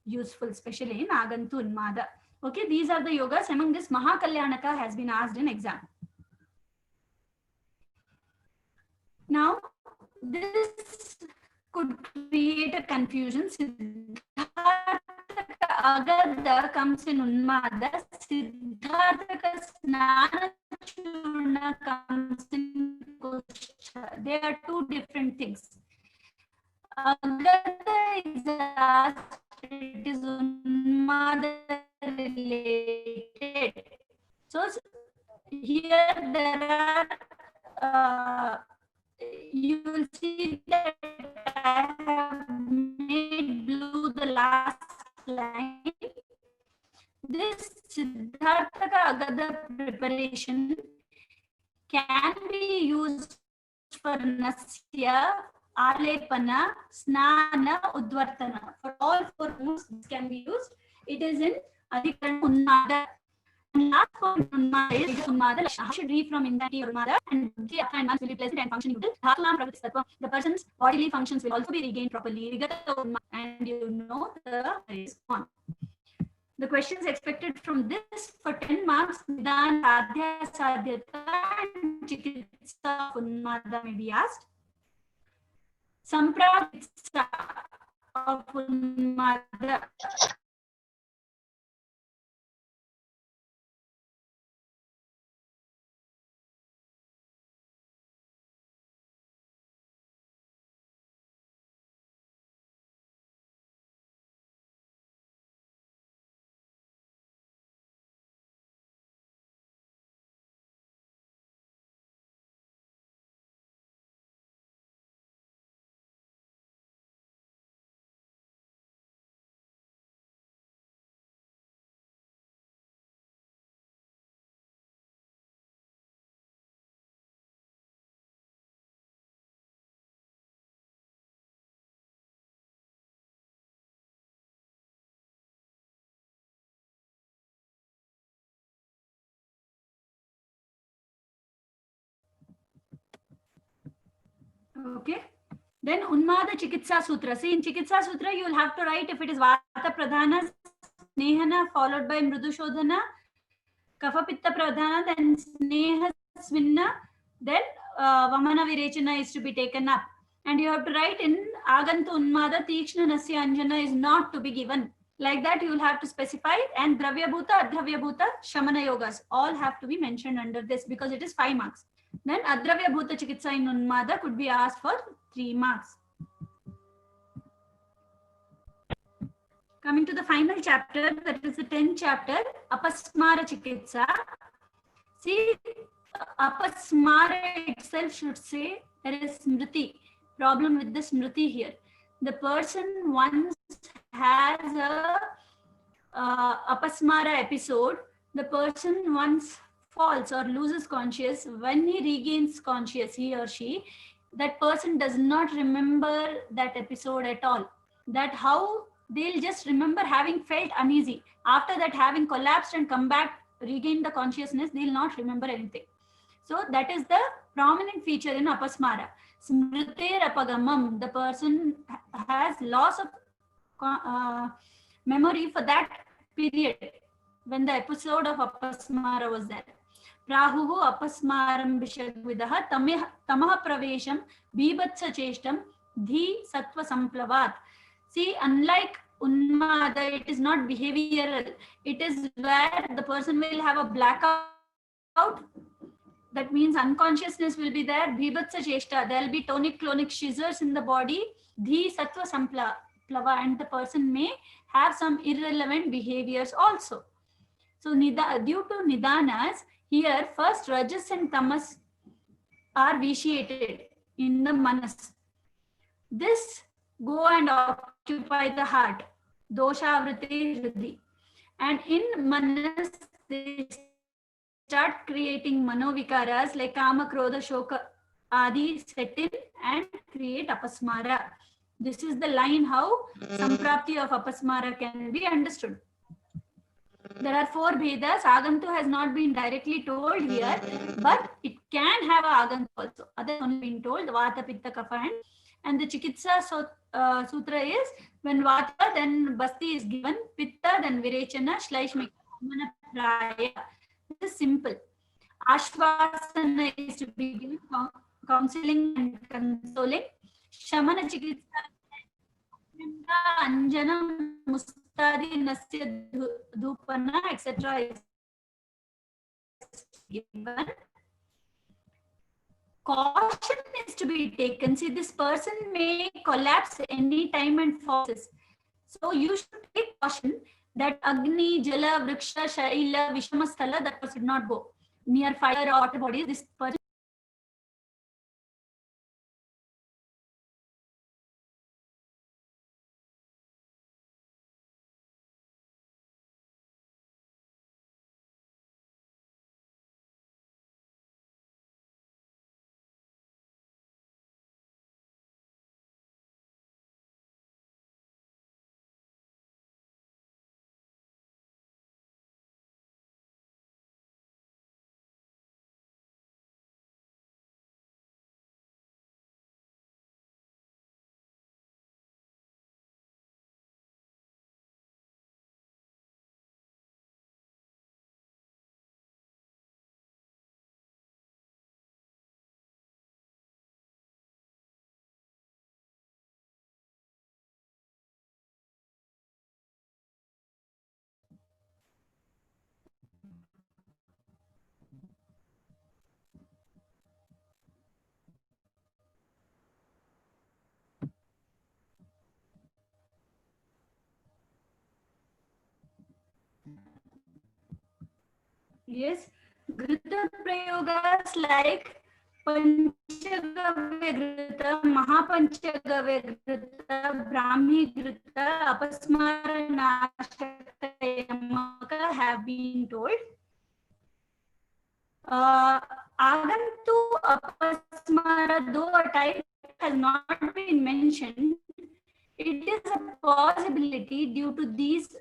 C: useful, especially in Agantu Unmada. Okay, these are the yogas. Among this, Mahakalyanaka has been asked in exam. Now, this could create a confusion. Siddharthaka Agadha comes in Unmada. Siddharthaka Snana Churna comes in Kushta. They are two different things. Agadha is asked, it is Unmada related. So here there are you will see that I have made blue the last line. This Siddharthaka Agadha preparation can be used for Nasya, Alepana, Snana, Udvartana. For all 4 moves, this can be used. It is in Vajikarana Unmada. And last point Unmada is Unmada. How should read from Indati Unmada and Buddhi and Mans will be pleasant and functioning good. The person's bodily functions will also be regained properly. And you know the is on. The questions expected from this for 10 marks, Nidan, Sadhya, Sadhyata, and Chikitsa Unmada may be asked. Samprakitsa of Unmada. Okay. Then Unmada Chikitsa Sutra. See, in Chikitsa Sutra, you will have to write if it is Vata Pradhana, Snehana, followed by Mridu Shodhana, Kapha Pitta Pradhana, then Sneha Svinna, then Vamana Virechana is to be taken up. And you have to write in Agantu Unmada, Tikshna Nasya Anjana is not to be given. Like that, you will have to specify, and Dravya Bhuta, Adravya Bhuta, Shamana Yogas all have to be mentioned under this because it is 5 marks. Then Adravya Bhuta Chikitsa in Unmada could be asked for 3 marks. Coming to the final chapter, that is the 10th chapter, Apasmara Chikitsa. See, Apasmara itself should say there is smriti. Problem with the smriti here. The person once has a Apasmara episode, the person once falls or loses conscious. When he regains conscious, he or she, that person does not remember that episode at all. That how they'll just remember having felt uneasy. After that, having collapsed and come back, regain the consciousness, they'll not remember anything. So that is the prominent feature in Apasmara. Smriter apagamam, the person has loss of memory for that period when the episode of Apasmara was there. Prahuhu apasmaram bishagvidaha tamaha pravesham bibhatsa cheshtam dhi sattva samplavat. See, unlike Unmada, it is not behavioral. It is where the person will have a blackout. That means unconsciousness will be there. Bibhatsa cheshta. There will be tonic-clonic scissors in the body. Dhi sattva samplava. And the person may have some irrelevant behaviors also. So due to Nidanas, here first Rajas and Tamas are vitiated in the Manas. This go and occupy the heart. Dosha vritti hridhi. And in Manas, they start creating manovikaras like Kama, Krodha, Shoka, Adi set in and create Apasmara. This is the line how Samprapti of Apasmara can be understood. There are 4 Vedas. Agantu has not been directly told here, but it can have a Agantu also. Others only been told, Vata, Pitta, Kapha, and the Chikitsa Sutra is when Vata, then Basti is given, Pitta, then Virechana, Shlaishmika, Praya. This is simple. Ashvasana is to be given, counseling and consoling. Shamana Chikitsa, Anjana, Mustadi, Nasya, Dhupana, etc. is given. Caution is to be taken. See, this person may collapse any time and falls. So you should take caution that Agni, Jala, Vriksha, Shaila, Vishamasthala, that person should not go near fire or water bodies. This person yes, Grita Prayogas like Panchagavya Grita, Mahapanchagavya Grita, Brahmi Grita, Apasmara Nashaka Yamaka have been told. Agantu Apasmara, though a type has not been mentioned, it is a possibility due to these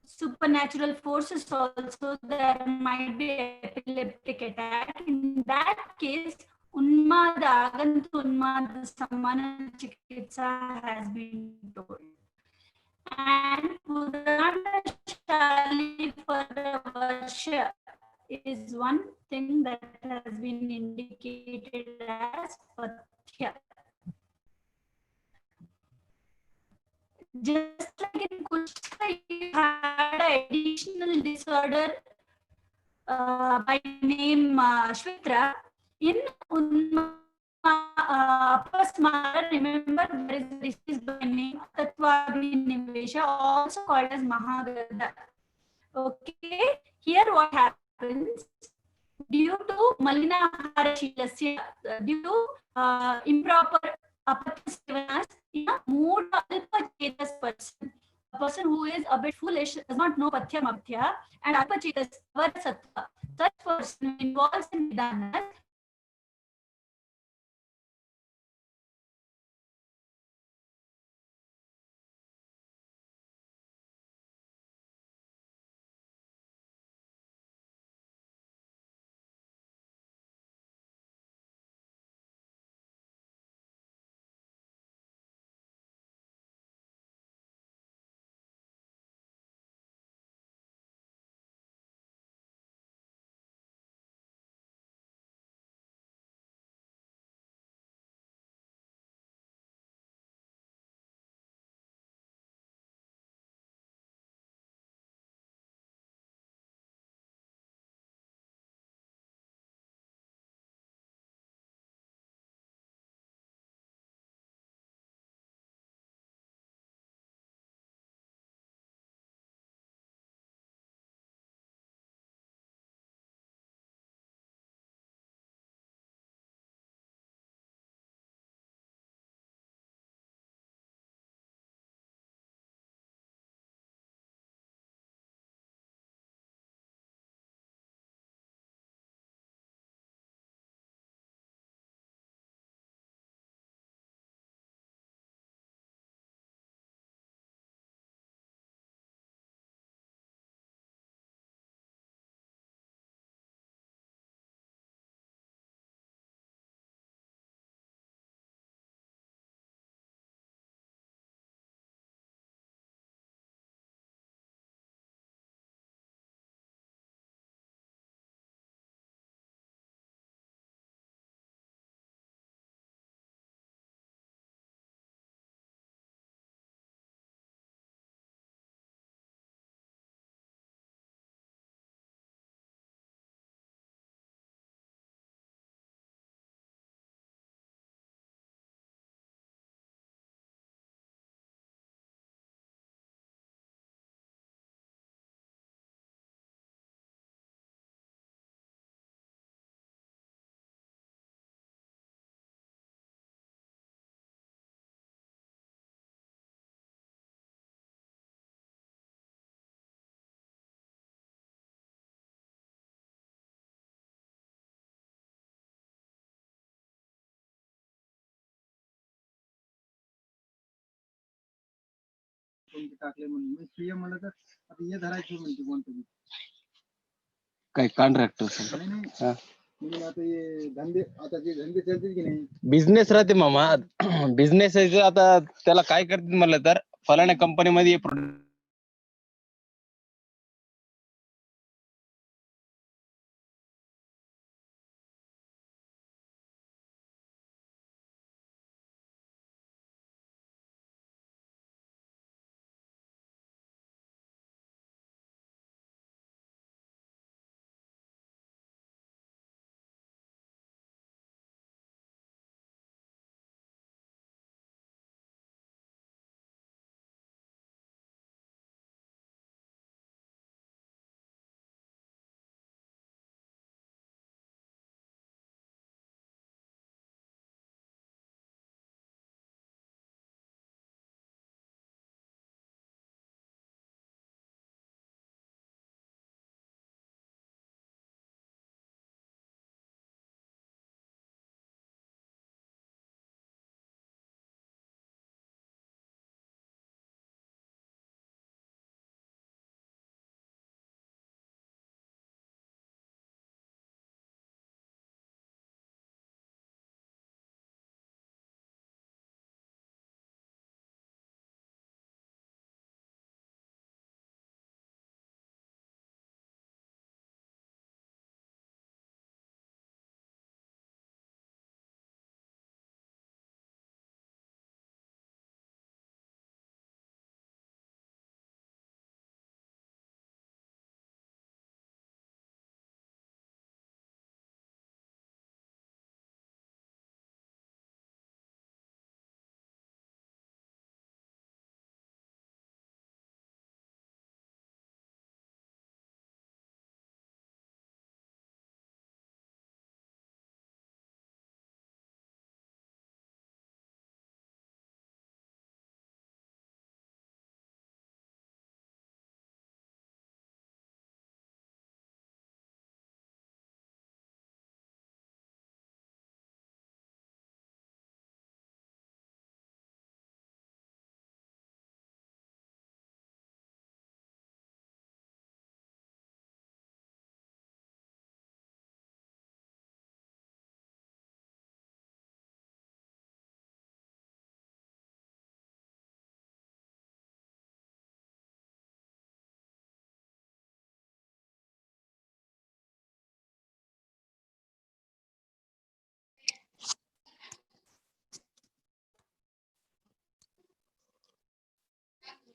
C: supernatural forces also. There might be epileptic attack. In that case, Unmada Agantu Unmada Samana Chikitsa has been told. And Purana Shali for a Varsha is one thing that has been indicated as Pathya. Just like in Kushta, you had an additional disorder by name Shvitra. In Apasmara, remember there is a disease by name Tatvabhinivesha, also called as Mahagada. Okay, here what happens? Due to Malinahara Shilasya, due to improper apatyasevanas in a mood of Alpachetas person, a person who is a bit foolish, does not know Pathya Mapthya, and Alpachetas, Sattva, such person who involves in Vedanas,
D: टाकले म्हणून मी CA म्हणलं तर आता हे धरायचं म्हणते कोणतं
E: काय contractor
D: म्हणजे आता हे धंदे आता जे धंदे चालतील की नाही
E: बिझनेस राहते मामा. बिझनेस आता त्याला काय करते म्हणलं तर फलाण्या कंपनीमध्ये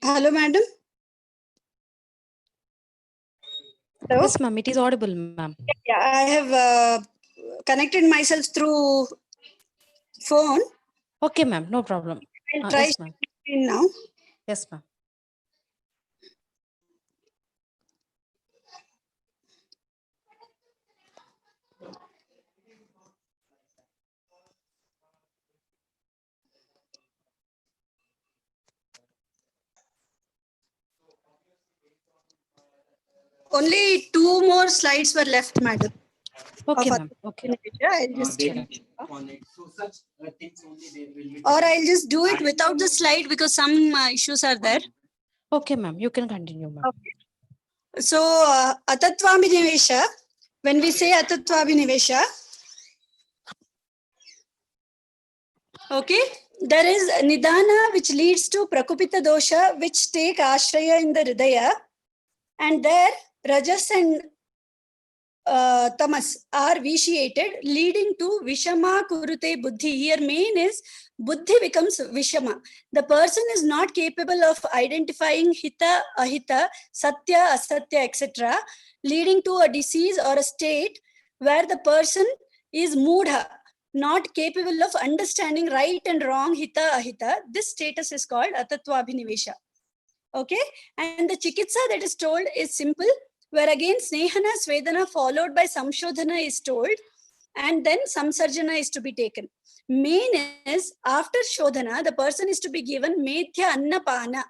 F: Hello, madam. Hello?
A: Yes, ma'am. It is audible, ma'am.
F: Yeah, I have connected myself through phone.
A: Okay, ma'am. No problem.
F: I'll try
A: Yes, ma'am.
F: screen now.
A: Yes, ma'am.
F: Only 2 more slides were left, madam.
A: Okay,
F: Of
A: ma'am. Okay.
F: I'll just or I'll just do it without the slide because some issues are there.
A: Okay, ma'am. You can continue, ma'am.
F: Okay. So, Atatvabhinivesha, when we say Atatvabhinivesha, okay, there is Nidana which leads to Prakupita dosha which take Ashraya in the Hridaya, and there Rajas and Tamas are vitiated, leading to Vishama Kurute Buddhi. Here main is Buddhi becomes Vishama. The person is not capable of identifying Hita, Ahita, Satya, Asatya, etc., leading to a disease or a state where the person is Mudha, not capable of understanding right and wrong, Hita, Ahita. This status is called Atatvabhinivesha. Okay, and the chikitsa that is told is simple, where again snehana, svedana followed by samshodhana is told, and then samsarjana is to be taken. Main is after shodhana, the person is to be given medhya annapana,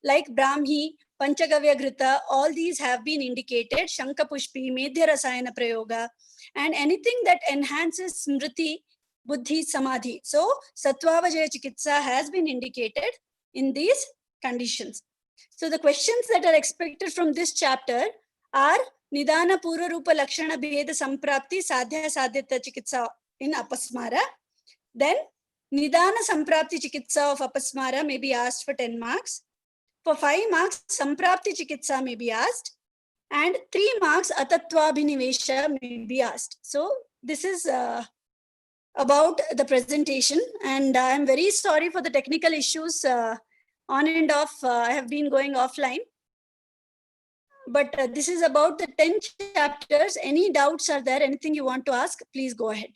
F: like brahmi, panchagavya grita, all these have been indicated, shankapushpi, medhya rasayana prayoga, and anything that enhances smriti, buddhi, samadhi. So sattvavajaya chikitsa has been indicated in these conditions. So the questions that are expected from this chapter are Nidana Pura Rupa Lakshana Bheda Samprapti Sadhya Sadhyata Chikitsa in Apasmara. Then Nidana Samprapti Chikitsa of Apasmara may be asked for 10 marks. For 5 marks, Samprapti Chikitsa may be asked. And 3 marks, Atatvabhinivesha may be asked. So this is about the presentation. And I am very sorry for the technical issues on and off. I have been going offline. But this is about the 10 chapters. Any doubts are there? Anything you want to ask? Please go ahead.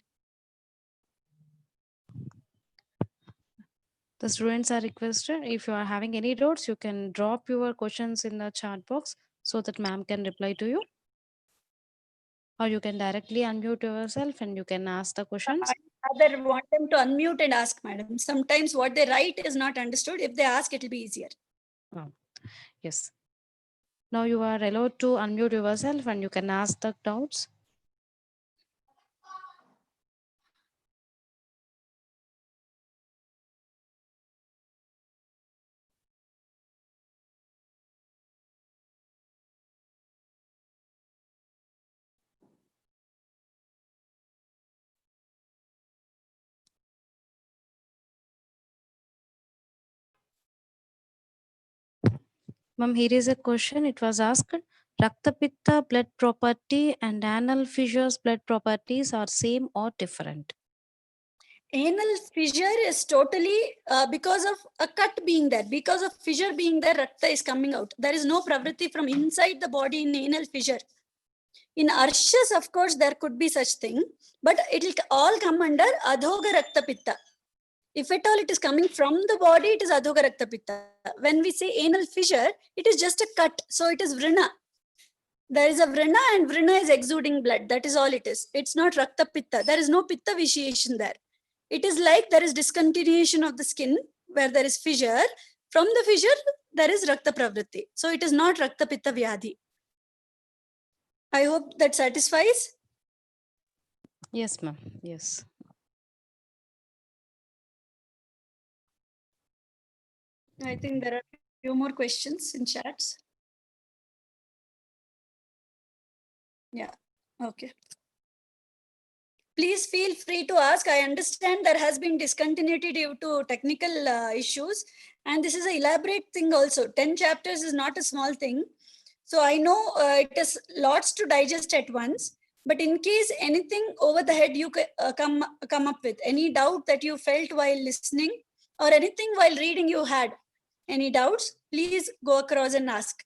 A: The students are requested, if you are having any doubts, you can drop your questions in the chat box so that ma'am can reply to you. Or you can directly unmute yourself and you can ask the questions.
F: I rather want them to unmute and ask, madam. Sometimes what they write is not understood. If they ask, it will be easier.
A: Oh, yes. Now you are allowed to unmute yourself and you can ask the doubts. Ma'am, here is a question. It was asked, Raktapitta blood property and anal fissures blood properties are same or different?
F: Anal fissure is totally because of a cut being there. Because of fissure being there, Rakta is coming out. There is no pravritti from inside the body in anal fissure. In Arshas, of course, there could be such thing, but it will all come under Adhoga Raktapitta. If at all it is coming from the body, it is Adhoga Raktapitta. When we say anal fissure, it is just a cut. So it is Vrina. There is a Vrina and Vrina is exuding blood. That is all it is. It's not Raktapitta. There is no Pitta vitiation there. It is like there is discontinuation of the skin where there is fissure. From the fissure, there is Rakta Pravritti. So it is not Rakta Pitta Vyadhi. I hope that satisfies.
A: Yes, ma'am. Yes.
F: I think there are a few more questions in chats. Yeah, okay. Please feel free to ask. I understand there has been discontinuity due to technical issues. And this is an elaborate thing also. 10 chapters is not a small thing. So I know it is lots to digest at once. But in case anything over the head you come up with, any doubt that you felt while listening or anything while reading you had, Any doubts? Please go across and ask.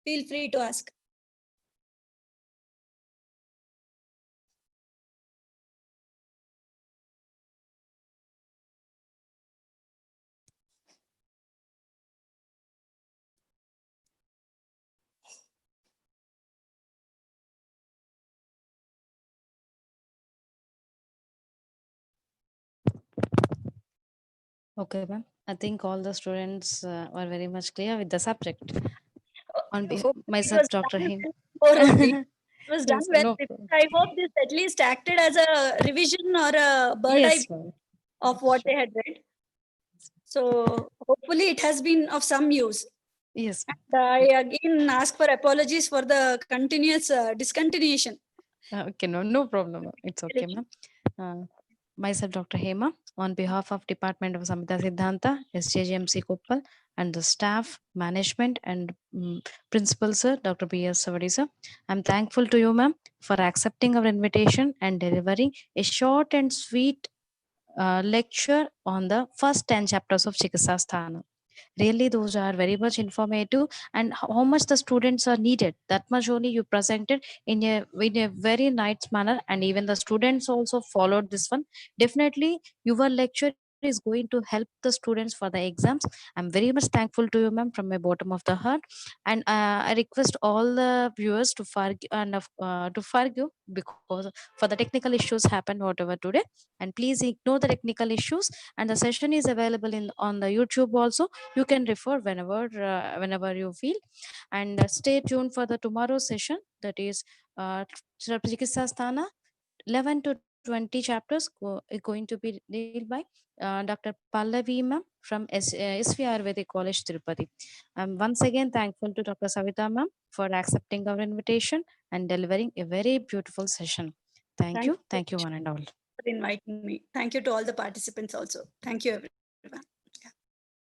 F: Feel free to ask.
A: Okay, ma'am. I think all the students were very much clear with the subject. On
F: Hopefully it
A: myself,
F: was
A: Dr.
F: done
A: Him.
F: well before only. It was done
A: Yes,
F: well
A: no
F: before.
A: problem.
F: I hope this at least acted as a revision or a bird eye
A: Yes, ma'am.
F: of what they had read. So hopefully it has been of some use.
A: Yes, ma'am.
F: And I again ask for apologies for the continuous discontinuation.
A: Okay, no problem, ma'am. It's okay, ma'am. Myself, Dr. Hema, on behalf of Department of Samhita Siddhanta, SJGMC Koppal, and the staff, management, and principal, sir, Dr. B.S. Savadi, sir. I'm thankful to you, ma'am, for accepting our invitation and delivering a short and sweet lecture on the first 10 chapters of Chikitsa Sthana. Really, those are very much informative, and how much the students are needed. That much only you presented in a very nice manner, and even the students also followed this one. Definitely, your lecture is going to help the students for the exams. I'm very much thankful to you, ma'am, from my bottom of the heart, and I request all the viewers to forgive and to forgive because for the technical issues happened whatever today, and please ignore the technical issues. And the session is available in on the YouTube also. You can refer whenever you feel, and stay tuned for the tomorrow session, that is Chikitsa Sthana 11 to 20 chapters going to be dealt by Dr. Pallavi ma'am from SV Ayurvedic College, Tirupati. I'm once again thankful to Dr. Savitha ma'am for accepting our invitation and delivering a very beautiful session. Thank you, one and all.
F: For inviting me. Thank you to all the participants also. Thank you, everyone.